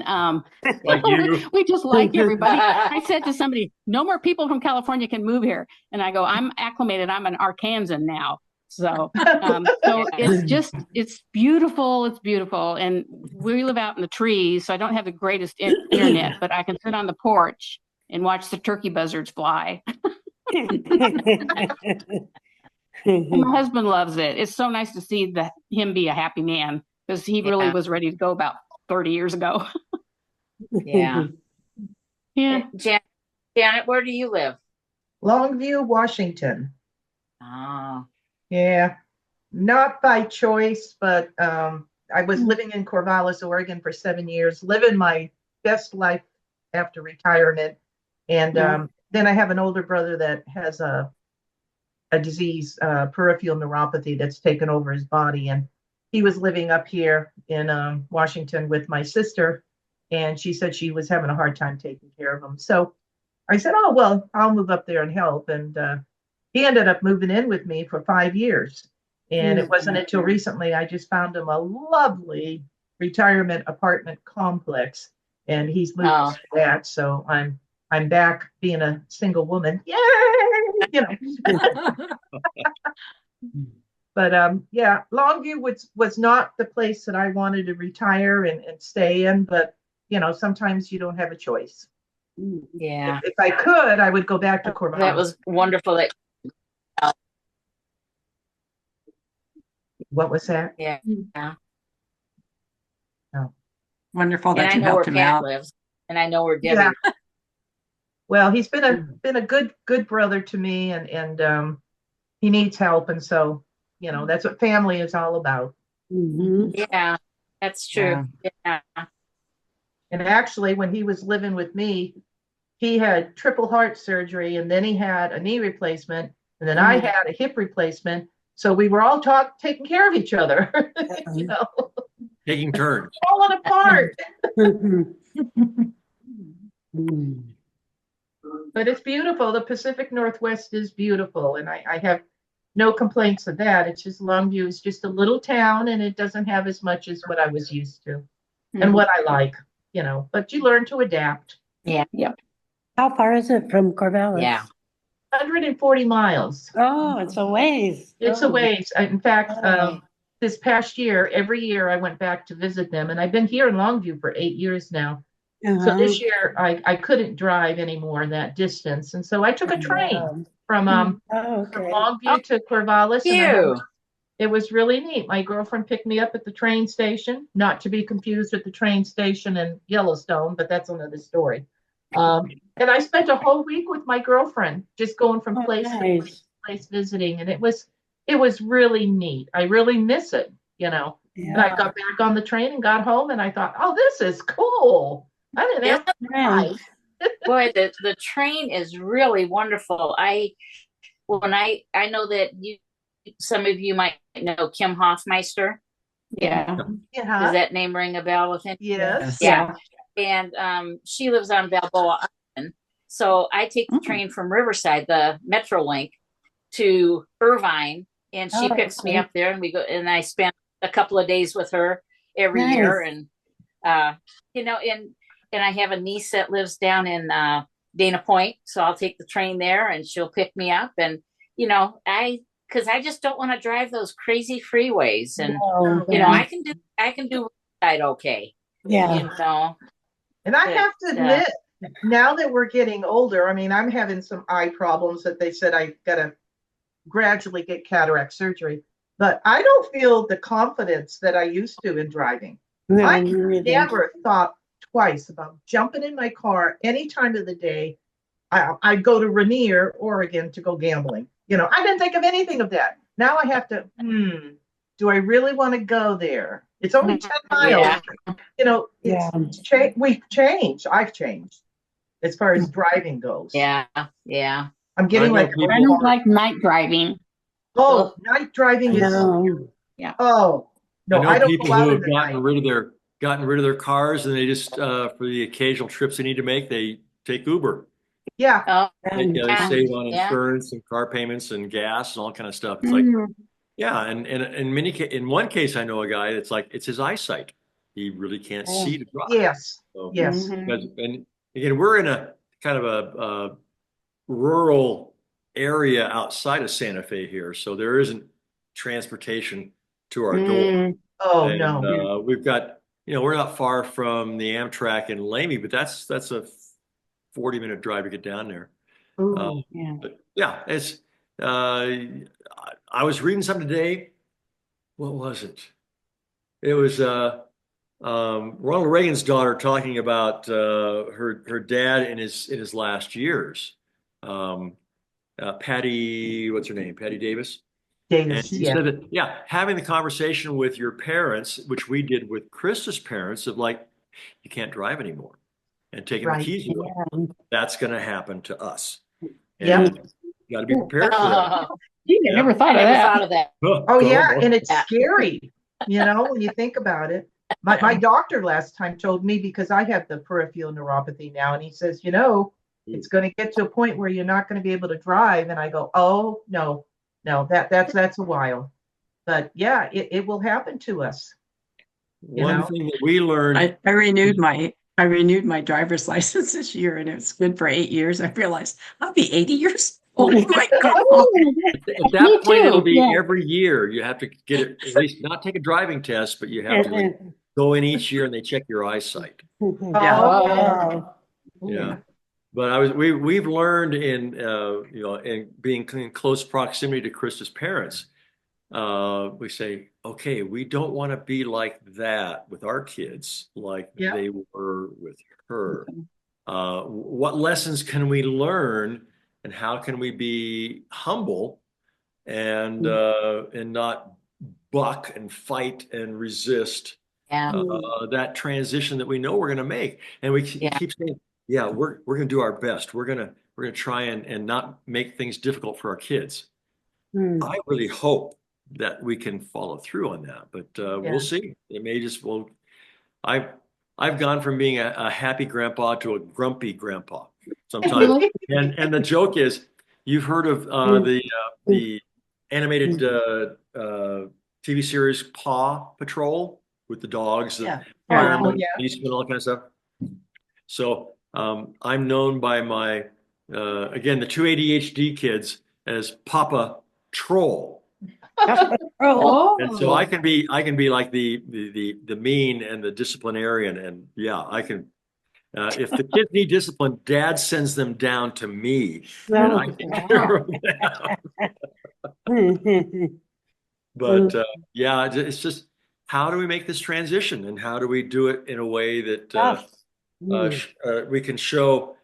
like you. We just like everybody. I said to somebody, no more people from California can move here. And I go, I'm acclimated. I'm an Arkansan now. So it's beautiful. It's beautiful. And we live out in the trees, so I don't have the greatest internet, but I can sit on the porch and watch the turkey buzzards fly. My husband loves it. It's so nice to see him be a happy man because he really was ready to go about 30 years ago. Yeah. Janet, where do you live? Longview, Washington. Oh. Yeah, not by choice, but I was living in Corvallis, Oregon for 7 years, living my best life after retirement. And then I have an older brother that has a disease, peripheral neuropathy that's taken over his body. And he was living up here in Washington with my sister. And she said she was having a hard time taking care of him. So I said, oh, well, I'll move up there and help. And he ended up moving in with me for 5 years. And it wasn't until recently I just found him a lovely retirement apartment complex. And he's moved to that. So I'm I'm back being a single woman. Yay! You know. But yeah, Longview was not the place that I wanted to retire and stay in, but you know, sometimes you don't have a choice. Yeah. If I could, I would go back to Corvallis. That was wonderful. That What was that? yeah. Yeah. Oh. Wonderful And that I you know where helped him Pat out. lives, and I know where Debbie. Yeah. Well, he's been a good brother to me, and he needs help, and so you know that's what family is all about. Yeah, that's true. Yeah. And actually, when he was living with me, he had triple heart surgery, and then he had a knee replacement, and then I had a hip replacement. So we were all taking care of each other, you know, Taking turns. falling apart. But it's beautiful. The Pacific Northwest is beautiful, and I have no complaints of that. It's just Longview is just a little town, and it doesn't have as much as what I was used to and what I like, you know. But you learn to adapt. Yeah. Yep. How far is it from Corvallis? Yeah. 140 miles. Oh, it's a ways. It's a ways. In fact, this past year, every year I went back to visit them, and I've been here in Longview for 8 years now. So this year I couldn't drive anymore that distance, and so I took a train from Longview to Corvallis. And it was really neat. My girlfriend picked me up at the train station, not to be confused with the train station in Yellowstone, but that's another story. And I spent a whole week with my girlfriend, just going from place to place visiting, and it was really neat. I really miss it, you know. And I got back on the train and got home, and I thought, oh, this is cool. I didn't have to drive. Boy, the train is really wonderful. I know that some of you might know Kim Hoffmeister. Yeah. Does that name ring a bell with him? Yes. Yeah. And she lives on Balboa Island. So I take the train from Riverside, the Metrolink, to Irvine, and she picks me up there, and we go, and I spend a couple of days with her every year. And you know, and I have a niece that lives down in Dana Point, so I'll take the train there, and she'll pick me up. And you know, because I just don't want to drive those crazy freeways, and you know, I can do Riverside okay. Yeah. You know. And I have to admit, now that we're getting older, I mean, I'm having some eye problems that they said I got to gradually get cataract surgery, but I don't feel the confidence that I used to in driving. No, I never thought twice about jumping in my car any time of the day. I'd go to Rainier, Oregon to go gambling. You know, I didn't think of anything of that. Now I have to, do I really want to go there? It's only 10 miles. Yeah. You know, we've changed. I've changed as far as driving goes. Yeah. Yeah. I'm getting I don't like night driving. Oh, night driving is. Yeah. Oh no, I don't people go out who in have the gotten night. rid of their cars, and they just for the occasional trips they need to make, they take Uber. Yeah. They save on insurance and car payments and gas and all kind of stuff. It's like, and in one case, I know a guy that's like, it's his eyesight. He really can't see to drive. Yes. So, Yes. And again, we're in a kind of a rural area outside of Santa Fe here, so there isn't transportation to our door. Oh, and, no. we've got, we're not far from the Amtrak in Lamy, but that's a 40-minute drive to get down there. But yeah, it's I was reading something today. What was it? It was Ronald Reagan's daughter talking about her dad in his last years. Patty, what's her name? Patty Davis. And she said that, having the conversation with your parents, which we did with Krista's parents, of like, you can't drive anymore, and taking the keys away. That's going to happen to us. And you got to be prepared for that. I never thought of that. Oh yeah, and it's scary, when you think about it. My doctor last time told me, because I have the peripheral neuropathy now, and he says, it's going to get to a point where you're not going to be able to drive. And I go, oh no, that's a while. But yeah, it will happen to us. One thing that we learned, I renewed my I renewed my driver's license this year and it's good for 8 years. I realized I'll be 80 years old. Oh my God. At that point, it'll be Yeah. every year. You have to get it, at least not take a driving test, but you have to go in each year and they check your eyesight. Oh, Yeah. But we've learned in in being in close proximity to Krista's parents, we say, okay, we don't want to be like that with our kids, like Yeah. they were with her. What lessons can we learn, and how can we be humble and not buck and fight and resist that transition that we know we're going to make? And we keep saying, yeah, we're going to do our best. We're going to try and not make things difficult for our kids. I really hope that we can follow through on that, but we'll see. It may just I've gone from being a happy grandpa to a grumpy grandpa sometimes. and the joke is, you've heard of the animated TV series Paw Patrol with the dogs, the firemen, policemen, all that kind of stuff. So I'm known by my again, the two ADHD kids as Papa Troll. And so I can be like the mean and the disciplinarian, and yeah, I can. If the kids need discipline, Dad sends them down to me, and I can tear them down. But yeah, it's just, how do we make this transition, and how do we do it in a way that we can show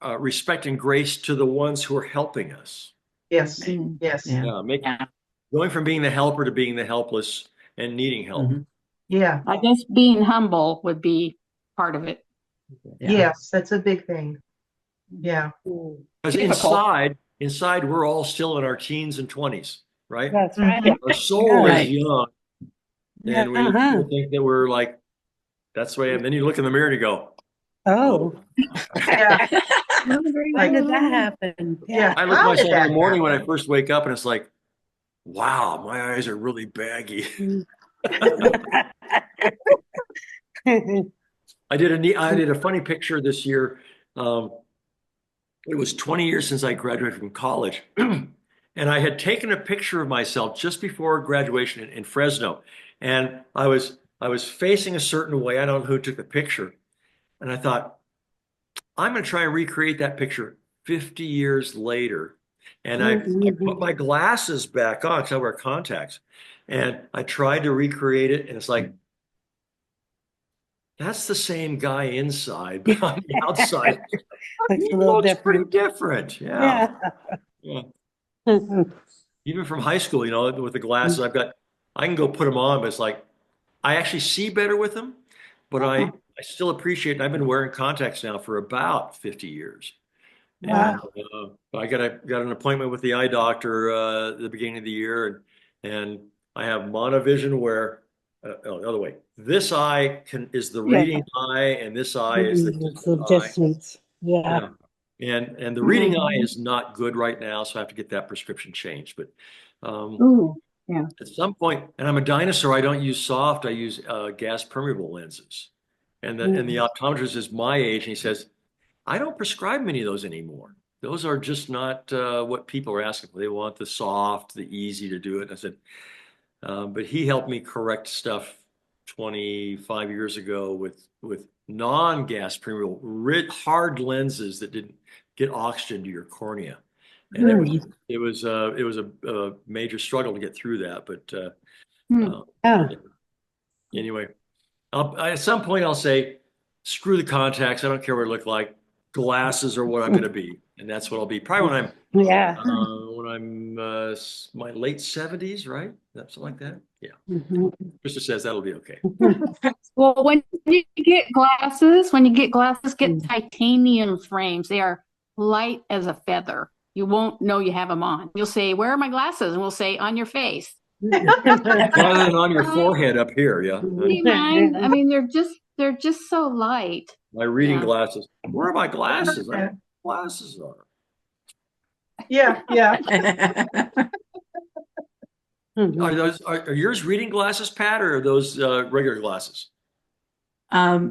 respect and grace to the ones who are helping us? Yes. Yes. Going from being the helper to being the helpless and needing help. Yeah. I guess being humble would be part of it. Yes, that's a big thing. Yeah. Because inside we're all still in our teens and 20s, right? That's right. Our soul is young, and we think that we're like, that's the way. And then you look in the mirror and you go, Yeah. When did that happen? Yeah. I look at myself in the morning when I first wake up, and it's like, wow, my eyes are really baggy. I did a funny picture this year. It was 20 years since I graduated from college, and I had taken a picture of myself just before graduation in Fresno, and I was facing a certain way. I don't know who took the picture, and I thought, I'm going to try and recreate that picture 50 years later. And I put my glasses back on because I wear contacts, and I tried to recreate it, and it's like, that's the same guy inside, but on the outside, Looks a little pretty different. Yeah. Even from high school, with the glasses I can go put them on, but it's like, I actually see better with them, but I still appreciate it. I've been wearing contacts now for about 50 years. And I got an appointment with the eye doctor at the beginning of the year, and I have monovision where the other way. This eye is the reading eye, and this eye is the distance. Yeah. And the reading eye is not good right now, so I have to get that prescription changed. But at some point, and I'm a dinosaur, I don't use soft, I use gas permeable lenses. And the optometrist is my age, and he says, I don't prescribe many of those anymore. Those are just not what people are asking for. They want the soft, the easy to do it. And I said, but he helped me correct stuff 25 years ago with non-gas permeable, hard lenses that didn't get oxygen to your cornea. And it was a major struggle to get through that. But anyway, at some point I'll say, screw the contacts. I don't care what I look like. Glasses are what I'm going to be, and that's what I'll be. Probably when I'm my late 70s, right? Something like that. Yeah. Krista says that'll be okay. Well, when you get glasses, get titanium frames. They are light as a feather. You won't know you have them on. You'll say, "Where are my glasses?" And we'll say, "On your face." Rather than on your forehead up here, yeah. I mean, they're just so light. My reading glasses. Where are my glasses? I have glasses on. Yeah. Are yours reading glasses, Pat, or are those regular glasses?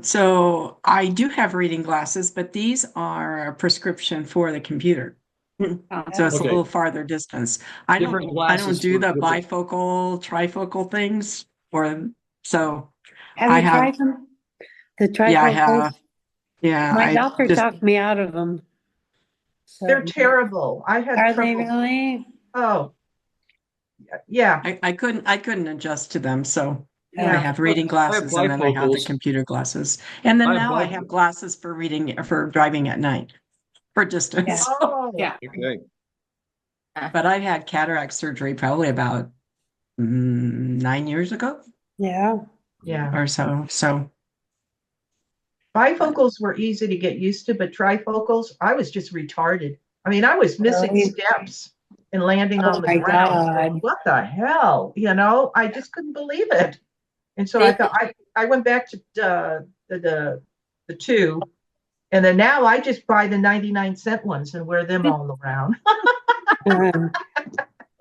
So I do have reading glasses, but these are a prescription for the computer. So it's a Okay. little farther distance. I Different don't glasses do for the different- bifocal, trifocal things, or so Have I you have, tried them? The yeah, I trifocals? have. Yeah, My I doctor just, talked me out of them. So, They're terrible. I had are they trouble. really? Oh, yeah, I couldn't adjust to them. So I yeah. have reading glasses and then I have the bifocals. computer glasses. And then I have now I bif- have glasses for reading, for driving at night for distance. Yeah. Oh, Yeah. Okay. But I had cataract surgery probably about 9 years ago Yeah. yeah. or so. So Bifocals were easy to get used to, but trifocals, I was just retarded. I mean, I was missing Really? steps and landing Oh on the my ground. God. What the hell? You know, I just couldn't believe it. And so I thought I went back to the two, and then now I just buy the 99-cent ones and wear them all around.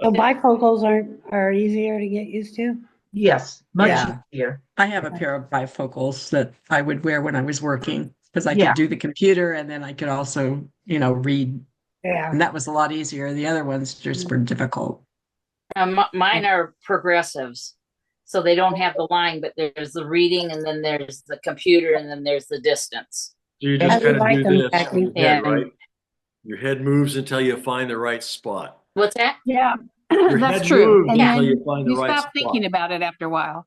So bifocals are easier to get used to? Yes, much Yeah. easier. I have a pair of bifocals that I would wear when I was working because I Yeah. could do the computer and then I could also, read. Yeah. And that was a lot easier. The other ones just were difficult. Mine are progressives. So they don't have the line, but there's the reading and then there's the computer and then there's the distance. So you How just do you kind of like do them, this Jackie? with your head, Yeah. right? Your head moves until you find the right spot. What's that? Yeah, Your that's head true. moves And until then you find the you right stop spot. thinking about it after a while.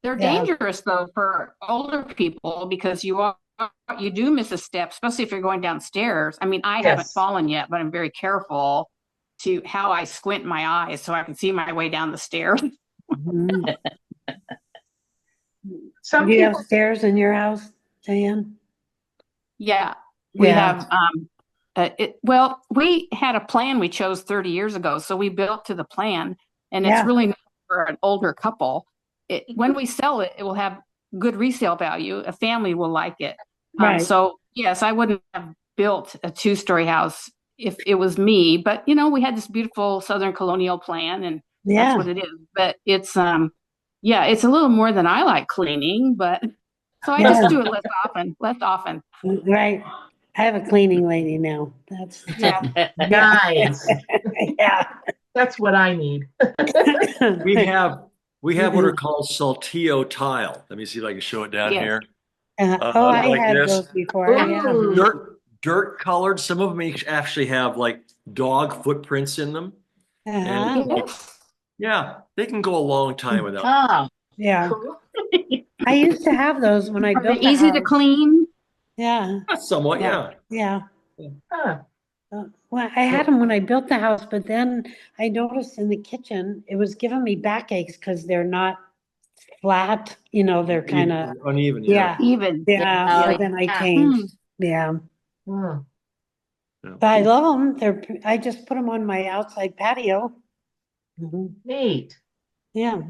They're Yeah. dangerous though for older people because you do miss a step, especially if you're going downstairs. I mean, I haven't Yes. fallen yet, but I'm very careful to how I squint my eyes so I can see my way down the stairs. Mhm. Some Do you have people, stairs in your house, Diane? Yeah, we Yeah. have well, we had a plan we chose 30 years ago, so we built to the plan, and Yeah. it's really not for an older couple. When we sell it, it will have good resale value. A family will like it. Right. So yes, I wouldn't have built a 2-story house if it was me, but we had this beautiful Southern colonial plan, and Yeah. that's what it is. But it's yeah, it's a little more than I like cleaning, but so I just Yeah. do it less often. Right. I have a cleaning lady now. That's Yeah. nice. yeah. That's what I need. We have what are called saltillo tile. Let me see if I can show it down Yeah. here. Oh, I like had this. those before. Yeah. Ooh. Dirt colored. Some of them actually have like dog footprints in them. Uh-huh. And yeah, they can go a long time without. Oh, Yeah. I used to have those when I Are they built the easy to house. clean? Yeah. Somewhat, yeah. Yeah. Huh. Well, I had them when I built the house, but then I noticed in the kitchen, it was giving me backaches because they're not flat, they're kind of, uneven. yeah. Even. Yeah. So Yeah. then I Yeah. changed. Yeah. Hmm. But I love them. I just put them on my outside patio. Mhm. Neat. Yeah.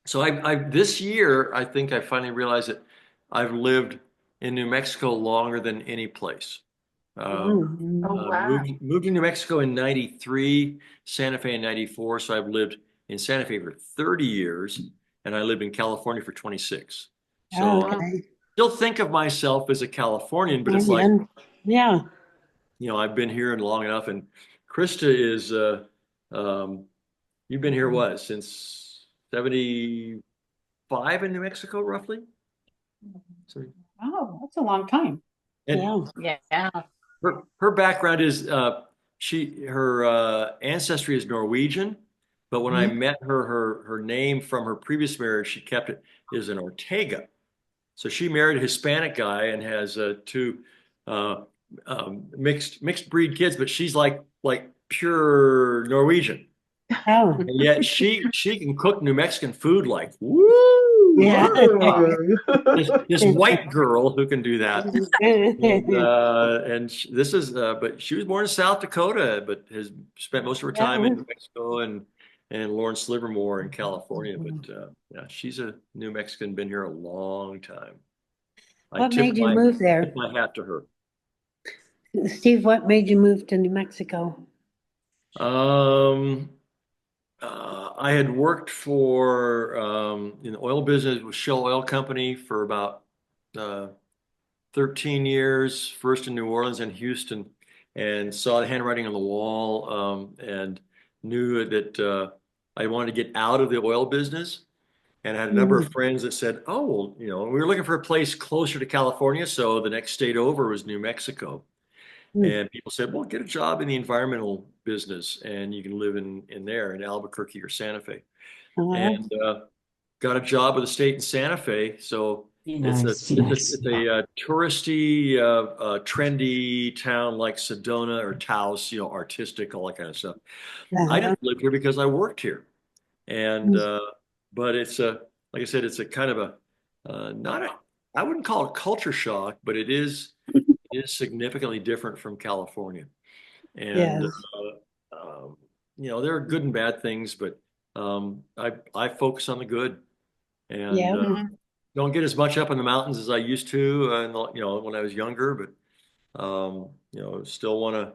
So I this year I think I finally realized that I've lived in New Mexico longer than any place. Mhm. Oh, wow. Moved to New Mexico in '93, Santa Fe in '94. So I've lived in Santa Fe for 30 years, and I lived in California for 26. So Oh, okay. still think of myself as a Californian, but it's like, And yeah. I've been here long enough. And Krista is, you've been here what, since 75 in New Mexico, roughly? So, Oh, that's a long time. and Yeah. yeah. her background is her ancestry is Norwegian, but when I met her name from her previous marriage, she kept it is an Ortega. So she married a Hispanic guy and has two mixed breed kids, but she's like pure Norwegian. Oh. And yet she can cook New Mexican food like woo. Yeah. This white girl who can do that. And this is, but she was born in South Dakota, but has spent most of her time in New Mexico and Lawrence Livermore in California. But yeah, she's a New Mexican, been here a long time. What made you move there? Tip my hat to her. Steve, what made you move to New Mexico? I had worked for in the oil business with Shell Oil Company for about 13 years, first in New Orleans and Houston, and saw the handwriting on the wall, and knew that I wanted to get out of the oil business. And I had a number of friends that said, "Oh, well, you know, we were looking for a place closer to California, so the next state over was New Mexico." And people said, "Well, get a job in the environmental business, and you can live in there in Albuquerque or Santa Fe." And got a job with the state in Santa Fe. So Nice. it's a touristy, trendy town like Sedona or Taos, you know, artistic, all that kind of stuff. I didn't live here because I worked here, and but it's like I said, it's a kind of a not a I wouldn't call it culture shock, but it is significantly different from California. And you know, there are good and bad things, but I focus on the good, and don't get as much up in the mountains as I used to, and you know, when I was younger, but you know, still want to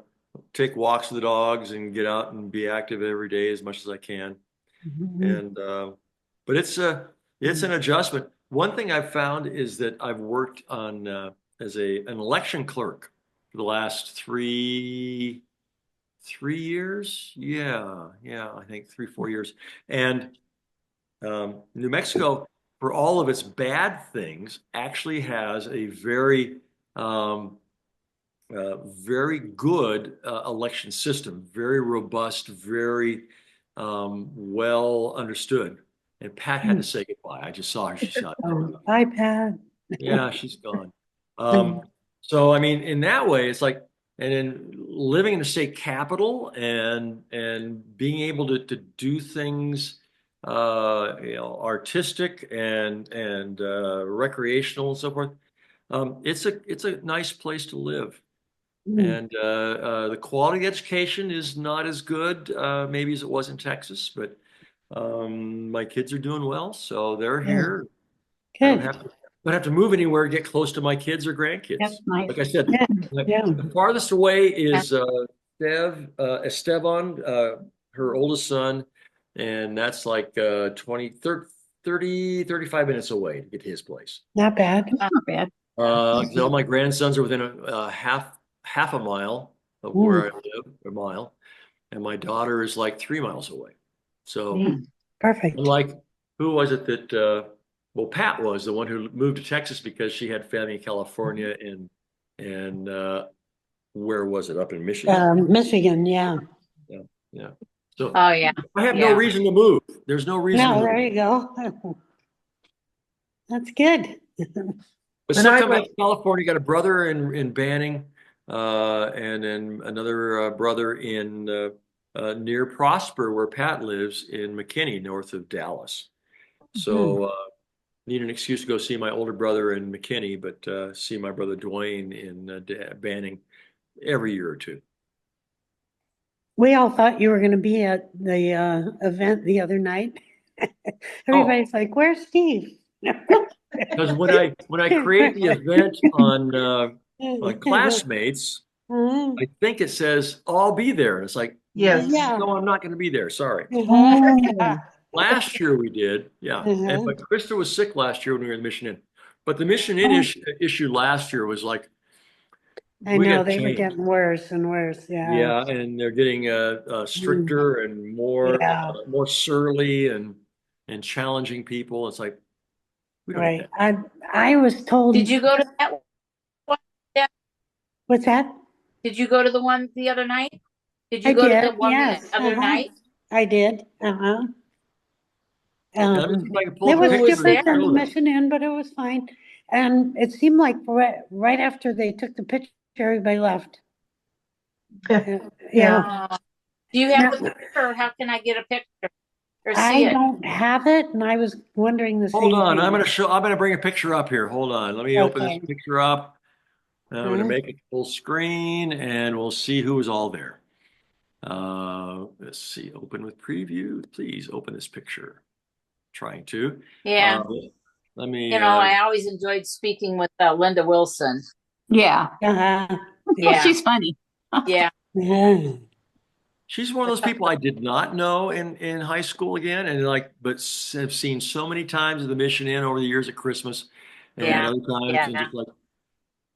take walks with the dogs and get out and be active every day as much as I can. And but it's an adjustment. One thing I've found is that I've worked on as an election clerk for the last three years. Yeah, I think 4 years. And New Mexico, for all of its bad things, actually has a very good election system, very robust, very well understood. And Pat had to say goodbye. I just saw her. She shot. Bye, Pat. Yeah, she's gone. So I mean, in that way, it's like, and then living in the state capital and being able to do things, you know, artistic and recreational and so forth. It's a nice place to live. And the quality of education is not as good maybe as it was in Texas, but my kids are doing well, so they're here. I don't have to move anywhere to get close to my kids or grandkids. That's nice. Like I said, the farthest away is Esteban, her oldest son, and that's like 35 minutes away to get to his place. Not bad. Not bad. All my grandsons are within a half a mile of where I live, a mile, and my daughter is like 3 miles away. So perfect. Like, who was it that? Well, Pat was the one who moved to Texas because she had family in California and where was it? Up in Michigan. Michigan, yeah. Yeah. So I have no reason to move. There's no reason. No, to move. there you go. That's good. But still come back to California. Got a brother in Banning, and then another brother in near Prosper, where Pat lives in McKinney, north of Dallas. So need an excuse to go see my older brother in McKinney, but see my brother Dwayne in Banning every year or two. We all thought you were going to be at the event the other night. Everybody's like, "Where's Steve?" Because when I create the event on my classmates, I think it says I'll be there, and it's like, no, I'm not going to be there. Sorry. Last year we did, but Krista was sick last year when we were in Mission Inn. But the Mission Inn issue last year was like, I know they were getting worse and worse. Yeah, and they're getting stricter and more surly and challenging people. It's like, we don't right. I was told. Did you go to that one? What's that? Did you go to the one the other night? Did you go to the one the other night? I did. It Who was was different there? than the Mission Inn, but it was fine. And it seemed like right after they took the picture, everybody left. Yeah. Do you have the picture, or how can I get a picture or see I it? don't have it, and I was wondering the same Hold on, thing. I'm gonna bring a picture up here. Hold on, let me open this picture up. I'm gonna make it full screen, and we'll see who is all there. Let's see, open with preview. Please open this picture. Trying to. Yeah. Let me. I always enjoyed speaking with Linda Wilson. Yeah. Yeah. She's funny. Yeah. she's one of those people I did not know in high school again, and but have seen so many times at the Mission Inn over the years at Christmas, and Yeah. other times, Yeah. and just like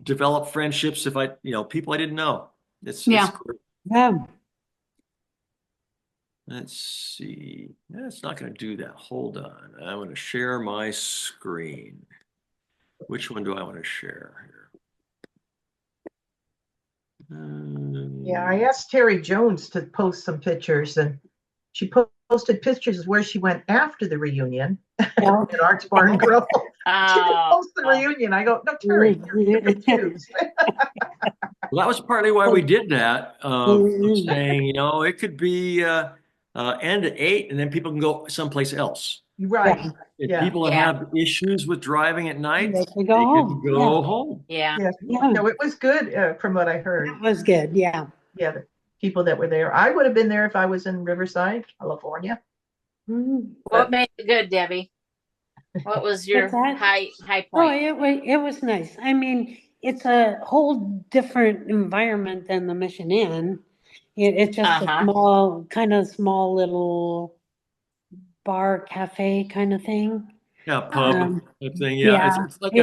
develop friendships people I didn't know. It's great. Yeah. Let's see. It's not going to do that. Hold on. I'm going to share my screen. Which one do I want to share here? Yeah, I asked Terry Jones to post some pictures, and she posted pictures where she went after the reunion at Arts Bar and Grill. She didn't post the reunion. I go, no, Terry, you're confused. Well, that was partly why we did that, saying, it could be end at 8, and then people can go someplace else. Right. If people have issues with driving at night, They could go home. Yeah. No, it was good from what I heard. It was good. Yeah. Yeah, the people that were there. I would have been there if I was in Riverside, California. What made it good, Debbie? What was your high point? Oh, it was nice. I mean, it's a whole different environment than the Mission Inn. It's just a small little bar cafe kind of thing. Yeah, pub thing. Yeah, it's like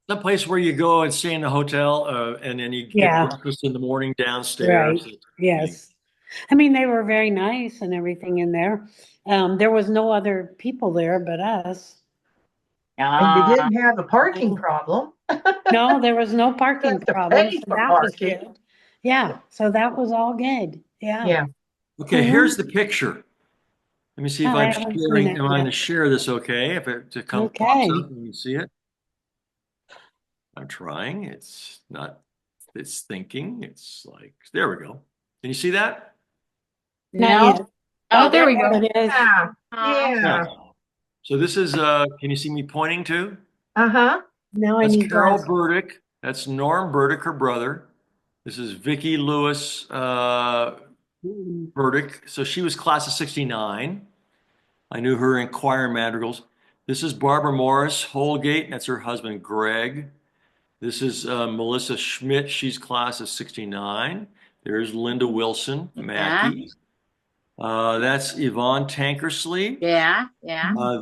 some place where you go and stay in the hotel, and then you get breakfast in the morning downstairs. Right. Yes. I mean, they were very nice and everything in there. There was no other people there but us. And you didn't have a parking problem. No, there was no parking problem. So that was parking. good. Yeah, so that was all good. Yeah. Okay, here's the picture. Let me see if I'm haven't sharing. seen it Am I going to yet. share this okay? If it pops up, let me see it. I'm trying. It's not, it's thinking. It's like, there we go. Can you see that? Not yet. Oh, there we go. It is. Yeah. So this is, can you see me pointing to? Uh-huh. Now I That's need Carol glasses. Burdick. That's Norm Burdick, her brother. This is Vicki Lewis Burdick. So she was class of 69. I knew her in choir madrigals. This is Barbara Morris Holgate. That's her husband, Greg. This is Melissa Schmidt. She's class of 69. There's Linda Wilson, Mackey. That's Yvonne Tankersley. Yeah.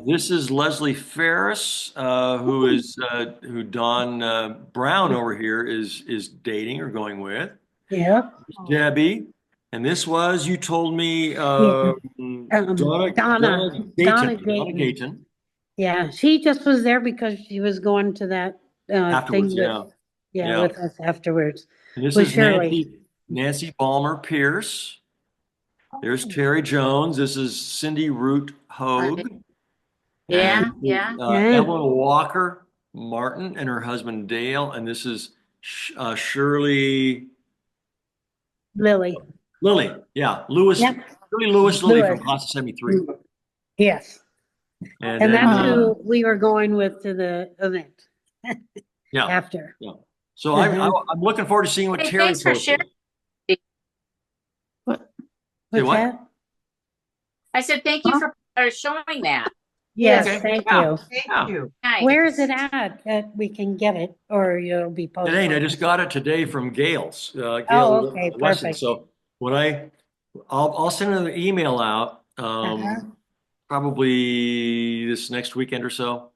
This is Leslie Ferris, who Don Brown over here is dating or going with. Yeah. Debbie. And this was, you told me, Donna Gayton. Yeah, she just was there because she was going to that Afterwards, thing with us afterwards. And this with is Shirley. Nancy Balmer Pierce. There's Terry Jones. This is Cindy Root Hogue. Yeah. Evelyn Walker Martin and her husband Dale. And this is Shirley Lily. Yeah. Lewis. Yep. Shirley Lewis Lily from class of 73. Yes. And And then, that's who we were going with to the event. After. Yeah. So I'm looking forward to seeing what Terry Thanks for posted. sharing. What's what? that? I said thank you for showing that. Yes, Okay. thank Yeah. you. Thank you. Nice. Where is it at that we can get it, or you'll be posted? It ain't. I just got it today from Gail's. Gail okay, Wesson. perfect. So when I'll send an email out probably this next weekend or so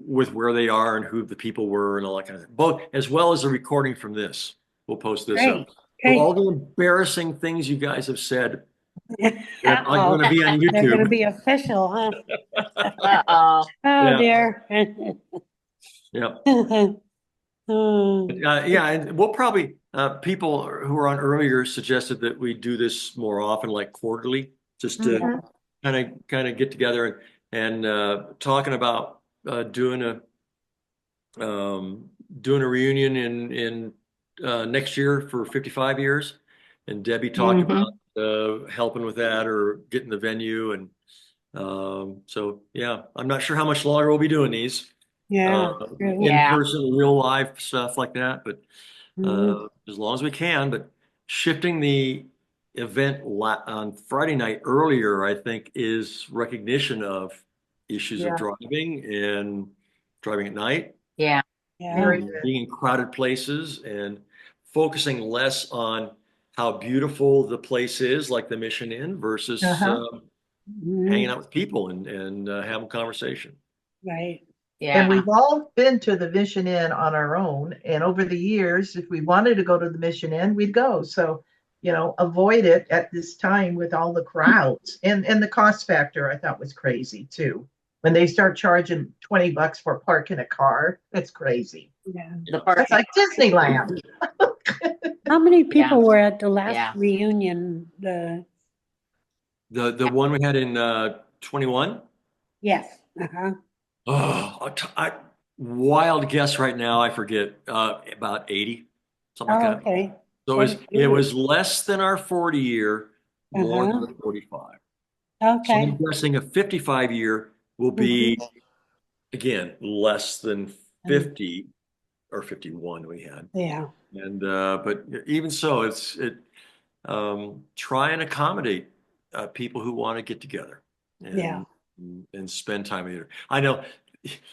with where they are and who the people were and all that kind of thing. Both as well as a recording from this. We'll post this up. So all the embarrassing things you guys have said are going to be on YouTube. They're going to be official, huh? Uh-oh. Oh dear. Yeah. Oh. And we'll probably people who were on earlier suggested that we do this more often, like quarterly, just to kind of get together and talking about doing a reunion in next year for 55 years. And Debbie talked about helping with that or getting the venue. And so, I'm not sure how much longer we'll be doing these. In person, real life stuff like that. But as long as we can, but shifting the event on Friday night earlier, I think, is recognition of issues of driving and driving at night. Very good. Being in crowded places and focusing less on how beautiful the place is, like the Mission Inn, versus Mhm. hanging out with people and having conversation. Right. Yeah. And we've all been to the Mission Inn on our own. And over the years, if we wanted to go to the Mission Inn, we'd go. So, avoid it at this time with all the crowds. And the cost factor I thought was crazy too. When they start charging $20 for parking a car, it's crazy. Yeah. The park. It's like Disneyland. How many people Yeah. were at the last Yeah. reunion? The one we had in 21. Yes. Uh-huh. Oh, wild guess right now. I forget, about 80, something like Oh, that. okay. So it was less than our 40 year, more than the 45. So Okay. I'm guessing a 55 year will be, again, less than 50 or 51 we had. Yeah. And but even so, try and accommodate people who want to get together and spend time together. I know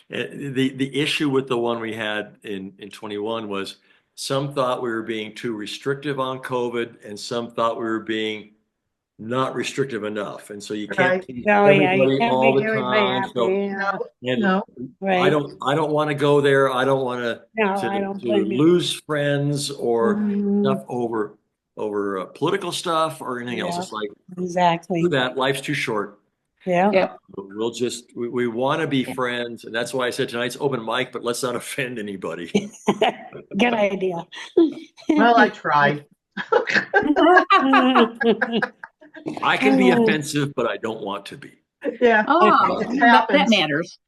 the issue with the one we had in 21 was some thought we were being too restrictive on COVID, and some thought we were being not restrictive enough. And so you can't please everybody all the time. So, Right. I don't want to go there. I don't want to lose friends or stuff over political stuff or anything else. It's like, exactly that life's too short. Yeah. We'll just, we want to be friends. And that's why I said tonight's open mic, but let's not offend anybody. Good idea. Well, I tried. I can be offensive, but I don't want to be. Yeah. Oh, that matters.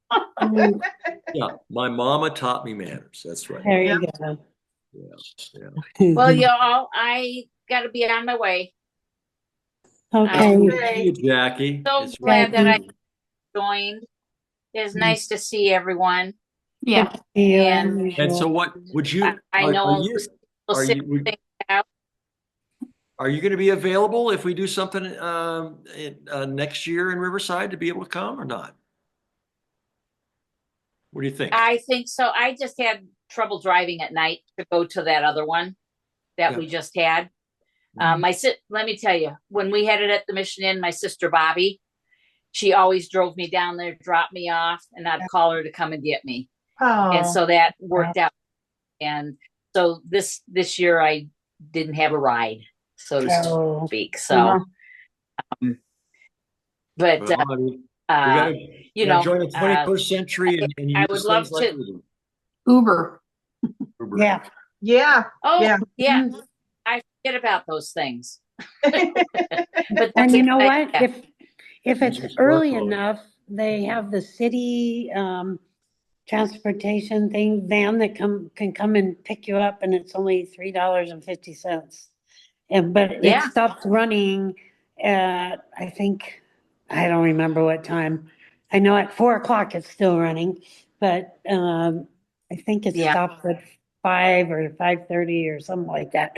Yeah, my mama taught me manners. That's right. There you go. Yeah. Well, y'all, I got to be on my way. Okay. Thank you, Jackie. So glad that I joined. It's nice to see everyone. Yeah. And so, what would you? I know Are you going to be available if we do something next year in Riverside to be able to come or not? What do you think? I think so. I just had trouble driving at night to go to that other one that we just had. Let me tell you, when we had it at the Mission Inn, my sister Bobby, she always drove me down there, dropped me off, and I'd call her to come and get me. Oh. And so that worked out. And so this year I didn't have a ride, so to speak. So, but you know, join the 21st century, and I would love to Uber. Yeah. Yeah. Oh, yeah. I forget about those things. But and you know what? If it's early enough, they have the city transportation van that can come and pick you up, and it's only $3.50. But it stopped running at, I don't remember what time. I know at 4:00 it's still running, but I think it stopped at 5 or 5:30 or something like that.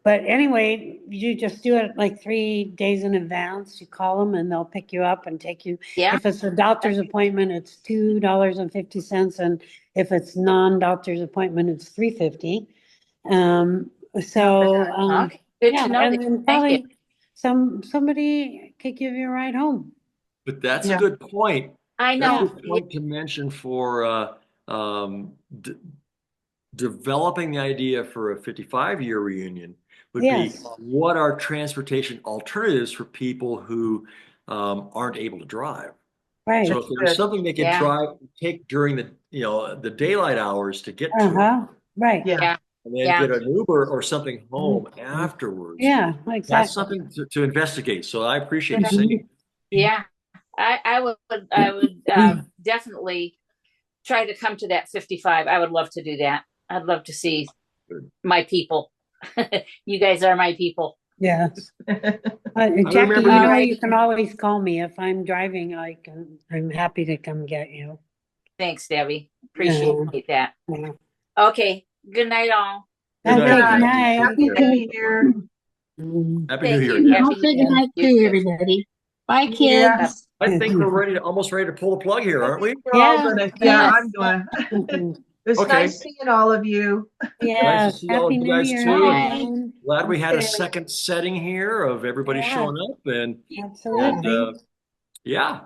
But anyway, you just do it like 3 days in advance. You call them and they'll pick you up and take you. Yeah. If it's a doctor's appointment, it's $2.50, and if it's non-doctor's appointment, it's $3.50. Good to know. And then probably somebody could give you a ride home. But that's a good point. I know. That's a good point to mention for developing the idea for a 55-year reunion would be what are transportation alternatives for people who aren't able to drive. Right. So if there's something they can take during the daylight hours to get to it, right. Yeah. and then get an Uber or something home afterwards. Yeah, exactly. That's something to investigate. So I appreciate you saying. Yeah, I would definitely try to come to that 55. I would love to do that. I'd love to see my people. You guys are my people. Yes. Jackie, you can always call me if I'm driving. I'm happy to come get you. Thanks, Debbie. Appreciate that. Yeah. Okay. Good night, all. Good night. Happy New Year. Happy New Year. I'll say good night to everybody. Bye, kids. Yeah. I think we're almost ready to pull the plug here, aren't we? We're all gonna. Yeah, I'm gonna. It was Okay. nice seeing all of you. Nice Yeah, to see all of happy you New guys Year. too. everyone. Glad we had a Okay. second setting here of everybody Yeah. showing up and Absolutely. yeah.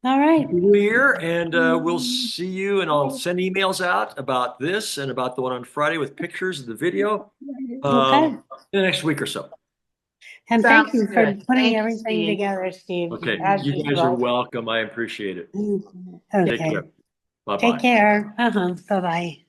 All right. New Year, and we'll see you, and I'll send emails out about this and about the one on Friday with pictures of the video Okay. in the next week or so. And thank Sounds you for good. putting Thank you, everything Steve. together, Steve. Okay, as you guys are usual. welcome. I appreciate it. Take Okay. care. Bye-bye. Take care. Bye-bye.